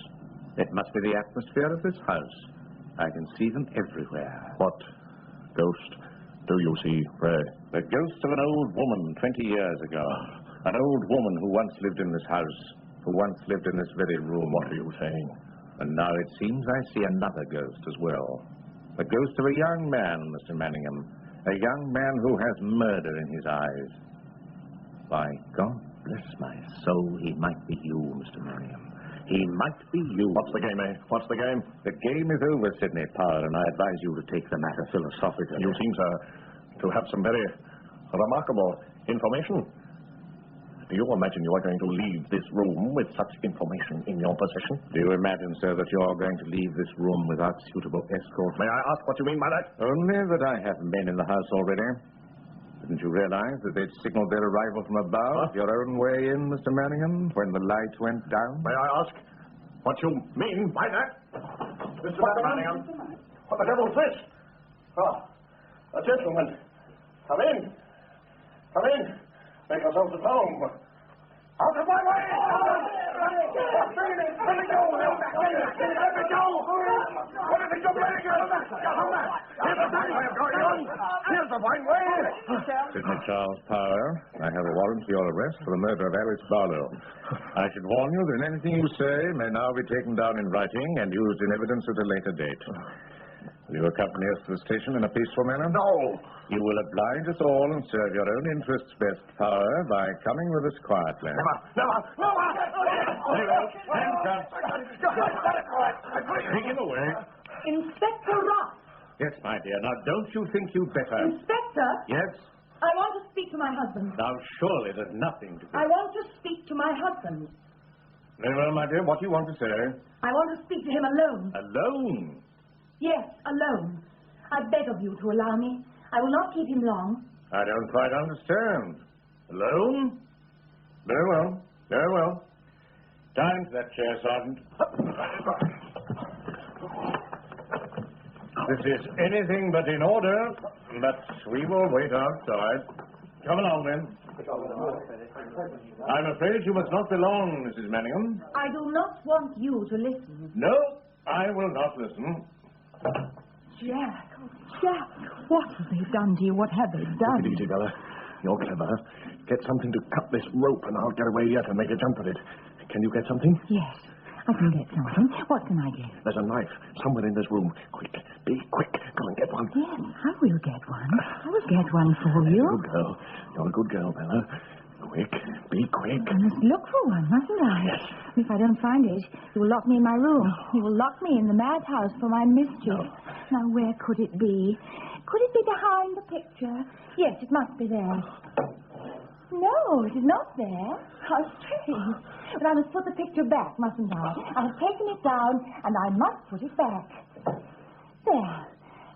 It must be the atmosphere of this house. I can see them everywhere. What ghost do you see, pray? The ghost of an old woman 20 years ago. An old woman who once lived in this house, who once lived in this very room. What are you saying? And now it seems I see another ghost as well. The ghost of a young man, Mr. Manningham. A young man who has murder in his eyes. By God bless my soul, he might be you, Mr. Manningham. He might be you. What's the game, eh? What's the game? The game is over, Sidney Power, and I advise you to take the matter philosophically. You seem, sir, to have some very remarkable information. Do you imagine you are going to leave this room with such information in your possession? Do you imagine, sir, that you are going to leave this room without suitable escort? May I ask what you mean by that? Only that I have men in the house already. Didn't you realize that they'd signaled their arrival from above, your own way in, Mr. Manningham, when the light went down? May I ask what you mean by that? Mr. Manningham, what the devil's this? Oh, a gentleman. Come in. Come in. Make yourselves at home. Out of my way! Let me go! Let me go! What is it you're playing? Here's the thing I have going on. Here's the fine way. Sidney Charles Power, I have a warrant for your arrest for the murder of Alice Barlow. I should warn you that anything you say may now be taken down in writing and used in evidence at a later date. Will you accompany us to the station in a peaceful manner? No. You will oblige us all and serve your own interests best, Power, by coming with us quietly. Never! Handcuffs. Take him away. Inspector Ross. Yes, my dear. Now, don't you think you'd better... Inspector? Yes? I want to speak to my husband. Now, surely there's nothing to do. I want to speak to my husband. Very well, my dear. What do you want to say? I want to speak to him alone. Alone? Yes, alone. I beg of you to allow me. I will not keep him long. I don't quite understand. Alone? Very well. Very well. Time for that chair, Sergeant. This is anything but in order, but we will wait outside. Come along, then. I'm afraid you must not be long, Mrs. Manningham. I do not want you to listen. No, I will not listen. Jack, oh, Jack, what have they done to you? What have they done? Take it easy, Bella. You're clever. Get something to cut this rope and I'll get away yet and make a jump at it. Can you get something? Yes, I can get something. What can I get? There's a knife somewhere in this room. Quick, be quick. Go and get one. Yes, I will get one. I will get one for you. Good girl. You're a good girl, Bella. Quick, be quick. I must look for one, mustn't I? Yes. If I don't find it, you will lock me in my room. You will lock me in the madhouse for my mischief. No. Now, where could it be? Could it be behind the picture? Yes, it must be there. No, it is not there. How strange. But I must put the picture back, mustn't I? I have taken it down, and I must put it back. There.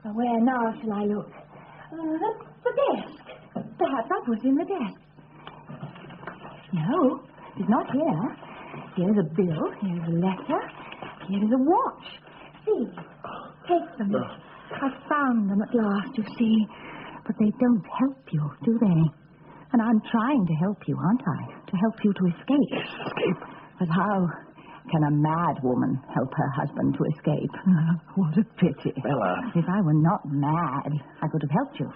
Now, where now shall I look? The desk. Perhaps I put it in the desk. No, it is not here. Here's a bill, here's a letter, here is a watch. See, take them. I found them at last, you see. But they don't help you, do they? And I'm trying to help you, aren't I? To help you to escape. Escape? But how can a mad woman help her husband to escape? What a pity. Bella. If I were not mad, I could have helped you.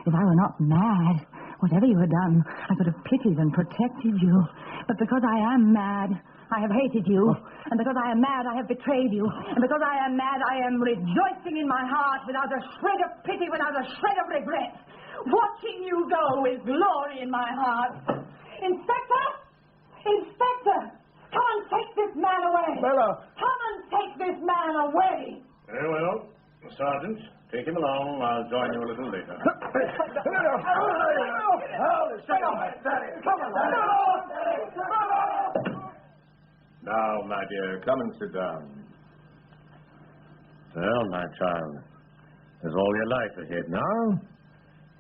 If I were not mad, whatever you had done, I could have pitied and protected you. But because I am mad, I have hated you. And because I am mad, I have betrayed you. And because I am mad, I am rejoicing in my heart without a shred of pity, without a shred of regret. Watching you go with glory in my heart. Inspector! Inspector! Come and take this man away. Bella. Come and take this man away. Very well. Sergeant, take him along. I'll join you a little later. Now, my dear, come and sit down. Well, my child, there's all your life ahead now.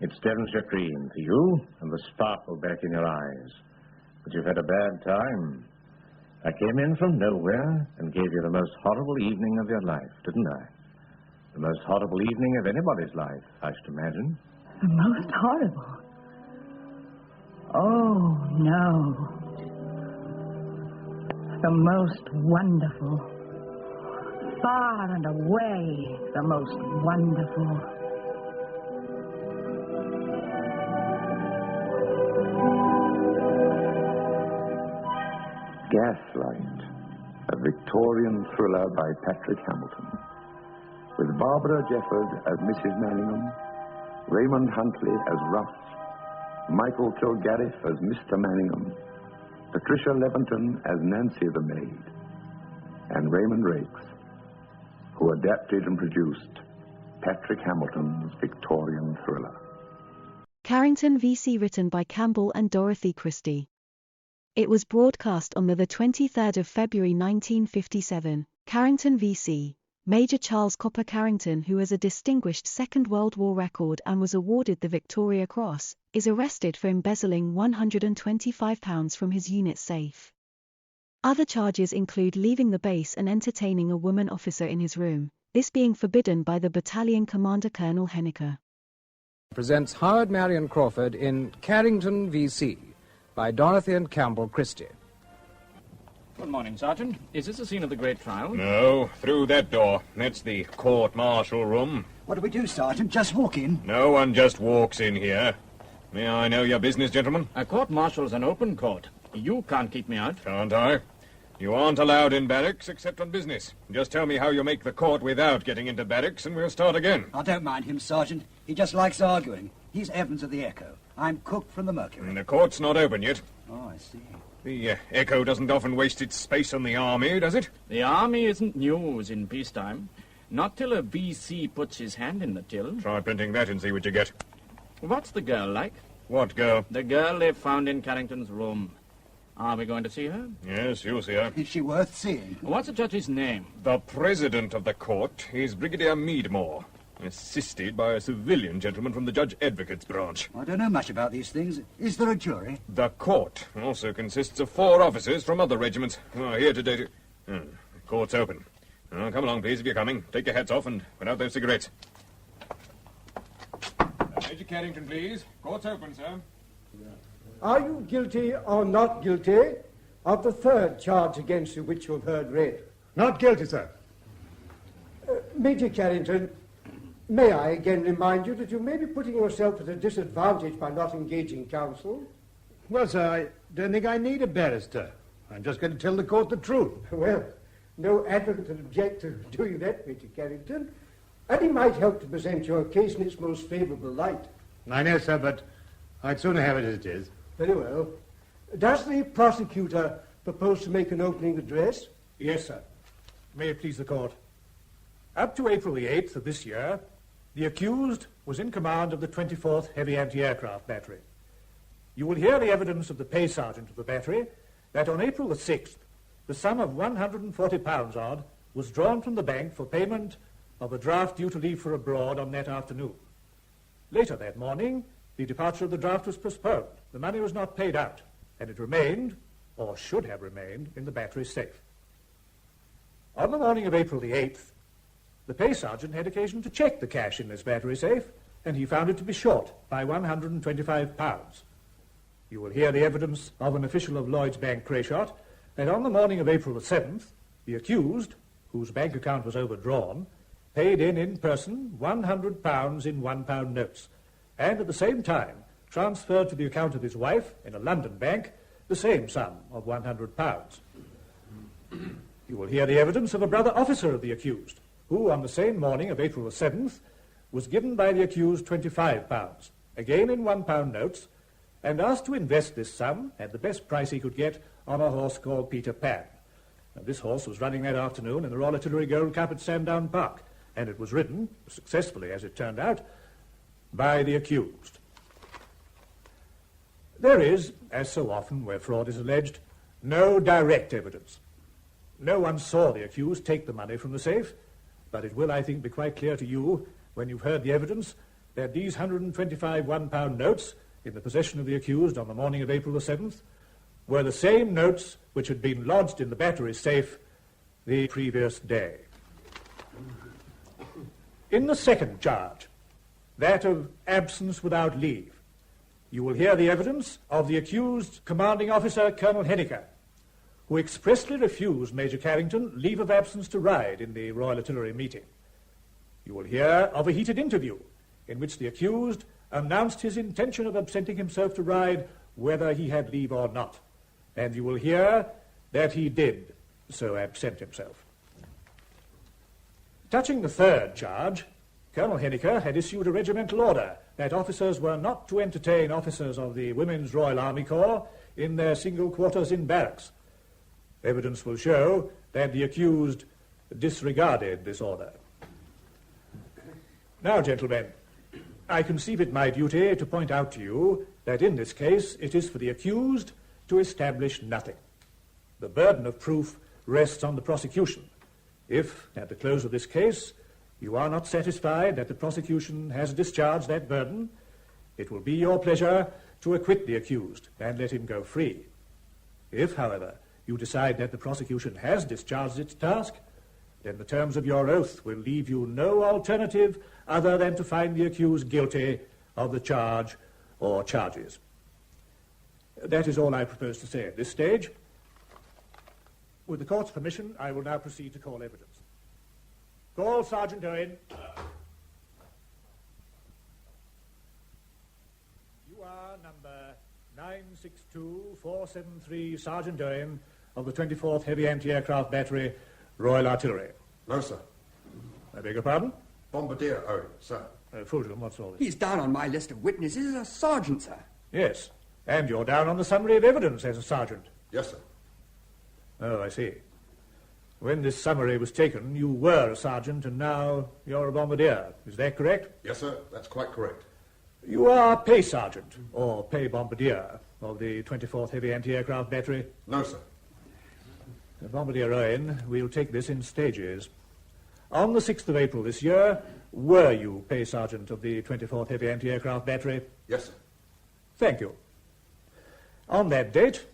It's Devonshire cream for you and the sparkle back in your eyes. But you've had a bad time. I came in from nowhere and gave you the most horrible evening of your life, didn't I? The most horrible evening of anybody's life, I should imagine. The most horrible? Oh, no. The most wonderful. Far and away, the most wonderful. Gaslight, a Victorian thriller by Patrick Hamilton. With Barbara Jefford as Mrs. Manningham, Raymond Huntley as Russ, Michael Kilgarriff as Mr. Manningham, Patricia Leventon as Nancy the maid, and Raymond Rakes, who adapted and produced Patrick Hamilton's Victorian thriller. Carrington v.C. written by Campbell and Dorothy Christie. It was broadcast on the 23rd of February 1957. Carrington v.C. Major Charles Copper Carrington, who has a distinguished Second World War record and was awarded the Victoria Cross, is arrested for embezzling £125 from his unit safe. Other charges include leaving the base and entertaining a woman officer in his room, this being forbidden by the battalion commander Colonel Henniker. Presents Howard Marion Crawford in Carrington v.C. by Dorothy and Campbell Christie. Good morning, Sergeant. Is this the scene of the great trial? No, through that door. That's the court-martial room. What do we do, Sergeant? Just walk in? No one just walks in here. May I know your business, gentlemen? A court-martial's an open court. You can't keep me out. Can't I? You aren't allowed in barracks except on business. Just tell me how you make the court without getting into barracks, and we'll start again. I don't mind him, Sergeant. He just likes arguing. He's Evans of the Echo. I'm Cook from the Mercury. And the court's not open yet. Oh, I see. The Echo doesn't often waste its space on the army, does it? The army isn't news in peacetime. Not till a VC puts his hand in the till. Try printing that and see what you get. What's the girl like? What girl? The girl they found in Carrington's room. Are we going to see her? Yes, you'll see her. Is she worth seeing? What's the judge's name? The president of the court is Brigadier Meadmore, assisted by a civilian gentleman from the Judge Advocate's branch. I don't know much about these things. Is there a jury? The court also consists of 4 officers from other regiments who are here today to... the court's open. Now, come along, please, if you're coming. Take your hats off and put out those cigarettes. Major Carrington, please. Court's open, sir. Are you guilty or not guilty of the third charge against you which you have heard read? Not guilty, sir. Major Carrington, may I again remind you that you may be putting yourself at a disadvantage by not engaging counsel? Well, sir, I don't think I need a barrister. I'm just going to tell the court the truth. Well, no advocate would object to doing that, Major Carrington. And he might help to present your case in its most favourable light. I know, sir, but I'd sooner have it as it is. Very well. Does the prosecutor propose to make an opening address? Yes, sir. May it please the court. Up to April the 8th of this year, the accused was in command of the 24th Heavy Anti-Aircraft Battery. You will hear the evidence of the pay sergeant of the battery that on April the 6th, the sum of £140 odd was drawn from the bank for payment of a draft due to leave for abroad on that afternoon. Later that morning, the departure of the draft was postponed. The money was not paid out, and it remained, or should have remained, in the battery safe. On the morning of April the 8th, the pay sergeant had occasion to check the cash in this battery safe, and he found it to be short by £125. You will hear the evidence of an official of Lloyd's Bank, Crayshot, that on the morning of April the 7th, the accused, whose bank account was overdrawn, paid in person £100 in £1 notes, and at the same time transferred to the account of his wife in a London bank the same sum of £100. You will hear the evidence of a brother officer of the accused, who on the same morning of April the 7th was given by the accused £25, again in £1 notes, and asked to invest this sum at the best price he could get on a horse called Peter Pan. Now, this horse was running that afternoon in the Royal Artillery Gold Cup at Sandown Park, and it was ridden, successfully as it turned out, by the accused. There is, as so often where fraud is alleged, no direct evidence. No one saw the accused take the money from the safe, but it will, I think, be quite clear to you, when you've heard the evidence, that these 125 £1 notes in the possession of the accused on the morning of April the 7th were the same notes which had been lodged in the battery safe the previous day. In the second charge, that of absence without leave, you will hear the evidence of the accused commanding officer, Colonel Henniker, who expressly refused Major Carrington leave of absence to ride in the Royal Artillery meeting. You will hear of a heated interview in which the accused announced his intention of absenting himself to ride whether he had leave or not, and you will hear that he did so absent himself. Touching the third charge, Colonel Henniker had issued a regimental order that officers were not to entertain officers of the Women's Royal Army Corps in their single quarters in barracks. Evidence will show that the accused disregarded this order. Now, gentlemen, I conceive it my duty to point out to you that in this case it is for the accused to establish nothing. The burden of proof rests on the prosecution. If, at the close of this case, you are not satisfied that the prosecution has discharged that burden, it will be your pleasure to acquit the accused and let him go free. If, however, you decide that the prosecution has discharged its task, then the terms of your oath will leave you no alternative other than to find the accused guilty of the charge or charges. That is all I propose to say at this stage. With the court's permission, I will now proceed to call evidence. Call Sergeant Owen. You are number 962473, Sergeant Owen of the 24th Heavy Anti-Aircraft Battery, Royal Artillery. No, sir. I beg your pardon? Bombardier Owen, sir. Fulton, what's all this? He's down on my list of witnesses as a sergeant, sir. Yes, and you're down on the summary of evidence as a sergeant. Yes, sir. Oh, I see. When this summary was taken, you were a sergeant, and now you're a bombardier. Is that correct? Yes, sir. That's quite correct. You are pay sergeant, or pay bombardier, of the 24th Heavy Anti-Aircraft Battery? No, sir. Bombardier Owen, we'll take this in stages. On the 6th of April this year, were you pay sergeant of the 24th Heavy Anti-Aircraft Battery? Yes, sir. Thank you. On that date,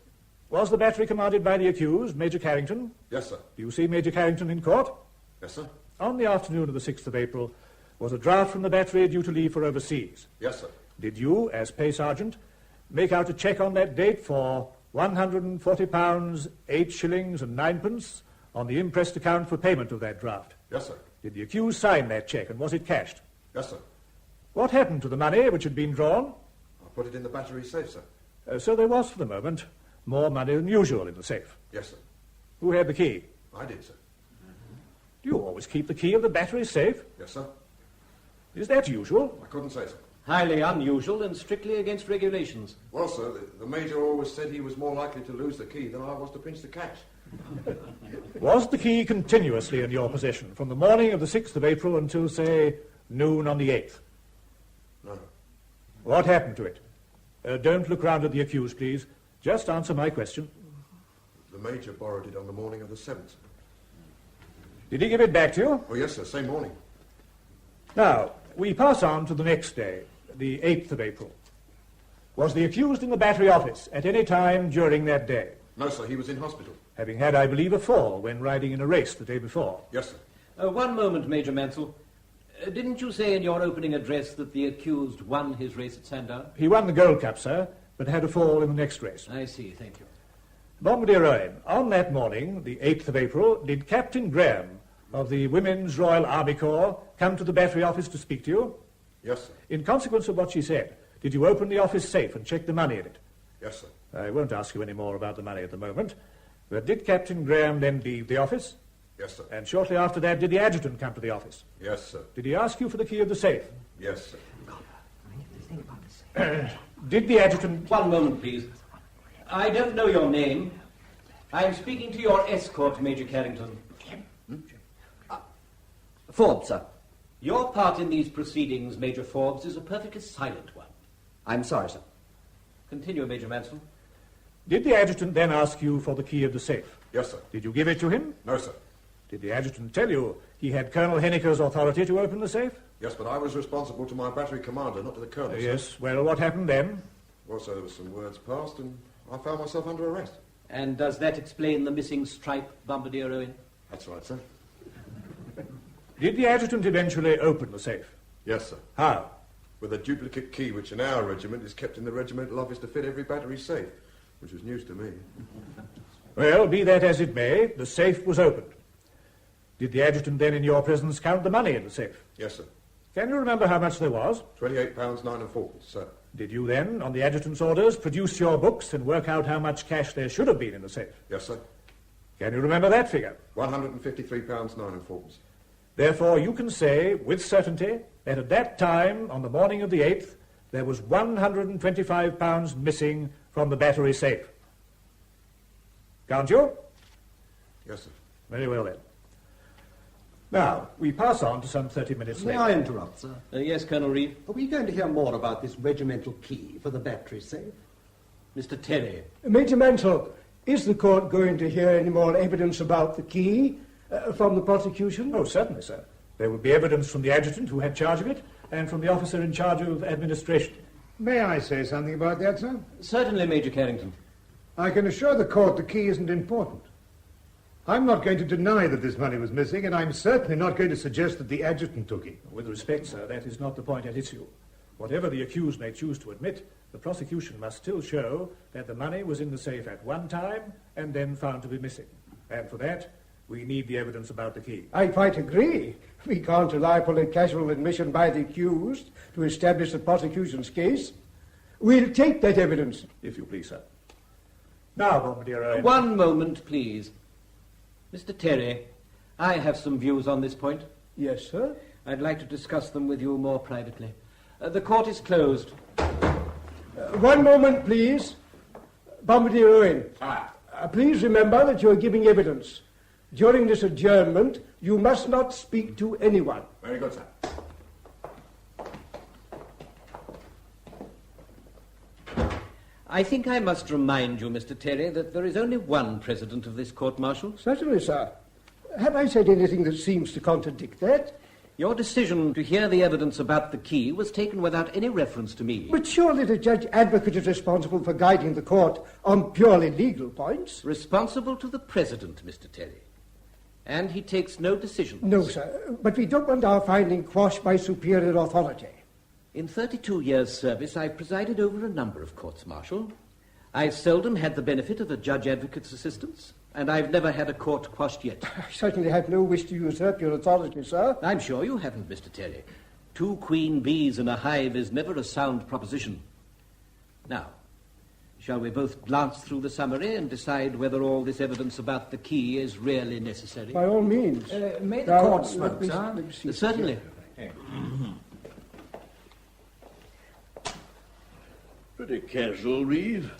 was the battery commanded by the accused, Major Carrington? Yes, sir. Do you see Major Carrington in court? Yes, sir. On the afternoon of the 6th of April, was a draft from the battery due to leave for overseas? Yes, sir. Did you, as pay sergeant, make out a cheque on that date for £140, 8 shillings and 9pence on the impressed account for payment of that draft? Yes, sir. Did the accused sign that cheque, and was it cashed? Yes, sir. What happened to the money which had been drawn? I put it in the battery safe, sir. So there was, for the moment, more money than usual in the safe. Yes, sir. Who had the key? I did, sir. Do you always keep the key of the battery safe? Yes, sir. Is that usual? I couldn't say so. Highly unusual and strictly against regulations. Well, sir, the Major always said he was more likely to lose the key than I was to pinch the cash. Was the key continuously in your possession from the morning of the 6th of April until, say, noon on the 8th? No. What happened to it? Don't look round at the accused, please. Just answer my question. The Major borrowed it on the morning of the 7th. Did he give it back to you? Oh, yes, sir, same morning. Now, we pass on to the next day, the 8th of April. Was the accused in the Battery office at any time during that day? No, sir, he was in hospital. Having had, I believe, a fall when riding in a race the day before. Yes, sir. One moment, Major Mansell. Didn't you say in your opening address that the accused won his race at Sandown? He won the Gold Cup, sir, but had a fall in the next race. I see, thank you. Bombardier Owen, on that morning, the 8th of April, did Captain Graham of the Women's Royal Army Corps come to the Battery office to speak to you? Yes, sir. In consequence of what she said, did you open the office safe and check the money in it? Yes, sir. I won't ask you any more about the money at the moment, but did Captain Graham then leave the office? Yes, sir. And shortly after that, did the adjutant come to the office? Yes, sir. Did he ask you for the key of the safe? Yes, sir. Did the adjutant... One moment, please. I don't know your name. I am speaking to your escort, Major Carrington. Forbes, sir. Your part in these proceedings, Major Forbes, is a perfectly silent one. I'm sorry, sir. Continue, Major Mansell. Did the adjutant then ask you for the key of the safe? Yes, sir. Did you give it to him? No, sir. Did the adjutant tell you he had Colonel Henniker's authority to open the safe? Yes, but I was responsible to my battery commander, not to the colonel, sir. Yes, well, what happened then? Well, sir, there were some words passed, and I found myself under arrest. And does that explain the missing stripe, Bombardier Owen? That's right, sir. Did the adjutant eventually open the safe? Yes, sir. How? With a duplicate key, which in our regiment is kept in the regimental office to fit every battery safe, which was news to me. Well, be that as it may, the safe was opened. Did the adjutant then in your presence count the money in the safe? Yes, sir. Can you remember how much there was? £28, 9 and 4, sir. Did you then, on the adjutant's orders, produce your books and work out how much cash there should have been in the safe? Yes, sir. Can you remember that figure? £153, 9 and 4. Therefore, you can say, with certainty, that at that time, on the morning of the 8th, there was £125 missing from the battery safe. Can't you? Yes, sir. Very well, then. Now, we pass on to some 30 minutes May later. I interrupt, sir? Yes, Colonel Reeve. Are we going to hear more about this regimental key for the battery safe? Mr. Terry. Major Mansell, is the court going to hear any more evidence about the key from the prosecution? Oh, certainly, sir. There will be evidence from the adjutant who had charge of it and from the officer in charge of administration. May I say something about that, sir? Certainly, Major Carrington. I can assure the court the key isn't important. I'm not going to deny that this money was missing, and I'm certainly not going to suggest that the adjutant took it. With respect, sir, that is not the point at issue. Whatever the accused may choose to admit, the prosecution must still show that the money was in the safe at one time and then found to be missing. And for that, we need the evidence about the key. I quite agree. We can't rely upon a casual admission by the accused to establish the prosecution's case. We'll take that evidence. If you please, sir. Now, Bombardier Owen. One moment, please. Mr. Terry, I have some views on this point. Yes, sir. I'd like to discuss them with you more privately. The court is closed. One moment, please. Bombardier Owen. Please remember that you're giving evidence. During this adjournment, you must not speak to anyone. Very good, sir. I think I must remind you, Mr. Terry, that there is only one president of this court-martial. Certainly, sir. Have I said anything that seems to contradict that? Your decision to hear the evidence about the key was taken without any reference to me. But surely the judge advocate is responsible for guiding the court on purely legal points. Responsible to the president, Mr. Terry. And he takes no decisions. No, sir. But we don't want our finding quashed by superior authority. In 32 years' service, I've presided over a number of courts-martial. I've seldom had the benefit of a judge advocate's assistance, and I've never had a court quashed yet. I certainly have no wish to usurp your authority, sir. I'm sure you haven't, Mr. Terry. 2 queen bees in a hive is never a sound proposition. Now, shall we both glance through the summary and decide whether all this evidence about the key is really necessary? By all means. May the court smoke, sir? Certainly. Pretty casual, Reeve.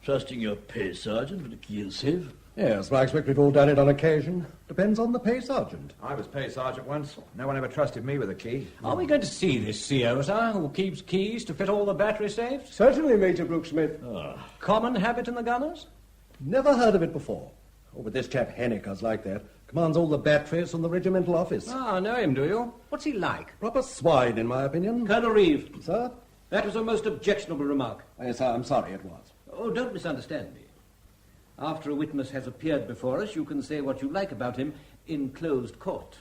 Trusting your pay sergeant with the key and safe. Yes, I expect we've all done it on occasion. Depends on the pay sergeant. I was pay sergeant once. No one ever trusted me with a key. Are we going to see this CO, sir, who keeps keys to fit all the battery safes? Certainly, Major Brooksmith. Common habit in the gunners? Never heard of it before. Oh, but this chap Henniker's like that. Commands all the batteries from the regimental office. Ah, know him, do you? What's he like? Proper swine, in my opinion. Colonel Reeve. Sir? That was a most objectionable remark. Yes, I'm sorry it was. Oh, don't misunderstand me. After a witness has appeared before us, you can say what you like about him in closed court.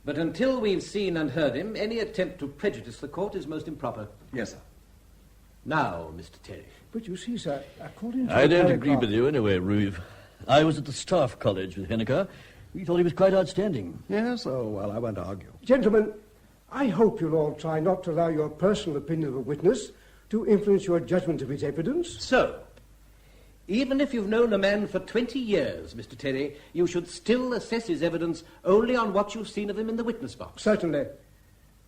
But until we've seen and heard him, any attempt to prejudice the court is most improper. Yes, sir. Now, Mr. Terry. But you see, sir, according to... I don't agree with you anyway, Reeve. I was at the Staff College with Henniker. We thought he was quite outstanding. Yes, oh, well, I won't argue. Gentlemen, I hope you'll all try not to allow your personal opinion of a witness to influence your judgment of his evidence. So, even if you've known a man for 20 years, Mr. Terry, you should still assess his evidence only on what you've seen of him in the witness box. Certainly.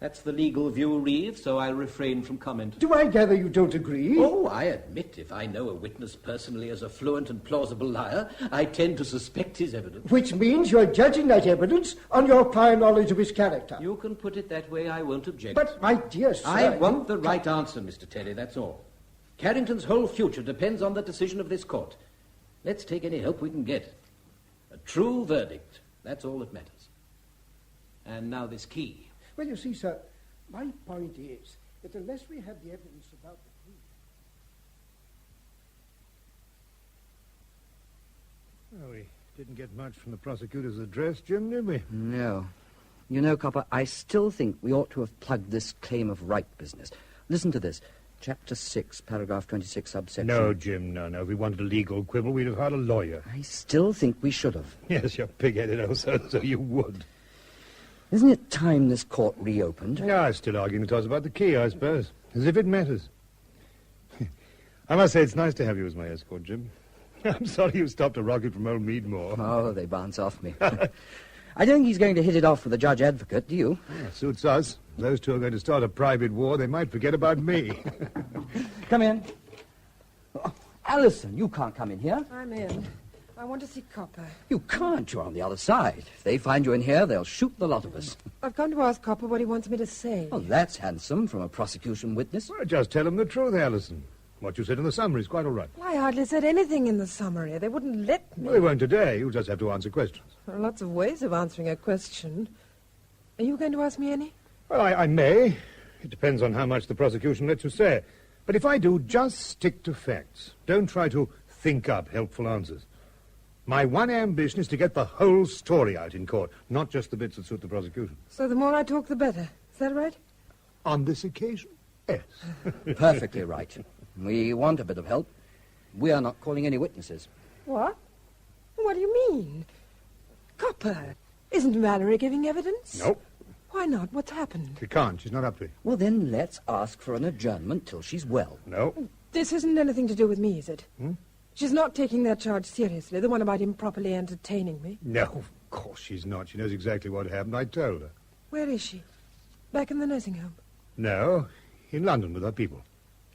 That's the legal view, Reeve, so I'll refrain from comment. Do I gather you don't agree? Oh, I admit if I know a witness personally as a fluent and plausible liar, I tend to suspect his evidence. Which means you're judging that evidence on your prior knowledge of his character. You can put it that way, I won't object. But, my dear sir... I want the right answer, Mr. Terry, that's all. Carrington's whole future depends on the decision of this court. Let's take any help we can get. A true verdict, that's all that matters. And now this key. Well, you see, sir, my point is that unless we have the evidence about the key... Well, we didn't get much from the prosecutor's address, Jim, did we? No. You know, Copper, I still think we ought to have plugged this claim of right business. Listen to this. Chapter 6, paragraph 26, subsection... No, Jim, no. If we wanted a legal quibble, we'd have had a lawyer. I still think we should have. Yes, you're pig-headed, old so you would. Isn't it time this court reopened? Yeah, I'm still arguing the toss about the key, I suppose. As if it matters. I must say it's nice to have you as my escort, Jim. I'm sorry you stopped a rocket from old Meadmore. Oh, they bounce off me. I don't think he's going to hit it off with the judge advocate, do you? Yeah, suits us. Those two are going to start a private war. They might forget about me. Come in. Oh, Alison, you can't come in here. I'm in. I want to see Copper. You can't. You're on the other side. If they find you in here, they'll shoot the lot of us. I've come to ask Copper what he wants me to say. Oh, that's handsome from a prosecution witness. Well, just tell him the truth, Alison. What you said in the summary is quite all right. Well, I hardly said anything in the summary. They wouldn't let me. Well, they won't today. You'll just have to answer questions. There are lots of ways of answering a question. Are you going to ask me any? Well, I may. It depends on how much the prosecution lets you say. But if I do, just stick to facts. Don't try to think up helpful answers. My one ambition is to get the whole story out in court, not just the bits that suit the prosecution. So the more I talk, the better. Is that right? On this occasion, yes. Perfectly right. We want a bit of help. We are not calling any witnesses. What? What do you mean? Copper, isn't Valerie giving evidence? Nope. Why not? What's happened? She can't. She's not up to it. Well, then let's ask for an adjournment till she's well. No. This isn't anything to do with me, is it? She's not taking that charge seriously, the one about improperly entertaining me. No, of course she's not. She knows exactly what happened. I told her. Where is she? Back in the nursing home? No, in London with her people.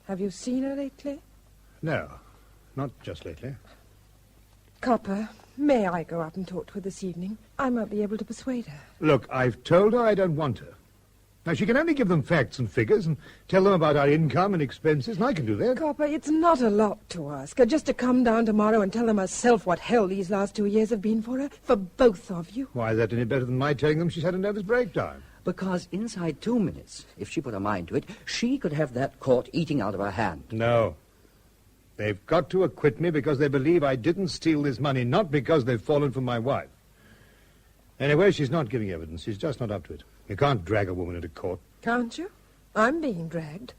Have you seen her lately? No, not just lately. Copper, may I go up and talk to her this evening? I might be able to persuade her. Look, I've told her I don't want her. Now, she can only give them facts and figures and tell them about our income and expenses, and I can do that. Copper, it's not a lot to ask her just to come down tomorrow and tell them herself what hell these last 2 years have been for her, for both of you. Why is that any better than my telling them she's had a nervous breakdown? Because inside 2 minutes, if she put her mind to it, she could have that court eating out of her hand. No. They've got to acquit me because they believe I didn't steal this money, not because they've fallen for my wife. Anyway, she's not giving evidence. She's just not up to it. You can't drag a woman into court. Can't you? I'm being dragged.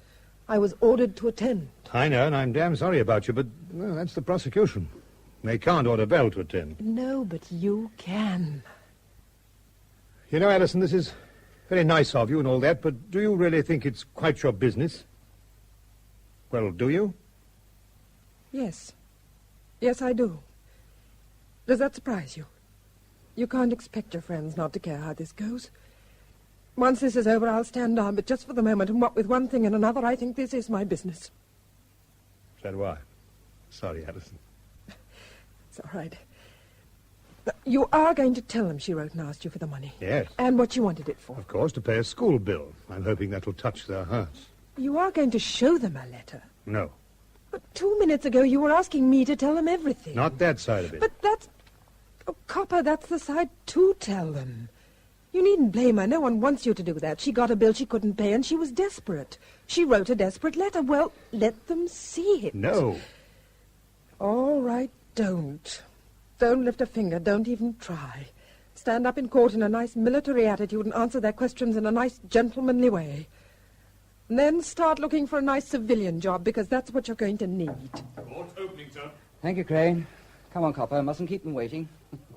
I was ordered to attend. I know, and I'm damn sorry about you, but well, that's the prosecution. They can't order Bell to attend. No, but you can. You know, Alison, this is very nice of you and all that, but do you really think it's quite your business? Well, do you? Yes. Yes, I do. Does that surprise you? You can't expect your friends not to care how this goes. Once this is over, I'll stand down, but just for the moment, and what with one thing and another, I think this is my business. So do I. Sorry, Alison. It's all right. You are going to tell them she wrote and asked you for the money? Yes. And what you wanted it for? Of course, to pay a school bill. I'm hoping that will touch their hearts. You are going to show them a letter? No. But 2 minutes ago you were asking me to tell them everything. Not that side of it. But that's... Oh, Copper, that's the side to tell them. You needn't blame her. No one wants you to do that. She got a bill she couldn't pay and she was desperate. She wrote a desperate letter. Well, let them see it. No. All right, don't. Don't lift a finger. Don't even try. Stand up in court in a nice military attitude and answer their questions in a nice gentlemanly way. And then start looking for a nice civilian job, because that's what you're going to need. Court's opening, sir. Thank you, Crane. Come on, Copper. Mustn't keep them waiting.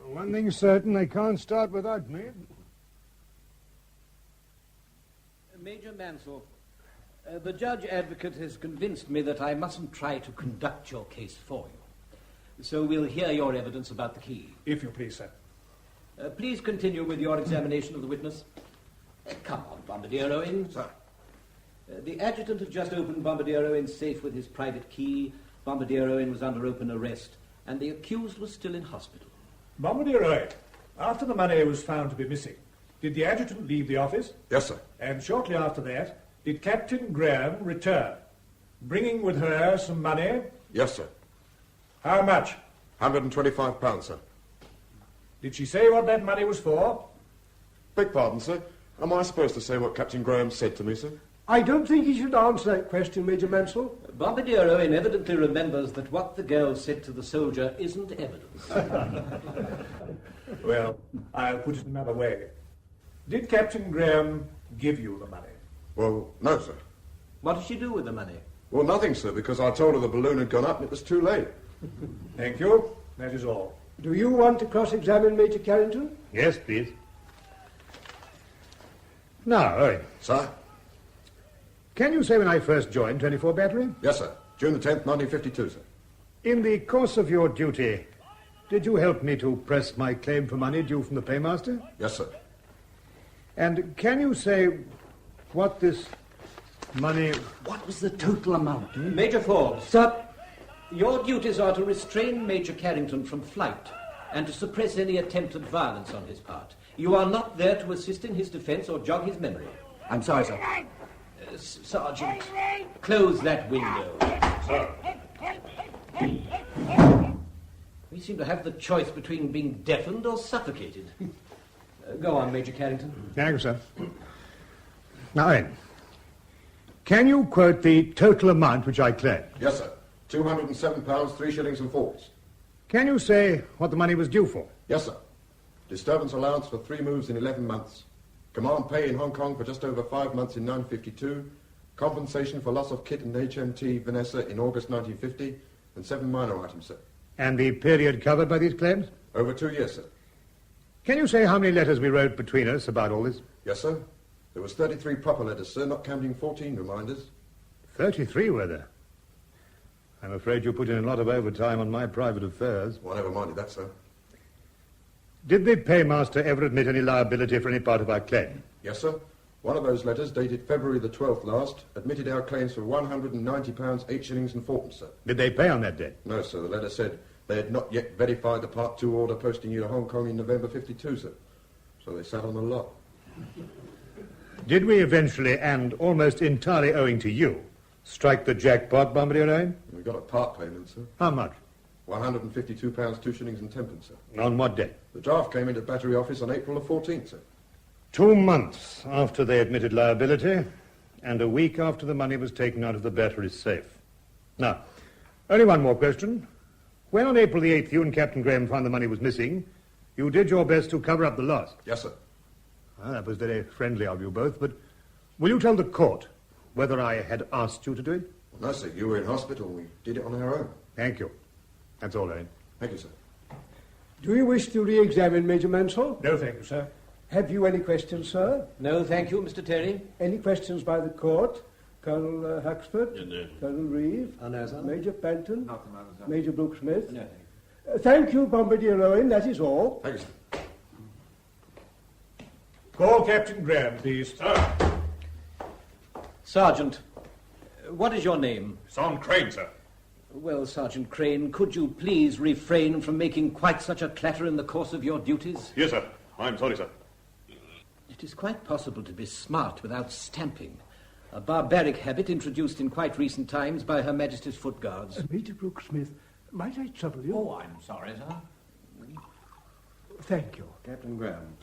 One thing's certain, they can't start without me. Major Mansell, the judge advocate has convinced me that I mustn't try to conduct your case for you. So we'll hear your evidence about the key. If you please, sir. Please continue with your examination of the witness. Come on, Bombardier Owen. Sir. The adjutant had just opened Bombardier Owen's safe with his private key. Bombardier Owen was under open arrest, and the accused was still in hospital. Bombardier Owen, after the money was found to be missing, did the adjutant leave the office? Yes, sir. And shortly after that, did Captain Graham return, bringing with her some money? Yes, sir. How much? £125, sir. Did she say what that money was for? Beg pardon, sir. Am I supposed to say what Captain Graham said to me, sir? I don't think he should answer that question, Major Mansell. Bombardier Owen evidently remembers that what the girl said to the soldier isn't evidence. Well, I'll put it another way. Did Captain Graham give you the money? Well, no, sir. What did she do with the money? Well, nothing, sir, because I told her the balloon had gone up and it was too late. Thank you. That is all. Do you want to cross-examine Major Carrington? Yes, please. Now, Owen. Sir? Can you say when I first joined 24 Battery? Yes, sir. June the 10th, 1952, sir. In the course of your duty, did you help me to press my claim for money due from the paymaster? Yes, sir. And can you say what this money... What was the total amount? Major Forbes. Sir. Your duties are to restrain Major Carrington from flight and to suppress any attempt at violence on his part. You are not there to assist in his defense or jog his memory. I'm sorry, sir. Sergeant, close that window. Sir. We seem to have the choice between being deafened or suffocated. Go on, Major Carrington. Thank you, sir. Now, Owen, can you quote the total amount which I claimed? Yes, sir. £207, 3 shillings and 4s. Can you say what the money was due for? Yes, sir. Disturbance allowance for 3 moves in 11 months. Command pay in Hong Kong for just over 5 months in 1952. Compensation for loss of kit and HMT Vanessa in August 1950. And 7 minor items, sir. And the period covered by these claims? Over 2 years, sir. Can you say how many letters we wrote between us about all this? Yes, sir. There was 33 proper letters, sir, not counting 14 reminders. 33 were there? I'm afraid you put in a lot of overtime on my private affairs. Well, I never minded that, sir. Did the paymaster ever admit any liability for any part of our claim? Yes, sir. One of those letters, dated February the 12th last, admitted our claims for £190, 8 shillings and 4pence, sir. Did they pay on that day? No, sir. The letter said they had not yet verified the Part 2 order posting you to Hong Kong in November 52, sir. So they sat on the lot. Did we eventually, and almost entirely owing to you, strike the jackpot, Bombardier Owen? We got a part payment, sir. How much? £152, 2 shillings and 10pence, sir. On what day? The draft came into Battery office on April the 14th, sir. 2 months after they admitted liability, and a week after the money was taken out of the Battery safe. Now, only one more question. When on April the 8th you and Captain Graham found the money was missing, you did your best to cover up the loss. Yes, sir. Well, that was very friendly of you both, but will you tell the court whether I had asked you to do it? Well, no, sir. You were in hospital. We did it on our own. Thank you. That's all, Owen. Thank you, sir. Do you wish to re-examine Major Mansell? No, thank you, sir. Have you any questions, sir? No, thank you, Mr. Terry. Any questions by the court? Colonel Huxford? No. Colonel Reeve? No, sir. Major Benton? Nothing, sir. Major Brooke-Smith? No, thank you, Bombardier Owen. That is all. Thank you, sir. Call Captain Graham, please. Sir. Sergeant, what is your name? Son Crane, sir. Well, Sergeant Crane, could you please refrain from making quite such a clatter in the course of your duties? Yes, sir. I'm sorry, sir. It is quite possible to be smart without stamping. A barbaric habit introduced in quite recent times by Her Majesty's Foot Guards. Major Brooke-Smith, might I trouble you? Oh, I'm sorry, sir. Thank you. Captain Graham.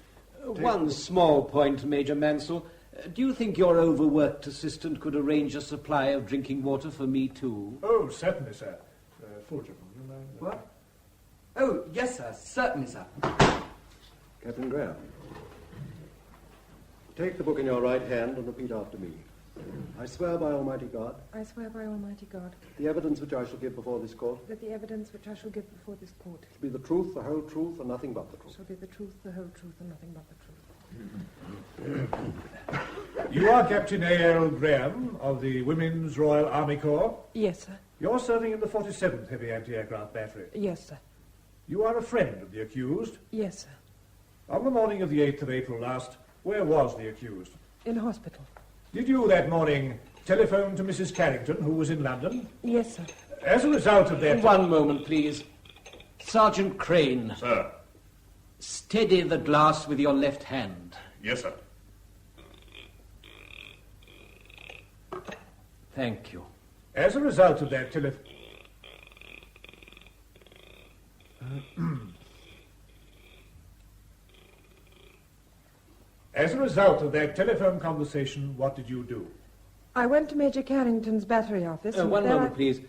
One small point, Major Mansell. Do you think your overworked assistant could arrange a supply of drinking water for me, too? Oh, certainly, sir. Fulton, you mind? What? Oh, yes, sir. Certainly, sir. Captain Graham. Take the book in your right hand and repeat after me. I swear by Almighty God. I swear by Almighty God. The evidence which I shall give before this court. That the evidence which I shall give before this court. Shall be the truth, the whole truth, and nothing but the truth. Shall be the truth, the whole truth, and nothing but the truth. You are Captain A.L. Graham of the Women's Royal Army Corps? Yes, sir. You're serving in the 47th Heavy Anti-Aircraft Battery? Yes, sir. You are a friend of the accused? Yes, sir. On the morning of the 8th of April last, where was the accused? In hospital. Did you that morning telephone to Mrs. Carrington, who was in London? Yes, sir. As a result of that... One moment, please. Sergeant Crane. Sir. Steady the glass with your left hand. Yes, sir. Thank you. As a result of that As a result of that telephone conversation, what did you do? I went to Major Carrington's battery office. One moment, please.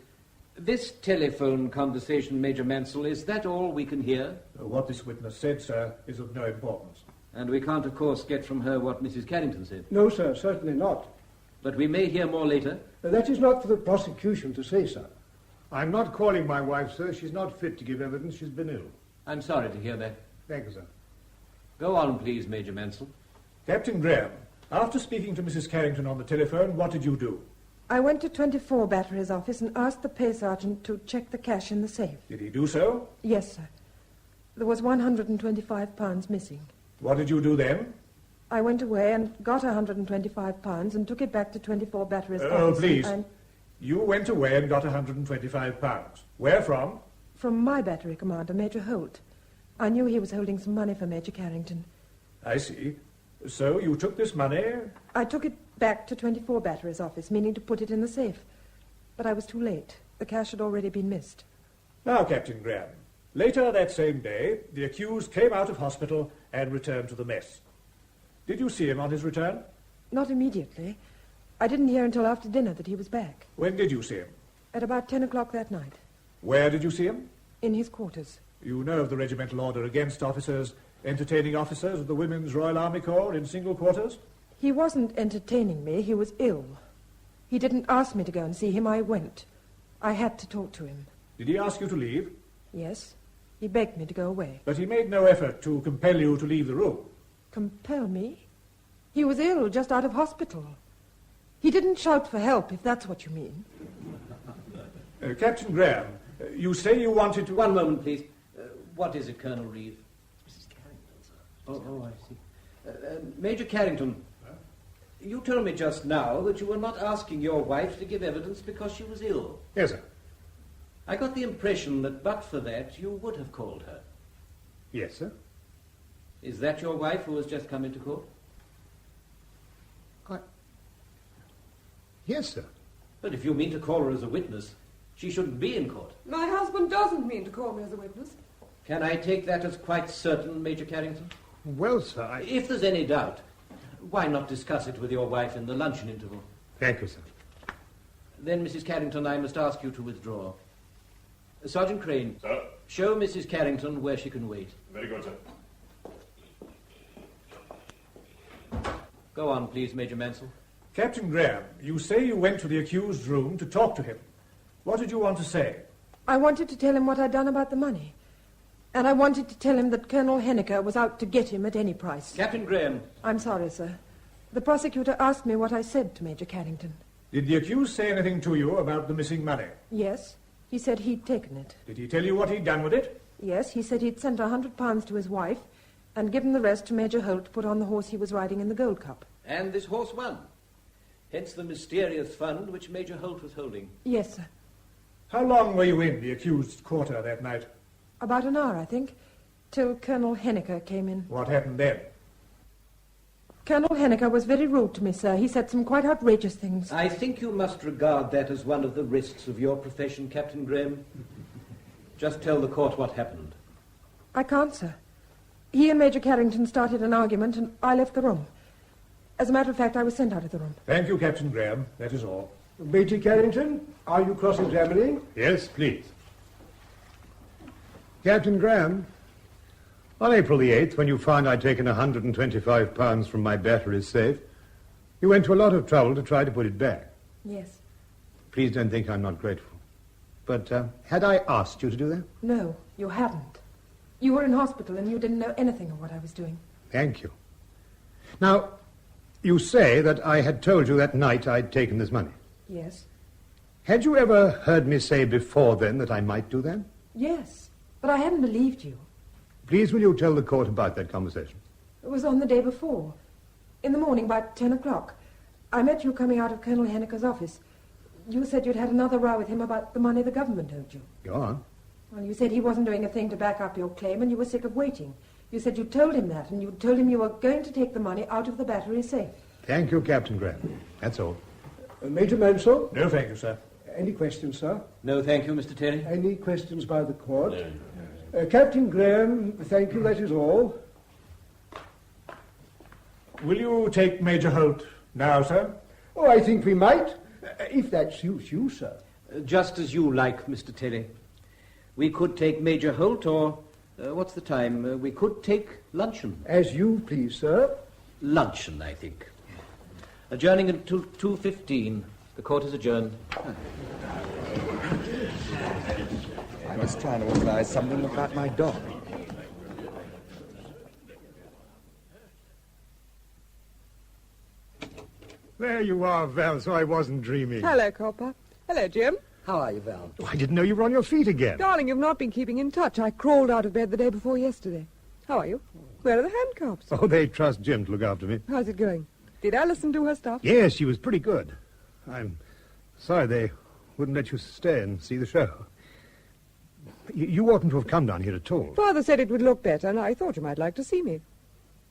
This telephone conversation, Major Mansell, is that all we can hear? What this witness said, sir, is of no importance. And we can't, of course, get from her what Mrs. Carrington said. No, sir, certainly not. But we may hear more later. That is not for the prosecution to say, sir. I'm not calling my wife, sir. She's not fit to give evidence. She's been ill. I'm sorry to hear that. Thank you, sir. Go on, please, Major Mansell. Captain Graham, after speaking to Mrs. Carrington on the telephone, what did you do? I went to 24 Battery's office and asked the pay sergeant to check the cash in the safe. Did he do so? Yes, sir. There was £125 missing. What did you do then? I went away and got £125 and took it back to 24 Battery's office. Oh, please. You went away and got £125. Where from? From my battery commander, Major Holt. I knew he was holding some money for Major Carrington. I see. So you took this money? I took it back to 24 Battery's office, meaning to put it in the safe. But I was too late. The cash had already been missed. Now, Captain Graham, later that same day, the accused came out of hospital and returned to the mess. Did you see him on his return? Not immediately. I didn't hear until after dinner that he was back. When did you see him? At about 10 o'clock that night. Where did you see him? In his quarters. You know of the regimental order against officers entertaining officers of the Women's Royal Army Corps in single quarters? He wasn't entertaining me. He was ill. He didn't ask me to go and see him. I went. I had to talk to him. Did he ask you to leave? Yes. He begged me to go away. But he made no effort to compel you to leave the room. Compel me? He was ill, just out of hospital. He didn't shout for help, if that's what you mean. Captain Graham, you say you wanted to... One moment, please. What is it, Colonel Reeve? Mrs. Carrington, sir. Oh, I see. Major Carrington, you told me just now that you were not asking your wife to give evidence because she was ill. Yes, sir. I got the impression that but for that, you would have called her. Yes, sir. Is that your wife who has just come into court? Yes, sir. But if you mean to call her as a witness, she shouldn't be in court. My husband doesn't mean to call me as a witness. Can I take that as quite certain, Major Carrington? Well, sir, If there's any doubt, why not discuss it with your wife in the luncheon interval? Thank you, sir. Then, Mrs. Carrington, I must ask you to withdraw. Sergeant Crane. Sir? Show Mrs. Carrington where she can wait. Very good, sir. Go on, please, Major Mansell. Captain Graham, you say you went to the accused's room to talk to him. What did you want to say? I wanted to tell him what I'd done about the money. And I wanted to tell him that Colonel Henniker was out to get him at any price. Captain Graham. I'm sorry, sir. The prosecutor asked me what I said to Major Carrington. Did the accused say anything to you about the missing money? Yes. He said he'd taken it. Did he tell you what he'd done with it? Yes, he said he'd sent £100 to his wife and given the rest to Major Holt to put on the horse he was riding in the Gold Cup. And this horse won. Hence the mysterious fund which Major Holt was holding. Yes, sir. How long were you in the accused quarter that night? About an hour, I think, till Colonel Henniker came in. What happened then? Colonel Henniker was very rude to me, sir. He said some quite outrageous things. I think you must regard that as one of the risks of your profession, Captain Graham. Just tell the court what happened. I can't, sir. He and Major Carrington started an argument, and I left the room. As a matter of fact, I was sent out of the room. Thank you, Captain Graham. That is all. Major Carrington, are you cross-examining? Yes, please. Captain Graham, on April the 8th, when you found I'd taken £125 from my battery safe, you went to a lot of trouble to try to put it back. Yes. Please don't think I'm not grateful. But had I asked you to do that? No, you hadn't. You were in hospital and you didn't know anything of what I was doing. Thank you. Now, you say that I had told you that night I'd taken this money. Yes. Had you ever heard me say before then that I might do that? Yes, but I hadn't believed you. Please, will you tell the court about that conversation? It was on the day before. In the morning, by 10 o'clock. I met you coming out of Colonel Henniker's office. You said you'd had another row with him about the money the government owed you. Go on. Well, you said he wasn't doing a thing to back up your claim, and you were sick of waiting. You said you told him that, and you told him you were going to take the money out of the battery safe. Thank you, Captain Graham. That's all. Major Mansell? No, thank you, sir. Any questions, sir? No, thank you, Mr. Terry. Any questions by the court? No. Captain Graham, thank you, that is all. Will you take Major Holt now, sir? Oh, I think we might, if that suits you, sir. Just as you like, Mr. Terry. We could take Major Holt, or, what's the time? We could take luncheon. As you please, sir. Luncheon, I think. Adjourning until 2:15. The court is adjourned. I was trying to organize something about my dog. There you are, Val, so I wasn't dreaming. Hello, Copper. Hello, Jim. How are you, Val? Oh, I didn't know you were on your feet again. Darling, you've not been keeping in touch. I crawled out of bed the day before yesterday. How are you? Where are the handcuffs? Oh, they trust Jim to look after me. How's it going? Did Alison do her stuff? Yes, she was pretty good. I'm sorry they wouldn't let you stay and see the show. You oughtn't to have come down here at all. Father said it would look better, and I thought you might like to see me.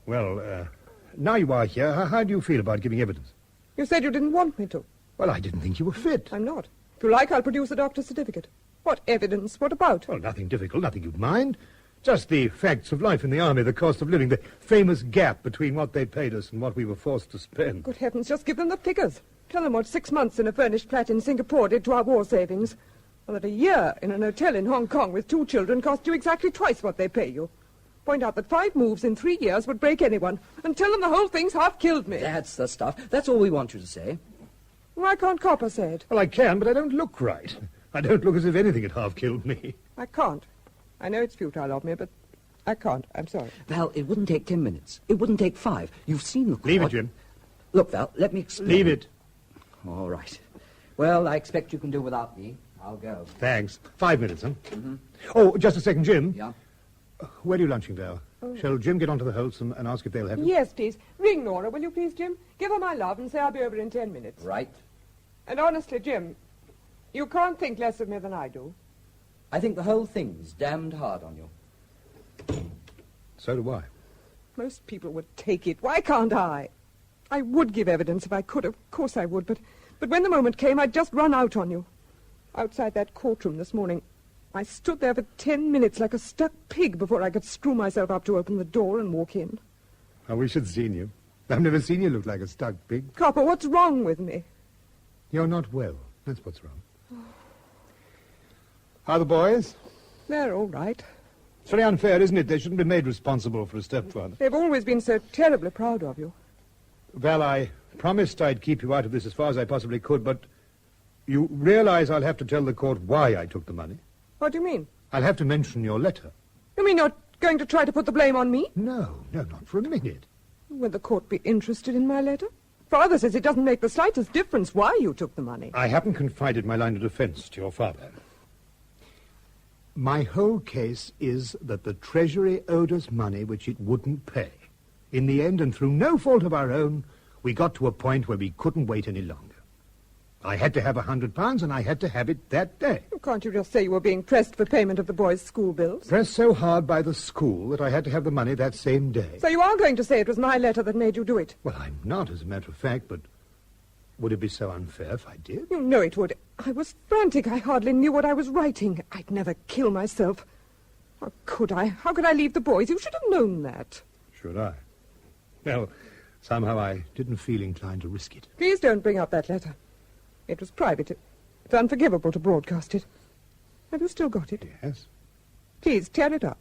Well, now you are here, how do you feel about giving evidence? You said you didn't want me to. Well, I didn't think you were fit. I'm not. If you like, I'll produce a doctor's certificate. What evidence? What about? Well, nothing difficult, nothing you'd mind. Just the facts of life in the army, the cost of living, the famous gap between what they paid us and what we were forced to spend. Good heavens, just give them the figures. Tell them what 6 months in a furnished flat in Singapore did to our war savings. And that a year in an hotel in Hong Kong with 2 children cost you exactly twice what they pay you. Point out that 5 moves in 3 years would break anyone. And tell them the whole thing's half killed me. That's the stuff. That's all we want you to say. Why can't Copper say it? Well, I can, but I don't look right. I don't look as if anything had half killed me. I can't. I know it's futile of me, but I can't. I'm sorry. Val, it wouldn't take 10 minutes. It wouldn't take 5. You've seen the court. Leave it, Jim. Look, Val, let me explain. Leave it. All right. Well, I expect you can do without me. I'll go. Thanks. 5 minutes, huh? Mm-hmm. Oh, just a second, Jim. Yeah? Where are you lunching, Val? Oh. Shall Jim get onto the Holts and ask if they'll have you? Yes, please. Ring Nora, will you please, Jim? Give her my love and say I'll be over in 10 minutes. Right. And honestly, Jim, you can't think less of me than I do. I think the whole thing's damned hard on you. So do I. Most people would take it. Why can't I? I would give evidence if I could. Of course I would. But when the moment came, I'd just run out on you. Outside that courtroom this morning, I stood there for 10 minutes like a stuck pig before I could screw myself up to open the door and walk in. I wish I'd seen you. I've never seen you look like a stuck pig. Copper, what's wrong with me? You're not well. That's what's wrong. How are the boys? They're all right. It's very unfair, isn't it? They shouldn't be made responsible for a stepfather. They've always been so terribly proud of you. Val, I promised I'd keep you out of this as far as I possibly could, but you realize I'll have to tell the court why I took the money? What do you mean? I'll have to mention your letter. You mean you're going to try to put the blame on me? No, not for a minute. Will the court be interested in my letter? Father says it doesn't make the slightest difference why you took the money. I haven't confided my line of defense to your father. My whole case is that the Treasury owed us money which it wouldn't pay. In the end, and through no fault of our own, we got to a point where we couldn't wait any longer. I had to have £100, and I had to have it that day. Can't you just say you were being pressed for payment of the boys' school bills? Pressed so hard by the school that I had to have the money that same day. So you are going to say it was my letter that made you do it? Well, I'm not, as a matter of fact, but would it be so unfair if I did? You know it would. I was frantic. I hardly knew what I was writing. I'd never kill myself. How could I? How could I leave the boys? You should have known that. Should I? Well, somehow I didn't feel inclined to risk it. Please don't bring up that letter. It was private. It's unforgivable to broadcast it. Have you still got it? Yes. Please, tear it up.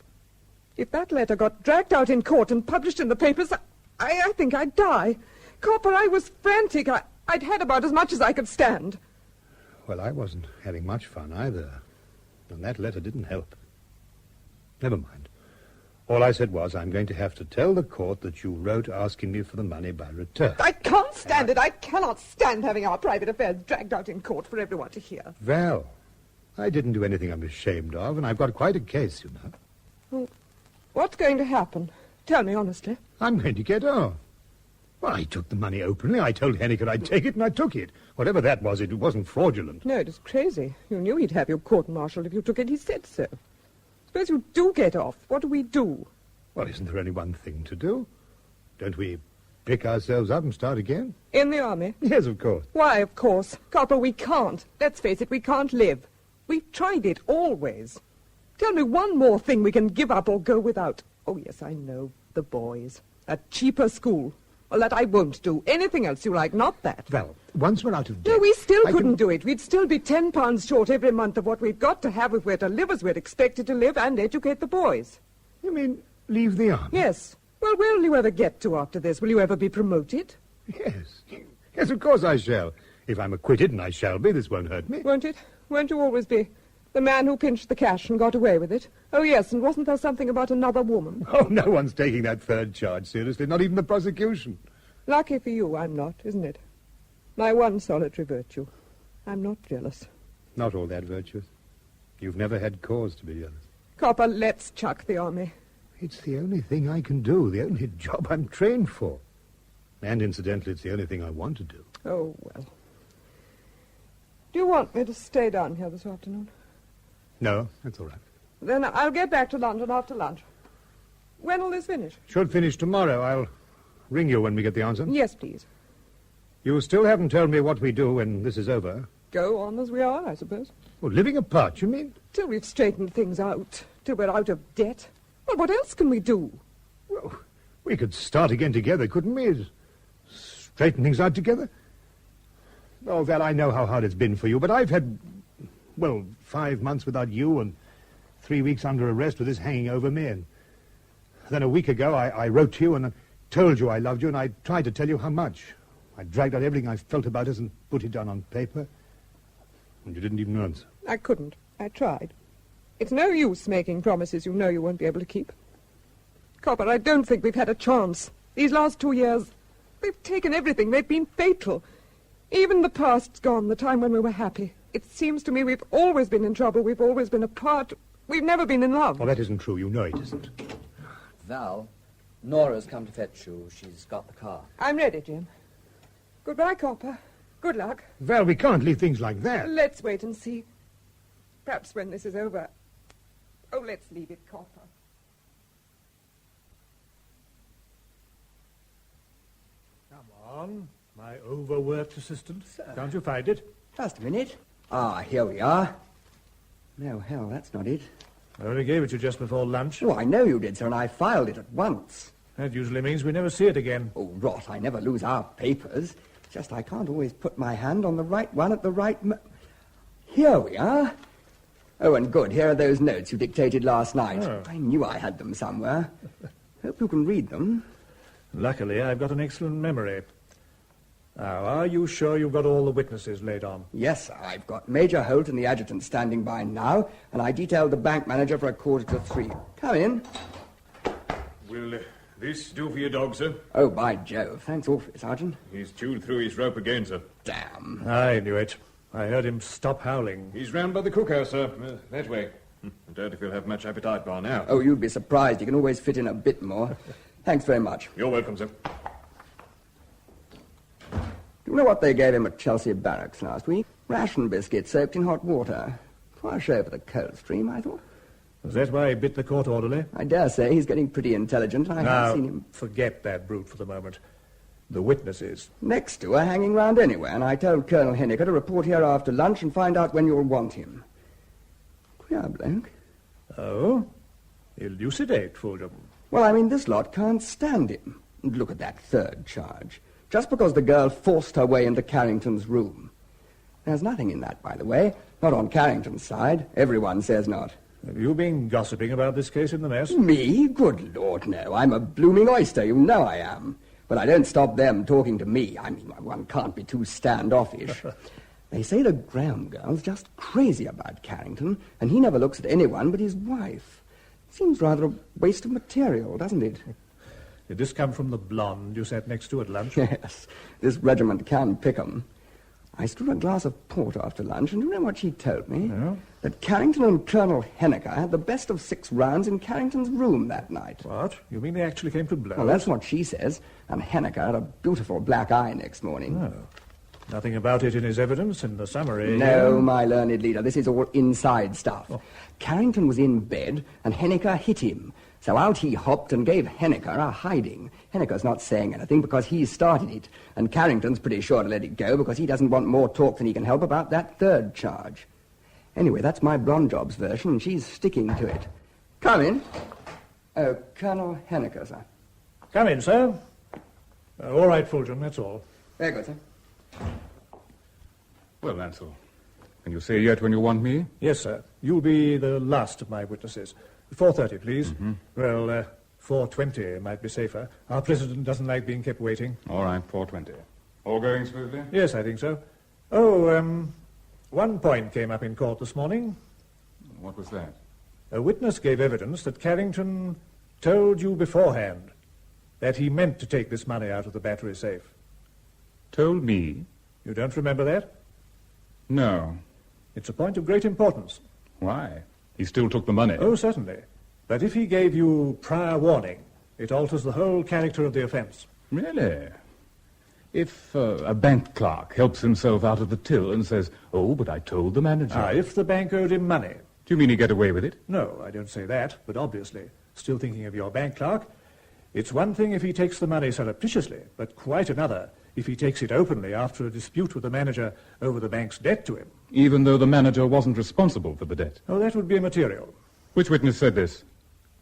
If that letter got dragged out in court and published in the papers, I think I'd die. Copper, I was frantic. I'd had about as much as I could stand. Well, I wasn't having much fun either. And that letter didn't help. Never mind. All I said was, I'm going to have to tell the court that you wrote asking me for the money by return. I can't stand it. I cannot stand having our private affairs dragged out in court for everyone to hear. Well, I didn't do anything I'm ashamed of, and I've got quite a case, you know. Well, what's going to happen? Tell me honestly. I'm going to get off. Well, I took the money openly. I told Henniker I'd take it, and I took it. Whatever that was, it wasn't fraudulent. No, it was crazy. You knew he'd have you court-martialed if you took it. He said so. Suppose you do get off. What do we do? Well, isn't there only one thing to do? Don't we pick ourselves up and start again? In the army? Yes, of course. Why, of course. Copper, we can't. Let's face it, we can't live. We've tried it always. Tell me one more thing we can give up or go without. Oh, yes, I know. The boys. A cheaper school. Well, that I won't do. Anything else you like, not that. Well, once we're out of debt... No, we still couldn't do it. We'd still be £10 short every month of what we've got to have if we're to live as we're expected to live and educate the boys. You mean leave the army? Yes. Well, where will you ever get to after this? Will you ever be promoted? Yes. Yes, of course I shall. If I'm acquitted, and I shall be, this won't hurt me. Won't it? Won't you always be the man who pinched the cash and got away with it? Oh, yes, and wasn't there something about another woman? Oh, no one's taking that third charge seriously, not even the prosecution. Lucky for you, I'm not, isn't it? My one solitary virtue. I'm not jealous. Not all that virtuous. You've never had cause to be jealous. Copper, let's chuck the army. It's the only thing I can do, the only job I'm trained for. And incidentally, it's the only thing I want to do. Oh, well. Do you want me to stay down here this afternoon? No, that's all right. Then I'll get back to London after lunch. When will this finish? Should finish tomorrow. I'll ring you when we get the answer. Yes, please. You still haven't told me what we do when this is over. Go on as we are, I suppose. Well, living apart, you mean? Till we've straightened things out. Till we're out of debt. Well, what else can we do? Well, we could start again together, couldn't we? Straighten things out together? Oh, Val, I know how hard it's been for you, but I've had, 5 months without you and 3 weeks under arrest with this hanging over me. And then a week ago, I wrote to you and told you I loved you, and I tried to tell you how much. I dragged out everything I felt about us and put it down on paper. And you didn't even answer. I couldn't. I tried. It's no use making promises you know you won't be able to keep. Copper, I don't think we've had a chance. These last 2 years, they've taken everything. They've been fatal. Even the past's gone, the time when we were happy. It seems to me we've always been in trouble. We've always been apart. We've never been in love. Well, that isn't true. You know it isn't. Val, Nora's come to fetch you. She's got the car. I'm ready, Jim. Goodbye, Copper. Good luck. Val, we can't leave things like that. Let's wait and see. Perhaps when this is over. Oh, let's leave it, Copper. Come on, my overworked assistant. Can't you find it? Just a minute. Ah, here we are. No, hell, that's not it. I only gave it to you just before lunch. Oh, I know you did, sir, and I filed it at once. That usually means we never see it again. Oh, rot, I never lose our papers. It's just I can't always put my hand on the right one at the right Here we are. Oh, and good, here are those notes you dictated last night. Oh. I knew I had them somewhere. Hope you can read them. Luckily, I've got an excellent memory. Now, are you sure you've got all the witnesses laid on? Yes, sir. I've got Major Holt and the adjutant standing by now, and I detailed the bank manager for 2:45. Come in. Will this do for your dog, sir? Oh, by Jove. Thanks awfully, Sergeant. He's chewed through his rope again, sir. Damn. I knew it. I heard him stop howling. He's round by the cookhouse, sir. That way. I doubt if he'll have much appetite by now. Oh, you'd be surprised. You can always fit in a bit more. Thanks very much. You're welcome, sir. You know what they gave him at Chelsea Barracks last week? Ration biscuits soaked in hot water. Quite a show for the Coldstream, I thought. Was that why he bit the court orderly? I dare say he's getting pretty intelligent. I have seen him. Forget that brute for the moment. The witnesses. Next to her, hanging round anywhere, and I told Colonel Henniker to report here after lunch and find out when you'll want him. Queer bloke. Oh? Elucidate, Fulgham. Well, I mean, this lot can't stand him. And look at that third charge. Just because the girl forced her way into Carrington's room. There's nothing in that, by the way. Not on Carrington's side. Everyone says not. Have you been gossiping about this case in the mess? Me? Good Lord, no. I'm a blooming oyster, you know I am. But I don't stop them talking to me. I mean, one can't be too standoffish. They say the Graham girl's just crazy about Carrington, and he never looks at anyone but his wife. Seems rather a waste of material, doesn't it? Did this come from the blonde you sat next to at lunch? Yes, this regiment can pick 'em. I stood a glass of port after lunch, and you know what she told me? No? That Carrington and Colonel Henniker had the best of 6 rounds in Carrington's room that night. What? You mean they actually came to blows? Well, that's what she says, and Henniker had a beautiful black eye next morning. Oh. Nothing about it in his evidence in the summary? No, my learned leader, this is all inside stuff. Oh. Carrington was in bed, and Henniker hit him. So out he hopped and gave Henniker a hiding. Henniker's not saying anything because he started it, and Carrington's pretty sure to let it go because he doesn't want more talk than he can help about that third charge. Anyway, that's my blonde job's version, and she's sticking to it. Come in. Oh, Colonel Henniker, sir. Come in, sir. All right, Fulgham, that's all. Very good, sir. Well, Ansel, can you say yet when you want me? Yes, sir. You'll be the last of my witnesses. 4:30, please. Mm-hmm. Well, 4:20 might be safer. Our president doesn't like being kept waiting. All right, 4:20. All going smoothly? Yes, I think so. Oh, one point came up in court this morning. What was that? A witness gave evidence that Carrington told you beforehand that he meant to take this money out of the battery safe. Told me? You don't remember that? No. It's a point of great importance. Why? He still took the money. Oh, certainly. But if he gave you prior warning, it alters the whole character of the offence. Really? If a bank clerk helps himself out of the till and says, "Oh, but I told the manager." If the bank owed him money. Do you mean he get away with it? No, I don't say that, but obviously, still thinking of your bank clerk, it's one thing if he takes the money surreptitiously, but quite another if he takes it openly after a dispute with the manager over the bank's debt to him. Even though the manager wasn't responsible for the debt? Oh, that would be immaterial. Which witness said this?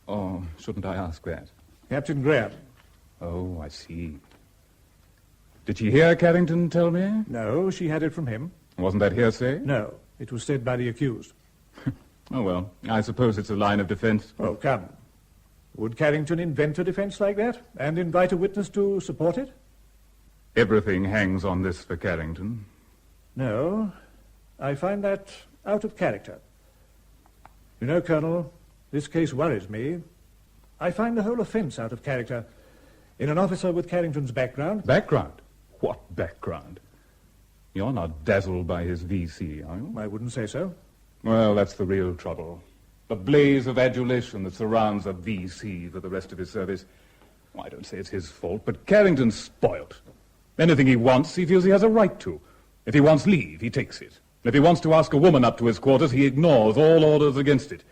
Oh, shouldn't I ask that? Captain Graham. Oh, I see. Did she hear Carrington tell me? No, she had it from him. Wasn't that hearsay? No, it was said by the accused. Oh, well, I suppose it's a line of defense. Oh, come. Would Carrington invent a defense like that and invite a witness to support it? Everything hangs on this for Carrington. No, I find that out of character. You know, Colonel, this case worries me. I find the whole offence out of character. In an officer with Carrington's background... Background? What background? You're not dazzled by his VC, are you? I wouldn't say so. Well, that's the real trouble. The blaze of adulation that surrounds a VC for the rest of his service. Well, I don't say it's his fault, but Carrington's spoilt. Anything he wants, he feels he has a right to. If he wants leave, he takes it. If he wants to ask a woman up to his quarters, he ignores all orders against it.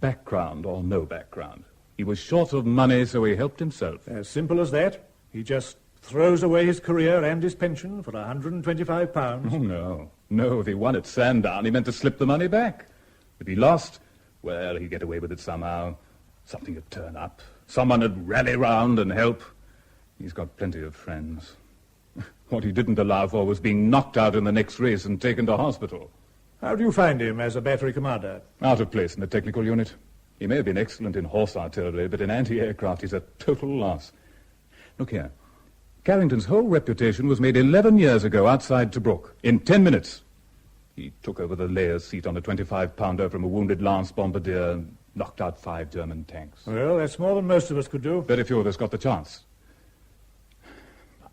Background or no background. He was short of money, so he helped himself. As simple as that. He just throws away his career and his pension for £125. Oh, no. No, if he won at Sandown, he meant to slip the money back. If he lost, well, he'd get away with it somehow. Something would turn up. Someone would rally round and help. He's got plenty of friends. What he didn't allow for was being knocked out in the next race and taken to hospital. How do you find him as a battery commander? Out of place in the technical unit. He may have been excellent in horse artillery, but in anti-aircraft he's a total loss. Look here. Carrington's whole reputation was made 11 years ago outside Tobruk, in 10 minutes. He took over the layer's seat on a 25-pounder from a wounded Lance bombardier and knocked out 5 German tanks. Well, that's more than most of us could do. Very few of us got the chance.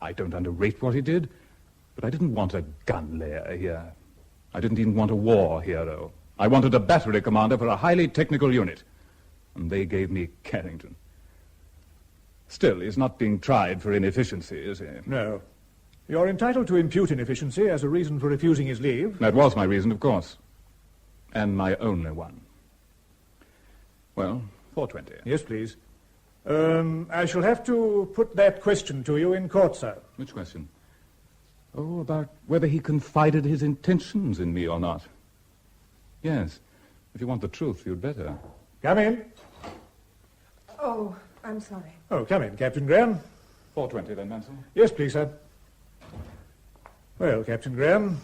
I don't underrate what he did, but I didn't want a gun layer here. I didn't even want a war hero. I wanted a battery commander for a highly technical unit. And they gave me Carrington. Still, he's not being tried for inefficiency, is he? No. You're entitled to impute inefficiency as a reason for refusing his leave. That was my reason, of course. And my only one. Well, 4:20. Yes, please. I shall have to put that question to you in court, sir. Which question? Oh, about whether he confided his intentions in me or not. Yes. If you want the truth, you'd better. Come in. Oh, I'm sorry. Oh, come in, Captain Graham. 4:20 then, Mansell. Yes, please, sir. Well, Captain Graham,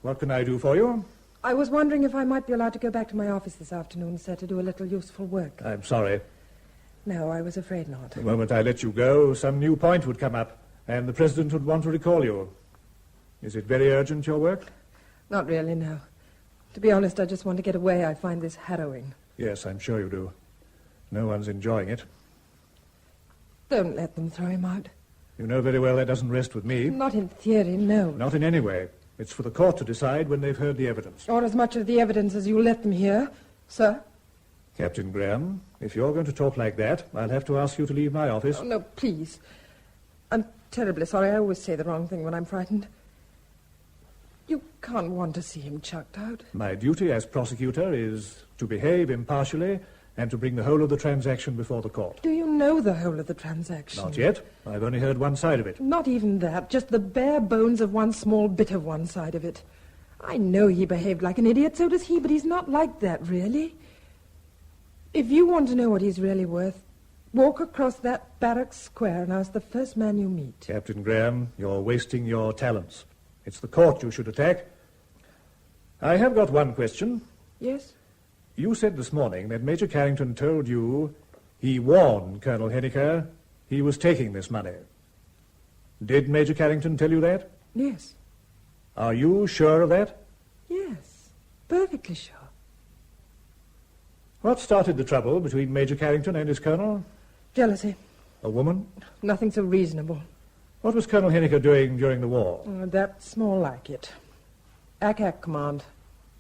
what can I do for you? I was wondering if I might be allowed to go back to my office this afternoon, sir, to do a little useful work. I'm sorry. No, I was afraid not. The moment I let you go, some new point would come up, and the President would want to recall you. Is it very urgent, your work? Not really, no. To be honest, I just want to get away. I find this harrowing. Yes, I'm sure you do. No one's enjoying it. Don't let them throw him out. You know very well that doesn't rest with me. Not in theory, no. Not in any way. It's for the court to decide when they've heard the evidence. Or as much of the evidence as you let them hear, sir. Captain Graham, if you're going to talk like that, I'll have to ask you to leave my office. Oh, no, please. I'm terribly sorry. I always say the wrong thing when I'm frightened. You can't want to see him chucked out. My duty as prosecutor is to behave impartially and to bring the whole of the transaction before the court. Do you know the whole of the transaction? Not yet. I've only heard one side of it. Not even that. Just the bare bones of one small bit of one side of it. I know he behaved like an idiot, so does he, but he's not like that, really. If you want to know what he's really worth, walk across that barracks square and ask the first man you meet. Captain Graham, you're wasting your talents. It's the court you should attack. I have got one question. Yes? You said this morning that Major Carrington told you he warned Colonel Henniker he was taking this money. Did Major Carrington tell you that? Yes. Are you sure of that? Yes, perfectly sure. What started the trouble between Major Carrington and his colonel? Jealousy. A woman? Nothing so reasonable. What was Colonel Henniker doing during the war? That's more like it. Ack Command.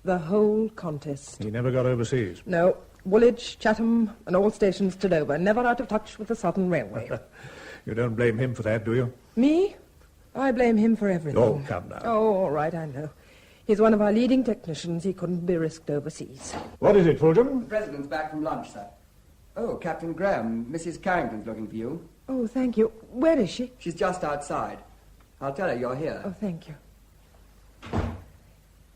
The whole contest. He never got overseas? No. Woolwich, Chatham, and all stations stood over. Never out of touch with the Southern Railway. You don't blame him for that, do you? Me? I blame him for everything. Oh, come now. Oh, all right, I know. He's one of our leading technicians. He couldn't be risked overseas. What is it, Fulgham? The President's back from lunch, sir. Oh, Captain Graham, Mrs. Carrington's looking for you. Oh, thank you. Where is she? She's just outside. I'll tell her you're here. Oh, thank you.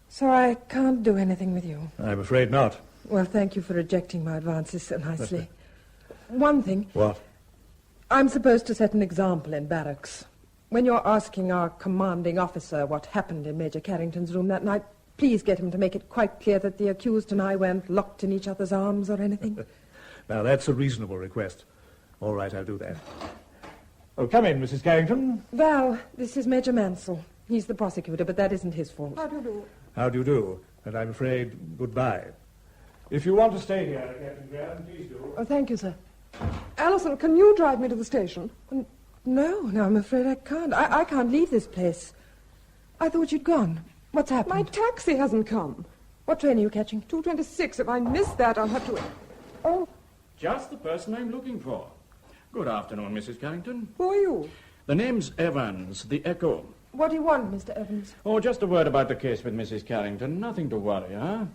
So I can't do anything with you? I'm afraid not. Well, thank you for rejecting my advances so nicely. One thing. What? I'm supposed to set an example in barracks. When you're asking our commanding officer what happened in Major Carrington's room that night, please get him to make it quite clear that the accused and I weren't locked in each other's arms or anything. Now, that's a reasonable request. All right, I'll do that. Oh, come in, Mrs. Carrington. Val, this is Major Mansell. He's the prosecutor, but that isn't his fault. How do you do? How do you do? And I'm afraid, goodbye. If you want to stay here, Captain Graham, please do. Oh, thank you, sir. Alison, can you drive me to the station? No, I'm afraid I can't. I can't leave this place. I thought you'd gone. What's happened? My taxi hasn't come. What train are you catching? 2:26. If I miss that, I'll have to... Oh. Just the person I'm looking for. Good afternoon, Mrs. Carrington. Who are you? The name's Evans, the Echo. What do you want, Mr. Evans? Oh, just a word about the case with Mrs. Carrington. Nothing to worry, huh?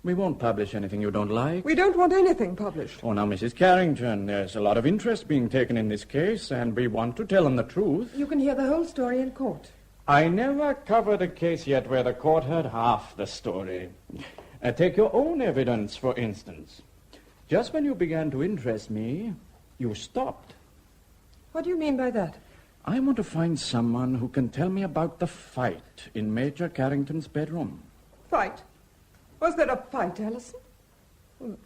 We won't publish anything you don't like. We don't want anything published. Oh, now, Mrs. Carrington, there's a lot of interest being taken in this case, and we want to tell them the truth. You can hear the whole story in court. I never covered a case yet where the court heard half the story. Take your own evidence, for instance. Just when you began to interest me, you stopped. What do you mean by that? I want to find someone who can tell me about the fight in Major Carrington's bedroom. Fight? Was there a fight, Alison?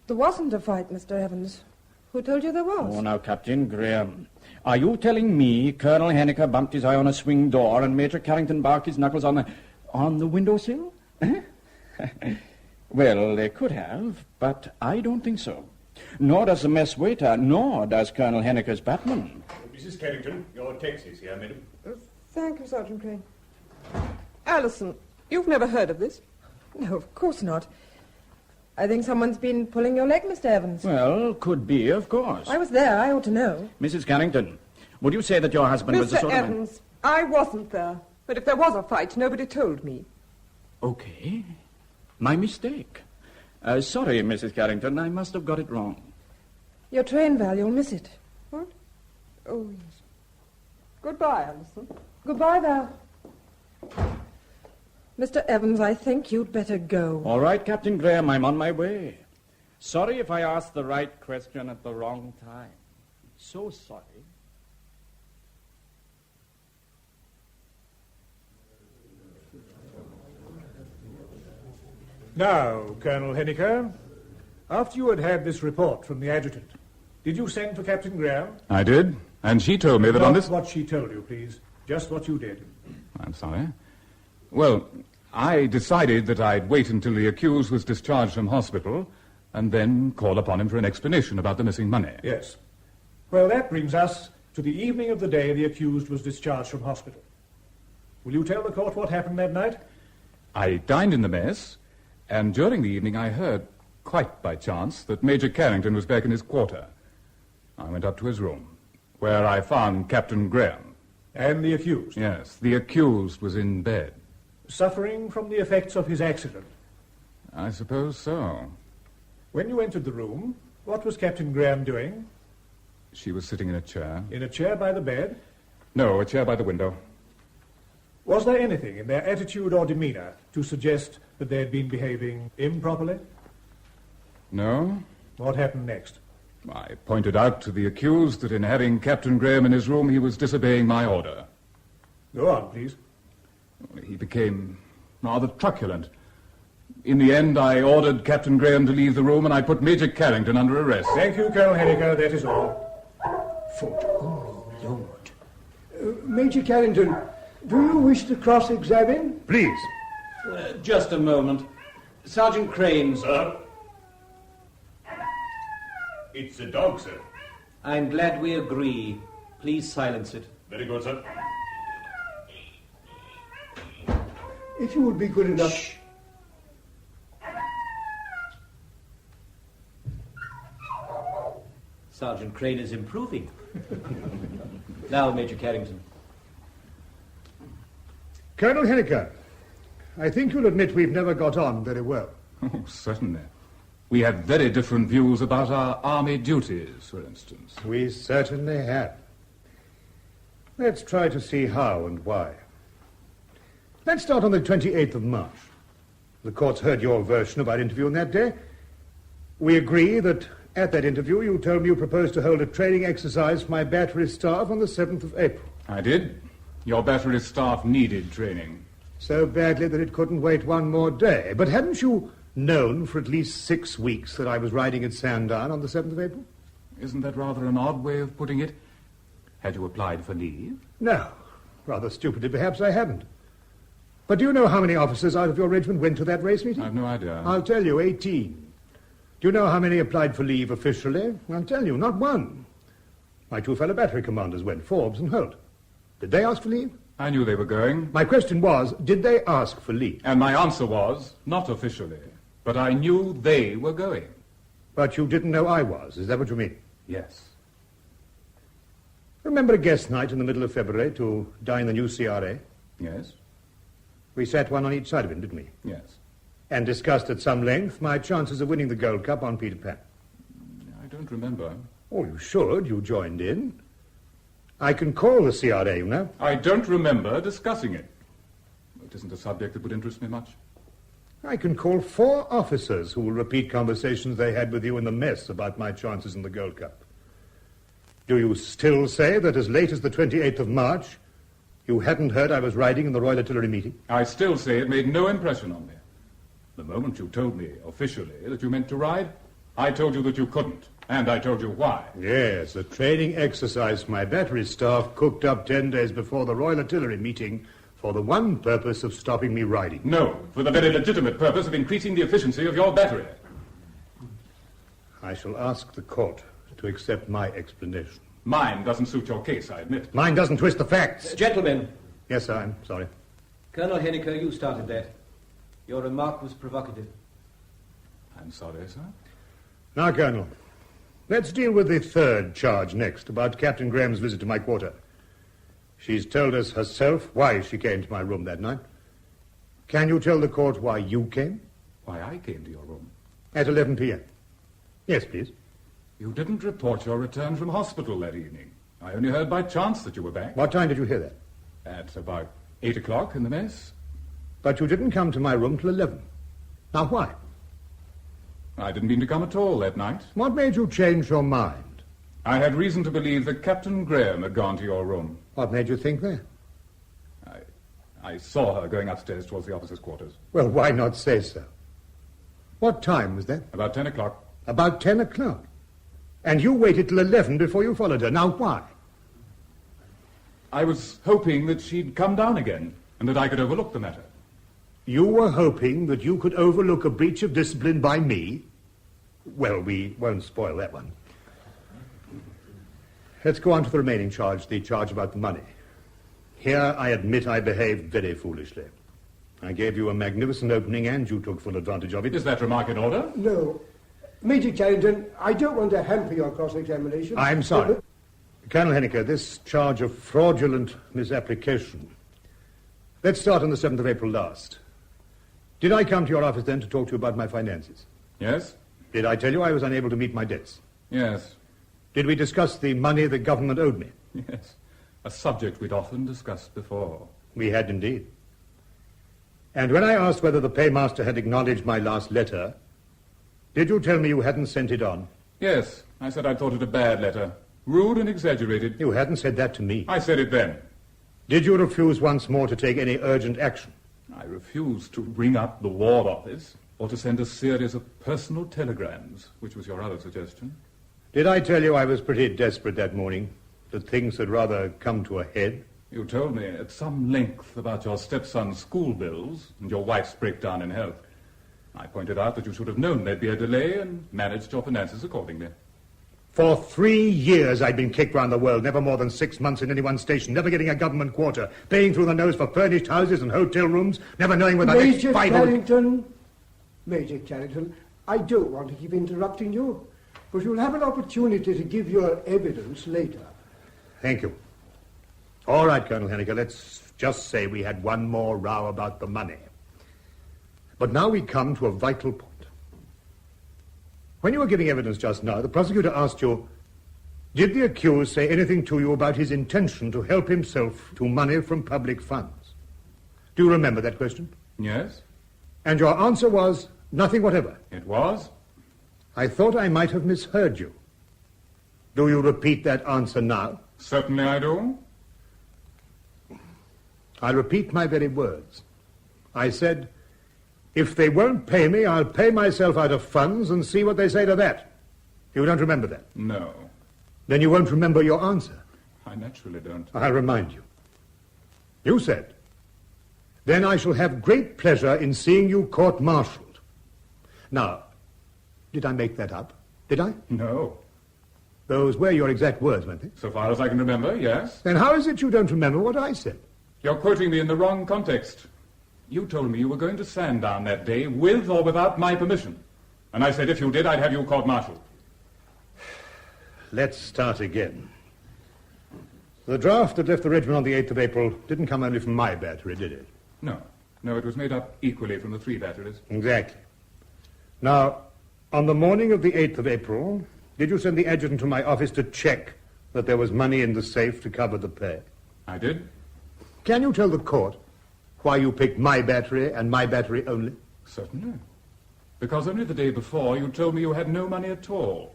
There wasn't a fight, Mr. Evans. Who told you there was? Oh, now, Captain Graham, are you telling me Colonel Henniker bumped his eye on a swing door and Major Carrington barked his knuckles on the windowsill? Well, they could have, but I don't think so. Nor does the mess waiter, nor does Colonel Henniker's batman. Mrs. Carrington, your taxi's here, madam. Thank you, Sergeant Crane. Alison, you've never heard of this? No, of course not. I think someone's been pulling your leg, Mr. Evans. Well, could be, of course. I was there. I ought to know. Mrs. Carrington, would you say that your husband was the Mr. sort Evans, I wasn't there. But if there was a fight, nobody told me. Okay. My mistake. Sorry, Mrs. Carrington. I must have got it wrong. Your train, Val. You'll miss it. What? Oh, yes. Goodbye, Alison. Goodbye, Val. Mr. Evans, I think you'd better go. All right, Captain Graham, I'm on my way. Sorry if I asked the right question at the wrong time. So sorry. Now, Colonel Henniker, after you had had this report from the adjutant, did you send for Captain Graham? I did, and she told me that on this... Not what she told you, please. Just what you did. I'm sorry. Well, I decided that I'd wait until the accused was discharged from hospital and then call upon him for an explanation about the missing money. Yes. Well, that brings us to the evening of the day the accused was discharged from hospital. Will you tell the court what happened that night? I dined in the mess, and during the evening I heard, quite by chance, that Major Carrington was back in his quarter. I went up to his room, where I found Captain Graham. And the accused? Yes, the accused was in bed. Suffering from the effects of his accident? I suppose so. When you entered the room, what was Captain Graham doing? She was sitting in a chair. In a chair by the bed? No, a chair by the window. Was there anything in their attitude or demeanor to suggest that they had been behaving improperly? No. What happened next? I pointed out to the accused that in having Captain Graham in his room, he was disobeying my order. Go on, please. He became rather truculent. In the end, I ordered Captain Graham to leave the room, and I put Major Carrington under arrest. Thank you, Colonel Henniker. That is all. Foot. Oh, Lord. Major Carrington, do you wish to cross-examine? Please. Just a moment. Sergeant Crane. Sir? It's a dog, sir. I'm glad we agree. Please silence it. Very good, sir. If you would be good enough... Shh. Sergeant Crane is improving. Now, Major Carrington. Colonel Henniker, I think you'll admit we've never got on very well. Oh, certainly. We have very different views about our army duties, for instance. We certainly have. Let's try to see how and why. Let's start on the 28th of March. The court's heard your version of our interview on that day. We agree that at that interview you told me you proposed to hold a training exercise for my battery staff on the 7th of April. I did. Your battery staff needed training. So badly that it couldn't wait one more day. But hadn't you known for at least 6 weeks that I was riding at Sandown on the 7th of April? Isn't that rather an odd way of putting it? Had you applied for leave? No. Rather stupidly, perhaps I hadn't. But do you know how many officers out of your regiment went to that race meeting? I've no idea. I'll tell you, 18. Do you know how many applied for leave officially? I'll tell you, not one. My two fellow battery commanders went, Forbes and Holt. Did they ask for leave? I knew they were going. My question was, did they ask for leave? And my answer was, not officially. But I knew they were going. But you didn't know I was, is that what you mean? Yes. Remember a guest night in the middle of February to dine the new CRA? Yes. We sat one on each side of him, didn't we? Yes. And discussed at some length my chances of winning the Gold Cup on Peter Pan. I don't remember. Oh, you should. You joined in. I can call the CRA, you know. I don't remember discussing it. It isn't a subject that would interest me much. I can call 4 officers who will repeat conversations they had with you in the mess about my chances in the Gold Cup. Do you still say that as late as the 28th of March, you hadn't heard I was riding in the Royal Artillery meeting? I still say it made no impression on me. The moment you told me officially that you meant to ride, I told you that you couldn't, and I told you why. Yes, a training exercise my battery staff cooked up 10 days before the Royal Artillery meeting for the one purpose of stopping me riding. No, for the very legitimate purpose of increasing the efficiency of your battery. I shall ask the court to accept my explanation. Mine doesn't suit your case, I admit. Mine doesn't twist the facts. Gentlemen. Yes, sir, I'm sorry. Colonel Henniker, you started that. Your remark was provocative. I'm sorry, sir. Now, Colonel, let's deal with the third charge next, about Captain Graham's visit to my quarter. She's told us herself why she came to my room that night. Can you tell the court why you came? Why I came to your room? At 11 p.m. Yes, please. You didn't report your return from hospital that evening. I only heard by chance that you were back. What time did you hear that? At about 8 o'clock in the mess. But you didn't come to my room till 11. Now, why? I didn't mean to come at all that night. What made you change your mind? I had reason to believe that Captain Graham had gone to your room. What made you think that? I saw her going upstairs towards the officers' quarters. Well, why not say so? What time was that? About 10 o'clock. About 10 o'clock? And you waited till 11 before you followed her. Now, why? I was hoping that she'd come down again and that I could overlook the matter. You were hoping that you could overlook a breach of discipline by me? Well, we won't spoil that one. Let's go on to the remaining charge, the charge about the money. Here I admit I behaved very foolishly. I gave you a magnificent opening and you took full advantage of it. Is that remark in order? No. Major Carrington, I don't want to hamper your cross-examination. I'm sorry. Colonel Henniker, this charge of fraudulent misapplication. Let's start on the 7th of April last. Did I come to your office then to talk to you about my finances? Yes. Did I tell you I was unable to meet my debts? Yes. Did we discuss the money the government owed me? Yes. A subject we'd often discussed before. We had indeed. And when I asked whether the paymaster had acknowledged my last letter, did you tell me you hadn't sent it on? Yes. I said I thought it a bad letter. Rude and exaggerated. You hadn't said that to me. I said it then. Did you refuse once more to take any urgent action? I refused to ring up the War Office or to send a series of personal telegrams, which was your other suggestion. Did I tell you I was pretty desperate that morning, that things had rather come to a head? You told me at some length about your stepson's school bills and your wife's breakdown in health. I pointed out that you should have known there'd be a delay and managed your finances accordingly. For 3 years I'd been kicked round the world, never more than 6 months in any one station, never getting a government quarter, paying through the nose for furnished houses and hotel rooms, never knowing whether Major Carrington, I don't want to keep interrupting you, but you'll have an opportunity to give your evidence later. Thank you. All right, Colonel Henniker, let's just say we had one more row about the money. But now we come to a vital point. When you were giving evidence just now, the prosecutor asked you, did the accused say anything to you about his intention to help himself to money from public funds? Do you remember that question? Yes. And your answer was nothing whatever? It was. I thought I might have misheard you. Do you repeat that answer now? Certainly I do. I'll repeat my very words. I said, if they won't pay me, I'll pay myself out of funds and see what they say to that. You don't remember that? No. Then you won't remember your answer. I naturally don't. I'll remind you. You said, then I shall have great pleasure in seeing you court-martialed. Now, did I make that up? Did I? No. Those were your exact words, weren't they? So far as I can remember, yes. Then how is it you don't remember what I said? You're quoting me in the wrong context. You told me you were going to Sandown that day with or without my permission. And I said if you did, I'd have you court-martialed. Let's start again. The draft that left the regiment on the 8th of April didn't come only from my battery, did it? No. No, it was made up equally from the 3 batteries. Exactly. Now, on the morning of the 8th of April, did you send the adjutant to my office to check that there was money in the safe to cover the pay? I did. Can you tell the court why you picked my battery and my battery only? Certainly. Because only the day before you told me you had no money at all.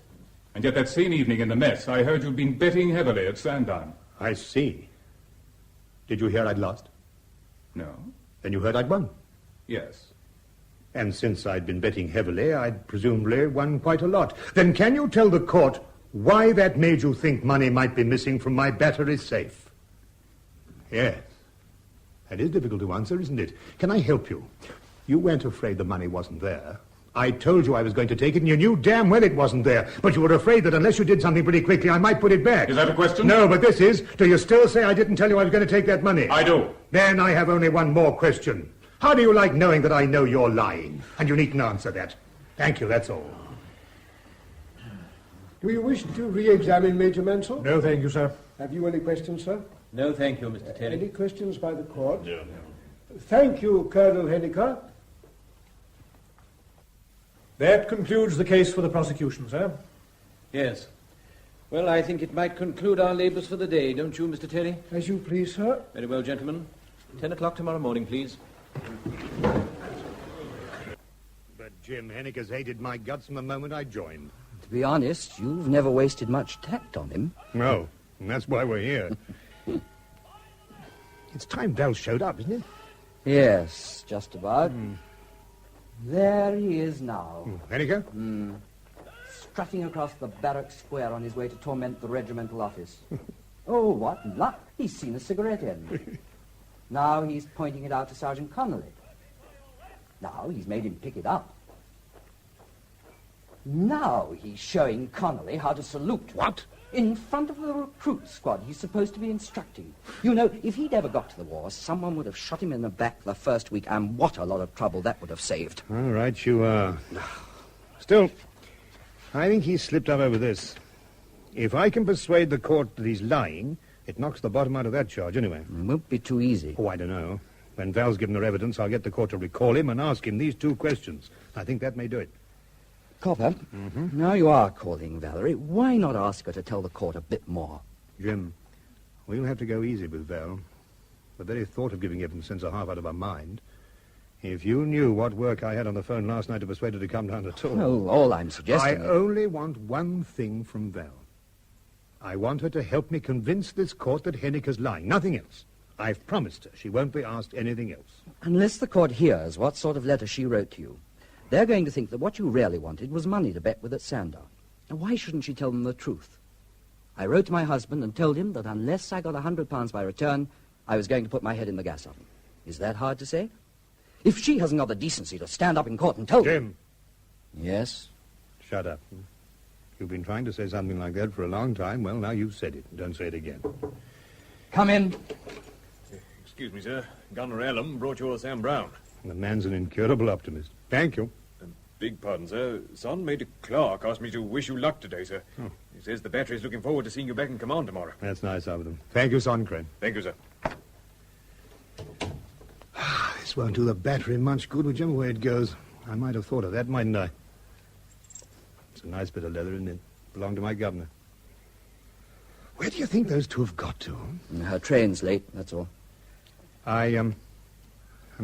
And yet that same evening in the mess, I heard you'd been betting heavily at Sandown. I see. Did you hear I'd lost? No. Then you heard I'd won? Yes. And since I'd been betting heavily, I'd presumably won quite a lot. Then can you tell the court why that made you think money might be missing from my battery safe? Yes. That is difficult to answer, isn't it? Can I help you? You weren't afraid the money wasn't there. I told you I was going to take it, and you knew damn well it wasn't there. But you were afraid that unless you did something pretty quickly, I might put it back. Is that a question? No, but this is, do you still say I didn't tell you I was going to take that money? I do. Then I have only one more question. How do you like knowing that I know you're lying? And you needn't answer that. Thank you, that's all. Do you wish to re-examine Major Mansell? No, thank you, sir. Have you any questions, sir? No, thank you, Mr. Terry. Any questions by the court? No. Thank you, Colonel Henniker. That concludes the case for the prosecution, sir. Yes. Well, I think it might conclude our labours for the day, don't you, Mr. Terry? As you please, sir. Very well, gentlemen. 10 o'clock tomorrow morning, please. But Jim Henniker's hated my guts from the moment I joined. To be honest, you've never wasted much tact on him. No, and that's why we're here. It's time Val showed up, isn't it? Yes, just about. There he is now. Henniker? Strutting across the barrack square on his way to torment the regimental office. Oh, what luck. He's seen a cigarette end. Now he's pointing it out to Sergeant Connolly. Now he's made him pick it up. Now he's showing Connolly how to salute. What? In front of the recruit squad he's supposed to be instructing. You know, if he'd ever got to the war, someone would have shot him in the back the first week, and what a lot of trouble that would have saved. All right, you are. Still, I think he's slipped up over this. If I can persuade the court that he's lying, it knocks the bottom out of that charge anyway. It won't be too easy. Oh, I don't know. When Val's given her evidence, I'll get the court to recall him and ask him these two questions. I think that may do it. Copper, now you are calling Valerie. Why not ask her to tell the court a bit more? Jim, we'll have to go easy with Val. The very thought of giving evidence sends her half out of her mind. If you knew what work I had on the phone last night to persuade her to come down at all... Well, all I'm suggesting... I only want one thing from Val. I want her to help me convince this court that Henniker's lying. Nothing else. I've promised her she won't be asked anything else. Unless the court hears what sort of letter she wrote to you, they're going to think that what you really wanted was money to bet with at Sandow. Now, why shouldn't she tell them the truth? I wrote to my husband and told him that unless I got £100 by return, I was going to put my head in the gas oven. Is that hard to say? If she hasn't got the decency to stand up in court and tell Jim. Yes? Shut up. You've been trying to say something like that for a long time. Well, now you've said it. Don't say it again. Come in. Excuse me, sir. Gunner Ellum brought your Sam Brown. The man's an incurable optimist. Thank you. Big pardon, sir. Son Major Clark asked me to wish you luck today, sir. Oh. He says the battery's looking forward to seeing you back in command tomorrow. That's nice of them. Thank you, Soncran. Thank you, sir. This won't do the battery much good, whichever way it goes. I might have thought of that, mightn't I? It's a nice bit of leather, isn't it? Belonged to my governor. Where do you think those two have got to? Her train's late, that's all. I'm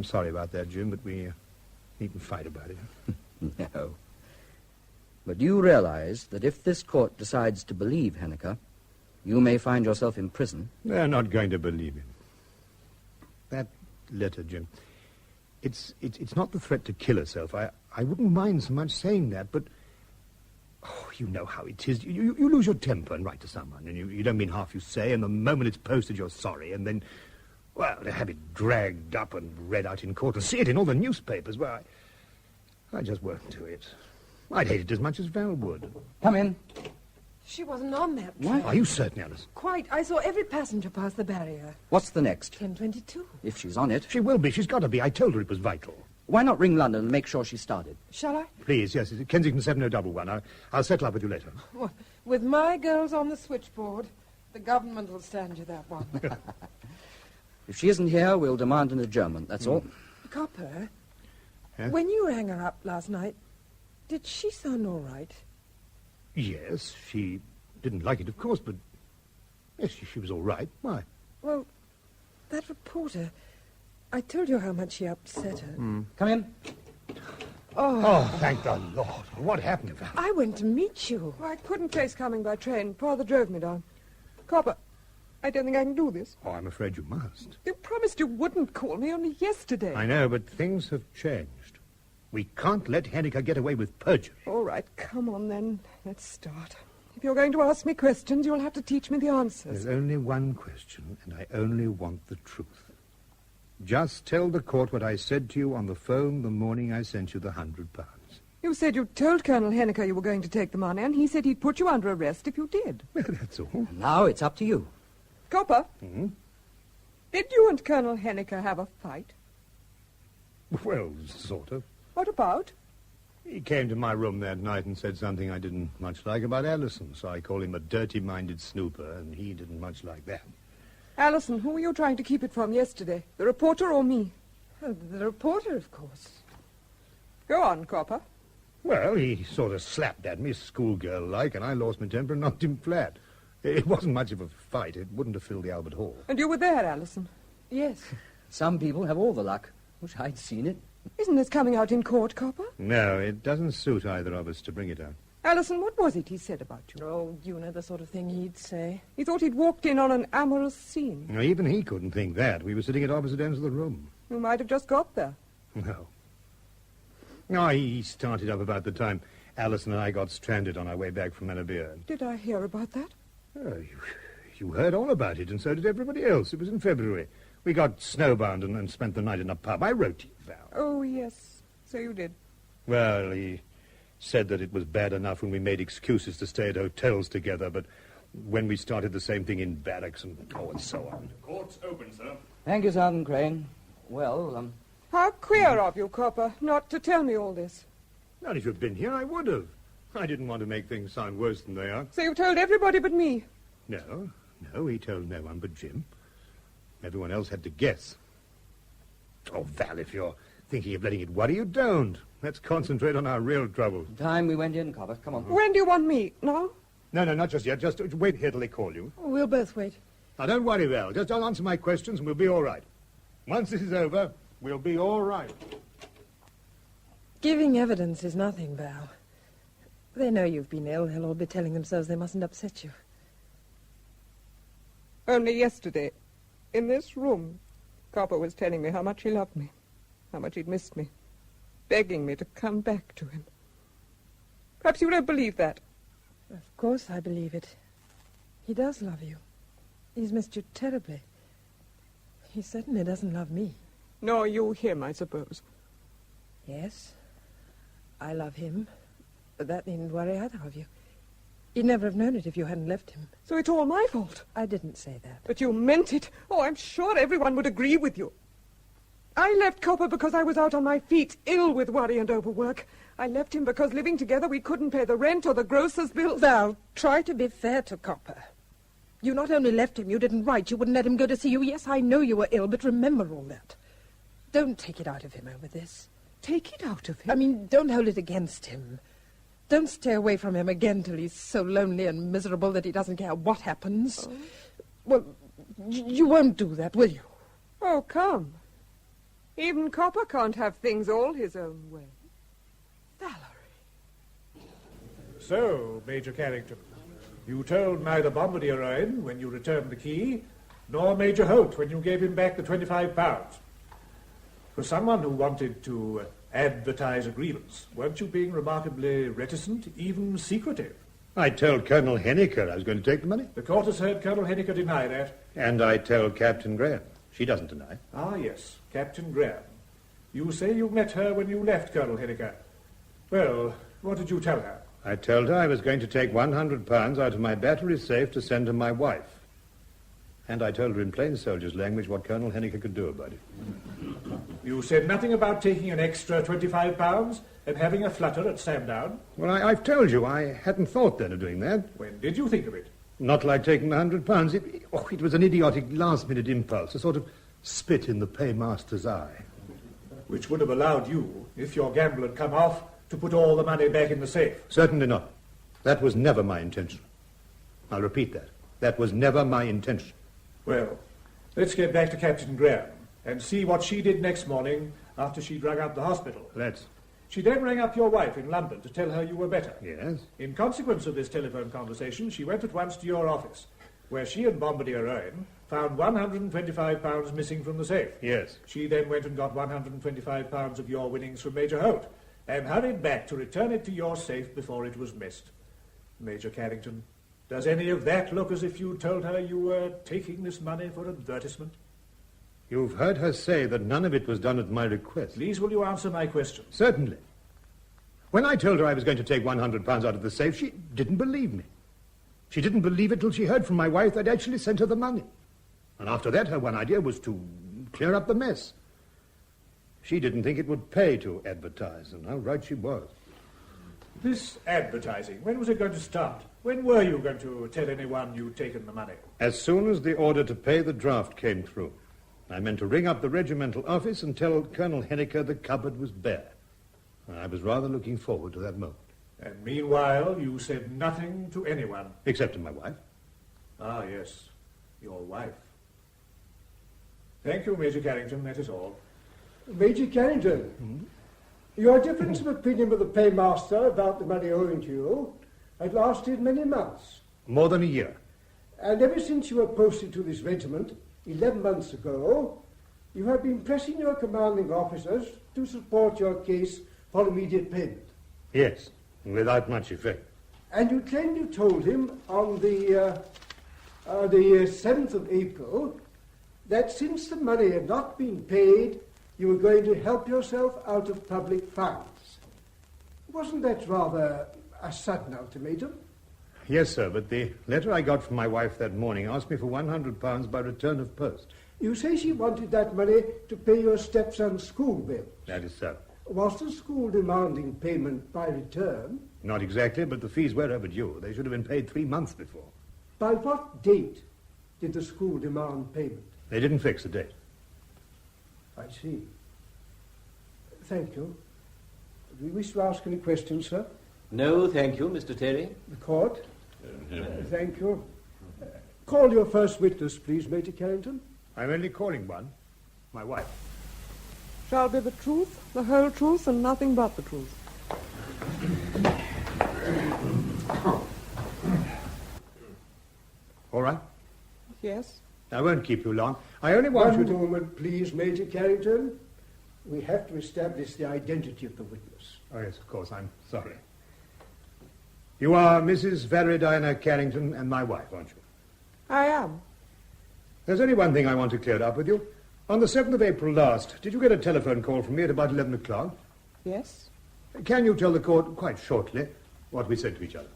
sorry about that, Jim, but we needn't fight about it. No. But you realize that if this court decides to believe Henniker, you may find yourself in prison. They're not going to believe him. That letter, Jim, it's not the threat to kill herself. I wouldn't mind so much saying that, but... Oh, you know how it is. You lose your temper and write to someone, and you don't mean half you say, and the moment it's posted, you're sorry, and then... Well, to have it dragged up and read out in court and see it in all the newspapers, well, I just won't do it. I'd hate it as much as Val would. Come in. She wasn't on that train. What? Are you certain, Alice? Quite. I saw every passenger pass the barrier. What's the next? 10:22. If she's on it. She will be. She's got to be. I told her it was vital. Why not ring London and make sure she started? Shall I? Please, yes. It's Kensington 7011. I'll settle up with you later. Well, with my girls on the switchboard, the government will stand you that one. If she isn't here, we'll demand an adjournment, that's all. Copper, Yes? when you rang her up last night, did she sound all right? Yes, she didn't like it, of course, but... Yes, she was all right. Why? Well, that reporter, I told you how much he upset her. Come in. Oh, thank the Lord. What happened, Val? I went to meet you. I couldn't face coming by train. Father drove me down. Copper, I don't think I can do this. Oh, I'm afraid you must. You promised you wouldn't call me only yesterday. I know, but things have changed. We can't let Henniker get away with perjury. All right, come on then. Let's start. If you're going to ask me questions, you'll have to teach me the answers. There's only one question, and I only want the truth. Just tell the court what I said to you on the phone the morning I sent you the £100. You said you told Colonel Henniker you were going to take the money, and he said he'd put you under arrest if you did. Well, that's all. Now it's up to you. Copper, did you and Colonel Henniker have a fight? Well, sort of. What about? He came to my room that night and said something I didn't much like about Allison, so I called him a dirty-minded snooper, and he didn't much like that. Alison, who were you trying to keep it from yesterday? The reporter or me? The reporter, of course. Go on, Copper. Well, he sort of slapped at me, schoolgirl-like, and I lost my temper and knocked him flat. It wasn't much of a fight. It wouldn't have filled the Albert Hall. And you were there, Alison? Yes. Some people have all the luck. Wish I'd seen it. Isn't this coming out in court, Copper? No, it doesn't suit either of us to bring it out. Alison, what was it he said about you? Oh, you know the sort of thing he'd say. He thought he'd walked in on an amorous scene. No, even he couldn't think that. We were sitting at opposite ends of the room. You might have just got there. No. No, he started up about the time Alison and I got stranded on our way back from Manorbier. Did I hear about that? Oh, you heard all about it, and so did everybody else. It was in February. We got snowbound and spent the night in a pub. I wrote to you, Val. Oh, yes. So you did. Well, he said that it was bad enough when we made excuses to stay at hotels together, but when we started the same thing in barracks and so on. Court's open, sir. Thank you, Sergeant Crane. Well, How queer of you, Copper, not to tell me all this. Not if you'd been here, I would have. I didn't want to make things sound worse than they are. So you told everybody but me? No, he told no one but Jim. Everyone else had to guess. Oh, Val, if you're thinking of letting it worry you, don't. Let's concentrate on our real trouble. Time we went in, Copper. Come on. When do you want me? Now? No, not just yet. Just wait here till they call you. Oh, we'll both wait. Now, don't worry, Val. Just don't answer my questions and we'll be all right. Once this is over, we'll be all right. Giving evidence is nothing, Val. They know you've been ill. They'll all be telling themselves they mustn't upset you. Only yesterday, in this room, Copper was telling me how much he loved me, how much he'd missed me, begging me to come back to him. Perhaps you don't believe that. Of course I believe it. He does love you. He's missed you terribly. He certainly doesn't love me. Nor you him, I suppose. Yes, I love him, but that needn't worry either of you. He'd never have known it if you hadn't left him. So it's all my fault? I didn't say that. But you meant it. Oh, I'm sure everyone would agree with you. I left Copper because I was out on my feet, ill with worry and overwork. I left him because living together we couldn't pay the rent or the grocer's bills. Val, try to be fair to Copper. You not only left him, you didn't write. You wouldn't let him go to see you. Yes, I know you were ill, but remember all that. Don't take it out of him over this. Take it out of him? I mean, don't hold it against him. Don't stay away from him again till he's so lonely and miserable that he doesn't care what happens. Oh. Well, you won't do that, will you? Oh, come. Even Copper can't have things all his own way. Valerie. So, Major Carrington, you told neither Bombardier Owen when you returned the key, nor Major Holt when you gave him back the £25. For someone who wanted to advertise a grievance, weren't you being remarkably reticent, even secretive? I told Colonel Henniker I was going to take the money. The court has heard Colonel Henniker deny that. And I told Captain Graham. She doesn't deny. Ah, yes, Captain Graham. You say you met her when you left Colonel Henniker. Well, what did you tell her? I told her I was going to take £100 out of my battery safe to send to my wife. And I told her in plain soldier's language what Colonel Henniker could do about it. You said nothing about taking an extra £25 and having a flutter at Sandown? Well, I've told you, I hadn't thought then of doing that. When did you think of it? Not like taking the £100. It was an idiotic last-minute impulse, a sort of spit in the paymaster's eye. Which would have allowed you, if your gamble had come off, to put all the money back in the safe. Certainly not. That was never my intention. I'll repeat that. That was never my intention. Well, let's get back to Captain Graham and see what she did next morning after she'd rung up the hospital. Let's. She then rang up your wife in London to tell her you were better. Yes. In consequence of this telephone conversation, she went at once to your office, where she and Bombardier Owen found £125 missing from the safe. Yes. She then went and got £125 of your winnings from Major Holt and hurried back to return it to your safe before it was missed. Major Carrington, does any of that look as if you told her you were taking this money for advertisement? You've heard her say that none of it was done at my request. Please, will you answer my question? Certainly. When I told her I was going to take £100 out of the safe, she didn't believe me. She didn't believe it till she heard from my wife that I'd actually sent her the money. And after that, her one idea was to clear up the mess. She didn't think it would pay to advertise, and how right she was. This advertising, when was it going to start? When were you going to tell anyone you'd taken the money? As soon as the order to pay the draft came through. I meant to ring up the regimental office and tell Colonel Henniker the cupboard was bare. I was rather looking forward to that moment. And meanwhile, you said nothing to anyone. Except to my wife. Ah, yes, your wife. Thank you, Major Carrington, that is all. Major Carrington, your difference of opinion with the paymaster about the money owing to you had lasted many months. More than a year. And ever since you were posted to this regiment 11 months ago, you have been pressing your commanding officers to support your case for immediate payment. Yes, without much effect. And you claim you told him on the 7th of April that since the money had not been paid, you were going to help yourself out of public funds. Wasn't that rather a sudden ultimatum? Yes, sir, but the letter I got from my wife that morning asked me for £100 by return of post. You say she wanted that money to pay your stepson's school bill. That is so. Was the school demanding payment by return? Not exactly, but the fees were overdue. They should have been paid 3 months before. By what date did the school demand payment? They didn't fix a date. I see. Thank you. Do you wish to ask any questions, sir? No, thank you, Mr. Terry. The court? Thank you. Call your first witness, please, Major Carrington. I'm only calling one. My wife. Shall be the truth, the whole truth, and nothing but the truth. All right? Yes? I won't keep you long. I only want you to... One moment, please, Major Carrington. We have to establish the identity of the witness. Oh, yes, of course. I'm sorry. You are Mrs. Veridina Carrington and my wife, aren't you? I am. There's only one thing I want to clear up with you. On the 7th of April last, did you get a telephone call from me at about 11 o'clock? Yes. Can you tell the court, quite shortly, what we said to each other?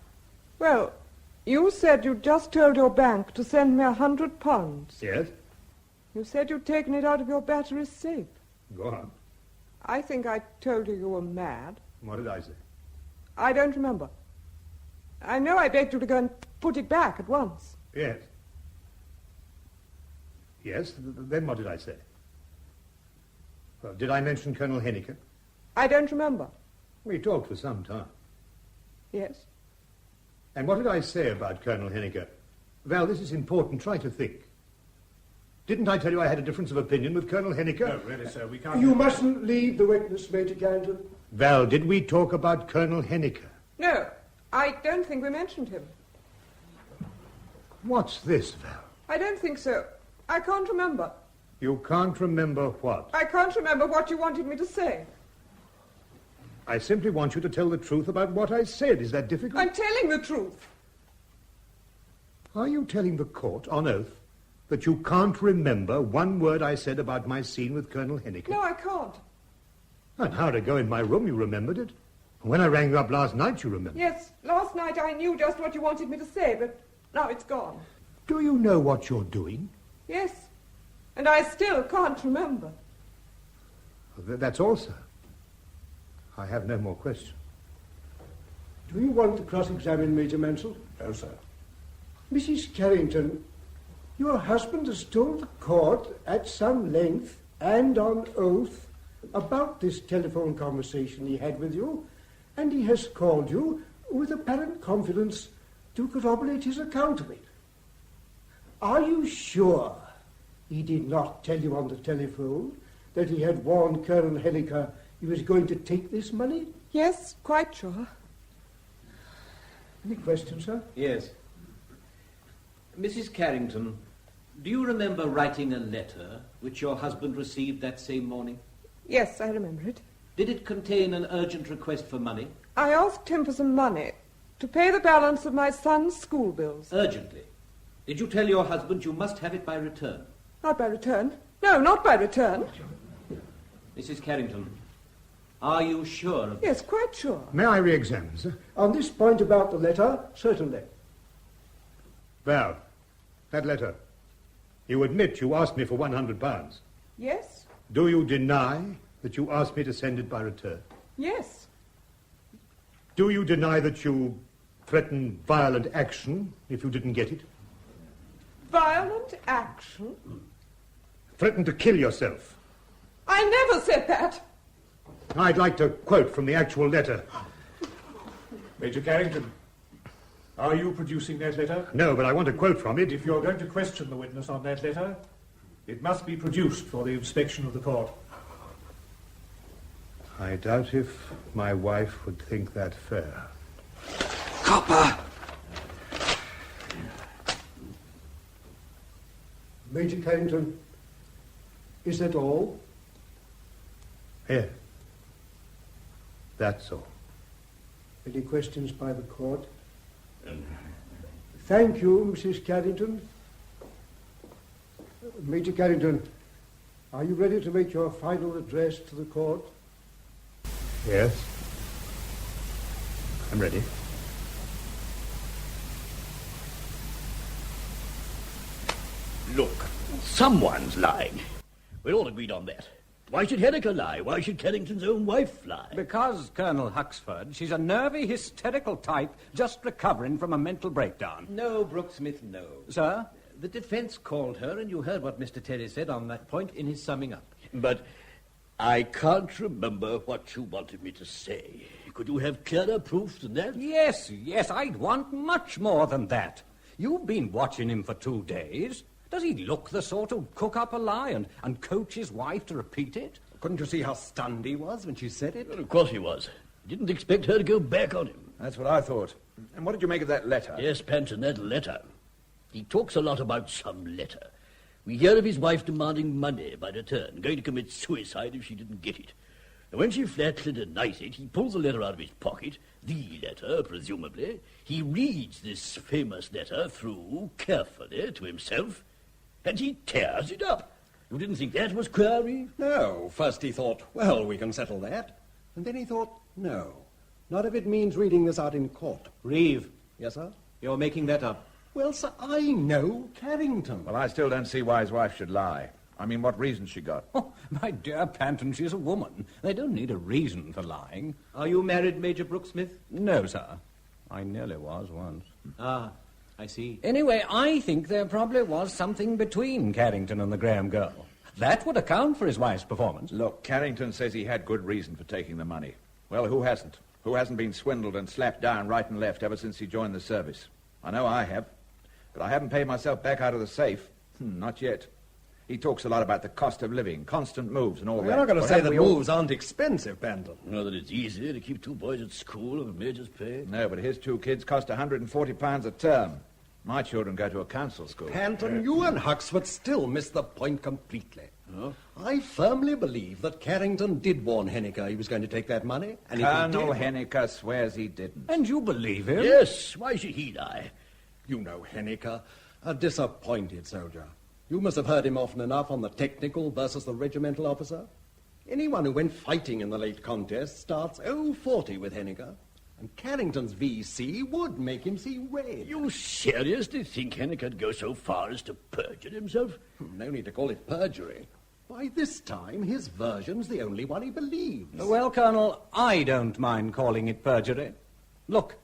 Well, you said you'd just told your bank to send me £100. Yes? You said you'd taken it out of your battery safe. Go on. I think I told you were mad. What did I say? I don't remember. I know I begged you to go and put it back at once. Yes. Yes, then what did I say? Well, did I mention Colonel Henniker? I don't remember. We talked for some time. Yes. And what did I say about Colonel Henniker? Val, this is important. Try to think. Didn't I tell you I had a difference of opinion with Colonel Henniker? No, really, sir, we can't... You mustn't leave the witness, Major Carrington. Val, did we talk about Colonel Henniker? No, I don't think we mentioned him. What's this, Val? I don't think so. I can't remember. You can't remember what? I can't remember what you wanted me to say. I simply want you to tell the truth about what I said. Is that difficult? I'm telling the truth. Are you telling the court, on oath, that you can't remember one word I said about my scene with Colonel Henniker? No, I can't. An hour ago in my room, you remembered it. When I rang you up last night, you remembered. Yes, last night I knew just what you wanted me to say, but now it's gone. Do you know what you're doing? Yes, and I still can't remember. That's all, sir. I have no more questions. Do you want to cross-examine Major Mansell? No, sir. Mrs. Carrington, your husband has told the court at some length and on oath about this telephone conversation he had with you, and he has called you with apparent confidence to corroborate his account of it. Are you sure he did not tell you on the telephone that he had warned Colonel Henniker he was going to take this money? Yes, quite sure. Any questions, sir? Yes. Mrs. Carrington, do you remember writing a letter which your husband received that same morning? Yes, I remember it. Did it contain an urgent request for money? I asked him for some money to pay the balance of my son's school bills. Urgently? Did you tell your husband you must have it by return? Not by return. No, not by return. Mrs. Carrington, are you sure of... Yes, quite sure. May I re-examine, sir? On this point about the letter, certainly. Val, that letter. You admit you asked me for £100. Yes. Do you deny that you asked me to send it by return? Yes. Do you deny that you threatened violent action if you didn't get it? Violent action? Threatened to kill yourself. I never said that. I'd like to quote from the actual letter. Major Carrington, are you producing that letter? No, but I want to quote from it. If you're going to question the witness on that letter, it must be produced for the inspection of the court. I doubt if my wife would think that fair. Copper! Major Carrington, is that all? Yes. That's all. Any questions by the court? Thank you, Mrs. Carrington. Major Carrington, are you ready to make your final address to the court? Yes. I'm ready. Look, someone's lying. We're all agreed on that. Why should Henniker lie? Why should Carrington's own wife lie? Because, Colonel Huxford, she's a nervy, hysterical type just recovering from a mental breakdown. No, Brooksmith, no. Sir? The defense called her, and you heard what Mr. Terry said on that point in his summing up. But I can't remember what you wanted me to say. Could you have clearer proof than that? Yes, I'd want much more than that. You've been watching him for 2 days. Does he look the sort who'd cook up a lie and coach his wife to repeat it? Couldn't you see how stunned he was when she said it? Well, of course he was. Didn't expect her to go back on him. That's what I thought. And what did you make of that letter? Yes, Panton, that letter. He talks a lot about some letter. We hear of his wife demanding money by return, going to commit suicide if she didn't get it. And when she flatly denies it, he pulls the letter out of his pocket, the letter, presumably. He reads this famous letter through carefully to himself, and he tears it up. You didn't think that was queer, Reeve? No. First he thought, well, we can settle that. And then he thought, no. Not if it means reading this out in court. Reeve. Yes, sir? You're making that up. Well, sir, I know Carrington. Well, I still don't see why his wife should lie. I mean, what reason she got? Oh, my dear Panton, she's a woman. They don't need a reason for lying. Are you married, Major Brooksmith? No, sir. I nearly was once. Ah, I see. Anyway, I think there probably was something between Carrington and the Graham girl. That would account for his wife's performance. Look, Carrington says he had good reason for taking the money. Well, who hasn't? Who hasn't been swindled and slapped down right and left ever since he joined the service? I know I have. But I haven't paid myself back out of the safe. Not yet. He talks a lot about the cost of living, constant moves and all that. You're not going to say that moves aren't expensive, Panton. Know that it's easy to keep 2 boys at school on a major's pay? No, but his 2 kids cost £140 a term. My children go to a council school. Panton, you and Huxford still miss the point completely. Oh? I firmly believe that Carrington did warn Henniker he was going to take that money. And Colonel if he did, Henniker swears he didn't. And you believe him? Yes. Why should he lie? You know Henniker, a disappointed soldier. You must have heard him often enough on the technical versus the regimental officer. Anyone who went fighting in the late contest starts 0-40 with Henniker. And Carrington's VC would make him see red. You seriously think Henniker'd go so far as to perjure himself? No need to call it perjury. By this time, his version's the only one he believes. Well, Colonel, I don't mind calling it perjury. Look,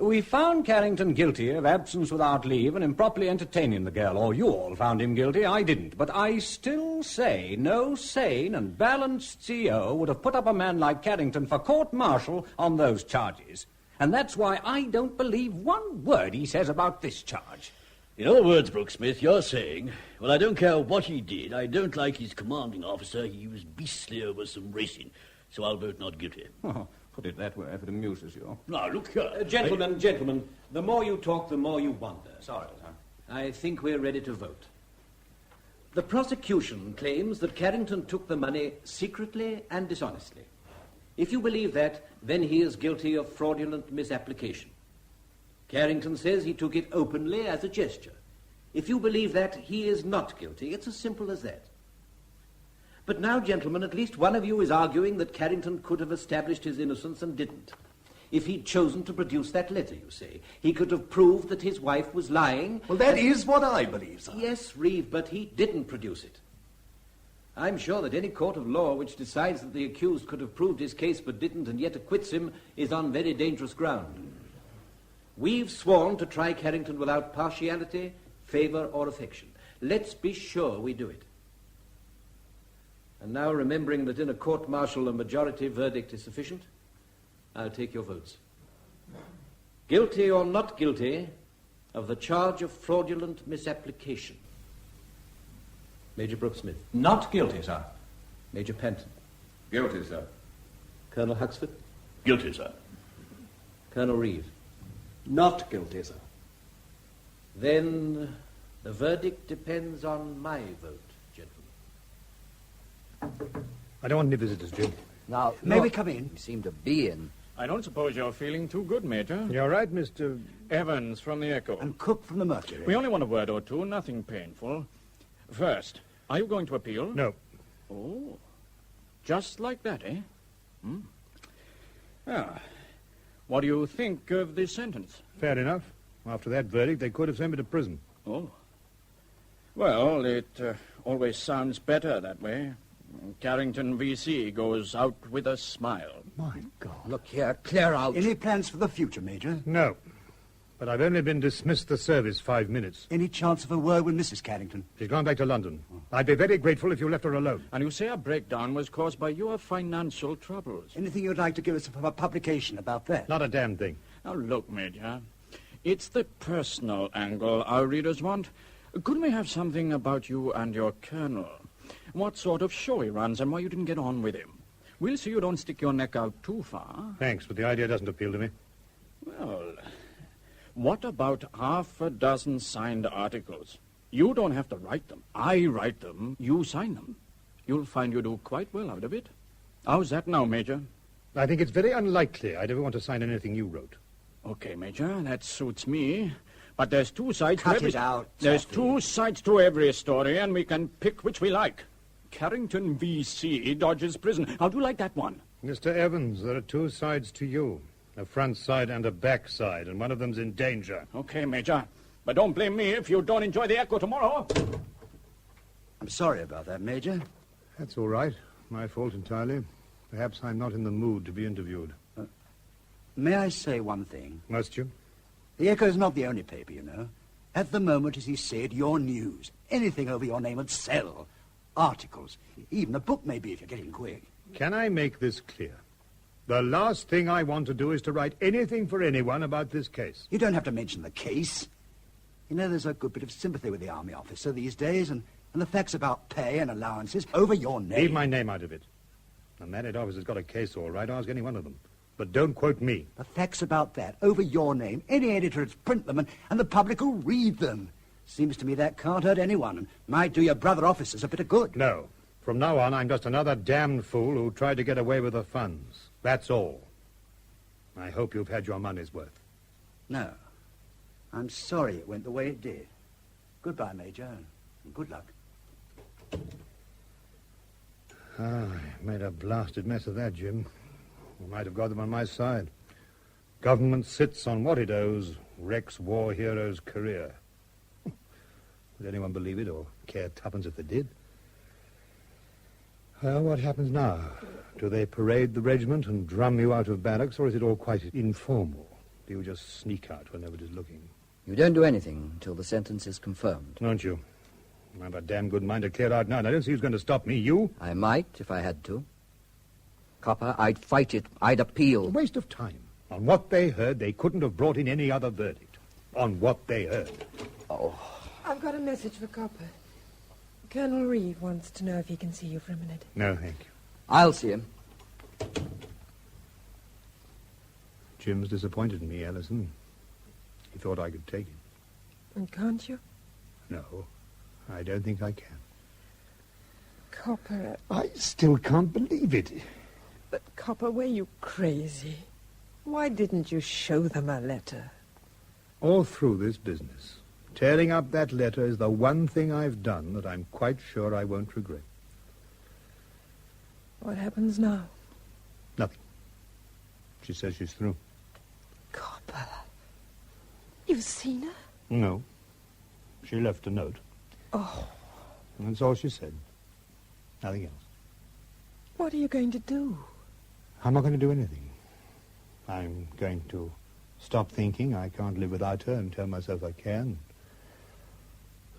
we found Carrington guilty of absence without leave and improperly entertaining the girl. Or you all found him guilty, I didn't. But I still say no sane and balanced CEO would have put up a man like Carrington for court-martial on those charges. And that's why I don't believe one word he says about this charge. In other words, Brooksmith, you're saying, well, I don't care what he did. I don't like his commanding officer. He was beastly over some racing. So I'll vote not guilty. Oh, put it that way if it amuses you. Now, look here. Gentlemen, the more you talk, the more you wonder. Sorry, sir. I think we're ready to vote. The prosecution claims that Carrington took the money secretly and dishonestly. If you believe that, then he is guilty of fraudulent misapplication. Carrington says he took it openly as a gesture. If you believe that, he is not guilty. It's as simple as that. But now, gentlemen, at least one of you is arguing that Carrington could have established his innocence and didn't. If he'd chosen to produce that letter, you say, he could have proved that his wife was lying. Well, that is what I believe, sir. Yes, Reeve, but he didn't produce it. I'm sure that any court of law which decides that the accused could have proved his case but didn't and yet acquits him is on very dangerous ground. We've sworn to try Carrington without partiality, favour or affection. Let's be sure we do it. And now, remembering that in a court-martial a majority verdict is sufficient, I'll take your votes. Guilty or not guilty of the charge of fraudulent misapplication? Major Brooke-Smith. Not guilty, sir. Major Panton. Guilty, sir. Colonel Huxford. Guilty, sir. Colonel Reeve. Not guilty, sir. Then the verdict depends on my vote, gentlemen. I don't want any visitors, Jim. Now, May we come in? You seem to be in. I don't suppose you're feeling too good, Major. You're right, Mr. Evans from the Echo. And Cook from the Mercury. We only want a word or two, nothing painful. First, are you going to appeal? No. Oh, just like that, eh? Ah, what do you think of this sentence? Fair enough. After that verdict, they could have sent me to prison. Oh. Well, it always sounds better that way. Carrington V.C. goes out with a smile. My God. Look here, clear out. Any plans for the future, Major? No. But I've only been dismissed the service 5 minutes. Any chance of a word with Mrs. Carrington? She's gone back to London. I'd be very grateful if you left her alone. And you say a breakdown was caused by your financial troubles. Anything you'd like to give us from a publication about that? Not a damn thing. Now, look, Major. It's the personal angle our readers want. Couldn't we have something about you and your colonel? What sort of show he runs and why you didn't get on with him? We'll see you don't stick your neck out too far. Thanks, but the idea doesn't appeal to me. Well, what about half a dozen signed articles? You don't have to write them. I write them. You sign them. You'll find you do quite well out of it. How's that now, Major? I think it's very unlikely I'd ever want to sign anything you wrote. Okay, Major, that suits me. But there's two sides Cut to every... it out, There's Sophie. two sides to every story, and we can pick which we like. Carrington V.C. dodges prison. How do you like that one? Mr. Evans, there are two sides to you. A front side and a back side, and one of them's in danger. Okay, Major. But don't blame me if you don't enjoy the Echo tomorrow. I'm sorry about that, Major. That's all right. My fault entirely. Perhaps I'm not in the mood to be interviewed. May I say one thing? Must you? The Echo's not the only paper, you know. At the moment, as he said, your news. Anything over your name would sell. Articles. Even a book, maybe, if you're getting quick. Can I make this clear? The last thing I want to do is to write anything for anyone about this case. You don't have to mention the case. You know, there's a good bit of sympathy with the army officer these days, and the facts about pay and allowances over your name. Leave my name out of it. The man officer's got a case all right. Ask any one of them. But don't quote me. The facts about that, over your name. Any editor would print them, and the public will read them. Seems to me that can't hurt anyone, and might do your brother officers a bit of good. No. From now on, I'm just another damned fool who tried to get away with the funds. That's all. I hope you've had your money's worth. No. I'm sorry it went the way it did. Goodbye, Major, and good luck. I made a blasted mess of that, Jim. I might have got them on my side. Government sits on what it owes, wrecks war hero's career. Would anyone believe it or care tuppence if they did? Well, what happens now? Do they parade the regiment and drum you out of barracks, or is it all quite informal? Do you just sneak out when nobody's looking? You don't do anything until the sentence is confirmed. Don't you? I have a damn good mind to clear out now, and I don't see who's going to stop me. You? I might, if I had to. Copper, I'd fight it. I'd appeal. A waste of time. On what they heard, they couldn't have brought in any other verdict. On what they heard. Oh. I've got a message for Copper. Colonel Reeve wants to know if he can see you for a minute. No, thank you. I'll see him. Jim's disappointed in me, Ellison. He thought I could take it. And can't you? No, I don't think I can. Copper... I still can't believe it. But, Copper, were you crazy? Why didn't you show them a letter? All through this business, tearing up that letter is the one thing I've done that I'm quite sure I won't regret. What happens now? Nothing. She says she's through. Copper, you've seen her? No. She left a note. Oh. That's all she said. Nothing else. What are you going to do? I'm not going to do anything. I'm going to stop thinking I can't live without her and tell myself I can.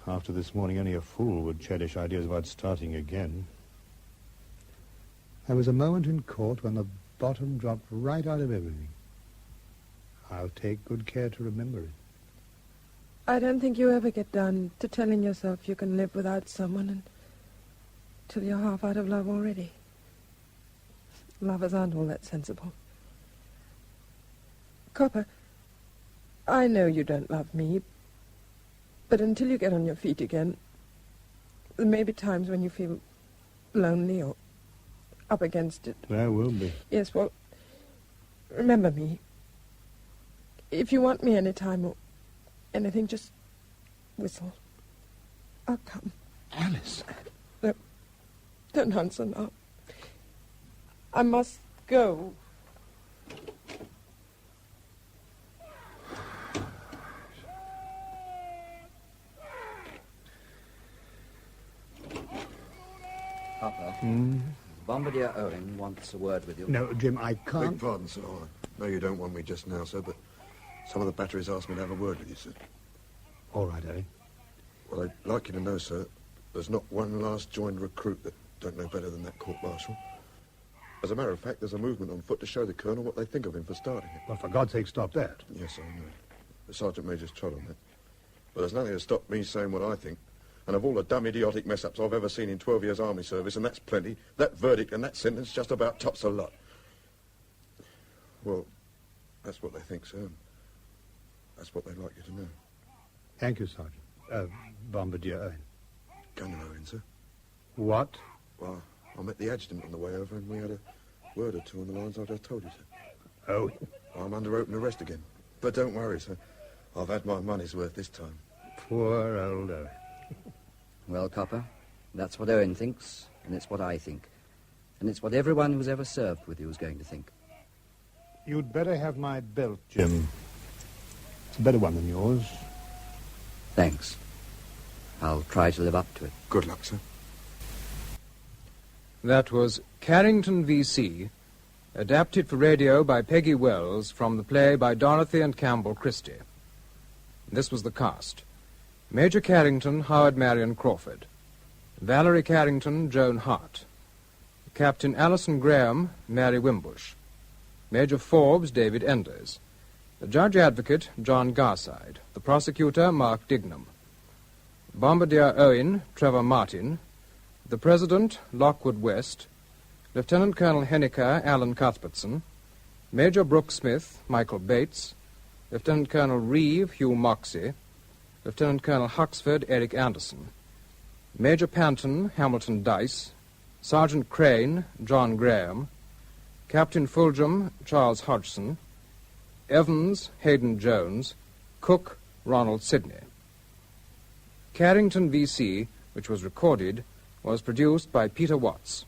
After this morning, only a fool would cherish ideas about starting again. There was a moment in court when the bottom dropped right out of everything. I'll take good care to remember it. I don't think you ever get down to telling yourself you can live without someone until you're half out of love already. Lovers aren't all that sensible. Copper, I know you don't love me, but until you get on your feet again, there may be times when you feel lonely or up against it. There will be. Yes, well, remember me. If you want me any time or anything, just whistle. I'll come. Alice. No, don't answer now. I must go. Papa, Hmm? Bombardier Owen wants a word with you. No, Jim, I Beg can't. pardon, sir. I know you don't want me just now, sir, but some of the batteries asked me to have a word with you, sir. All right, Owen. Well, I'd like you to know, sir, there's not one last joined recruit that don't know better than that court-martial. As a matter of fact, there's a movement on foot to show the colonel what they think of him for starting it. Well, for God's sake, stop that. Yes, I know. The sergeant major's trod on that. But there's nothing to stop me saying what I think. And of all the dumb, idiotic mess-ups I've ever seen in 12 years army service, and that's plenty, that verdict and that sentence just about tops a lot. Well, that's what they think, sir. That's what they'd like you to know. Thank you, Sergeant. Bombardier Owen. Gunner Owen, sir. What? Well, I met the adjutant on the way over, and we had a word or two on the lines I just told you, sir. Oh? I'm under open arrest again. But don't worry, sir. I've had my money's worth this time. Poor old Owen. Well, Copper, that's what Owen thinks, and it's what I think. And it's what everyone who's ever served with you is going to think. You'd better have my belt, Jim. It's a better one than yours. Thanks. I'll try to live up to it. Good luck, sir. That was Carrington V.C., adapted for radio by Peggy Wells from the play by Dorothy and Campbell Christie. This was the cast. Major Carrington, Howard Marion Crawford. Valerie Carrington, Joan Hart. Captain Alison Graham, Mary Wimbush. Major Forbes, David Enders. The Judge Advocate, John Garside. The Prosecutor, Mark Dignam. Bombardier Owen, Trevor Martin. The President, Lockwood West. Lieutenant Colonel Henniker, Alan Cuthbertson. Major Brooke Smith, Michael Bates. Lieutenant Colonel Reeve, Hugh Moxey. Lieutenant Colonel Huxford, Eric Anderson. Major Panton, Hamilton Dice. Sergeant Crane, John Graham. Captain Fulgham, Charles Hodgson. Evans, Hayden Jones. Cook, Ronald Sidney. Carrington V.C., which was recorded, was produced by Peter Watts.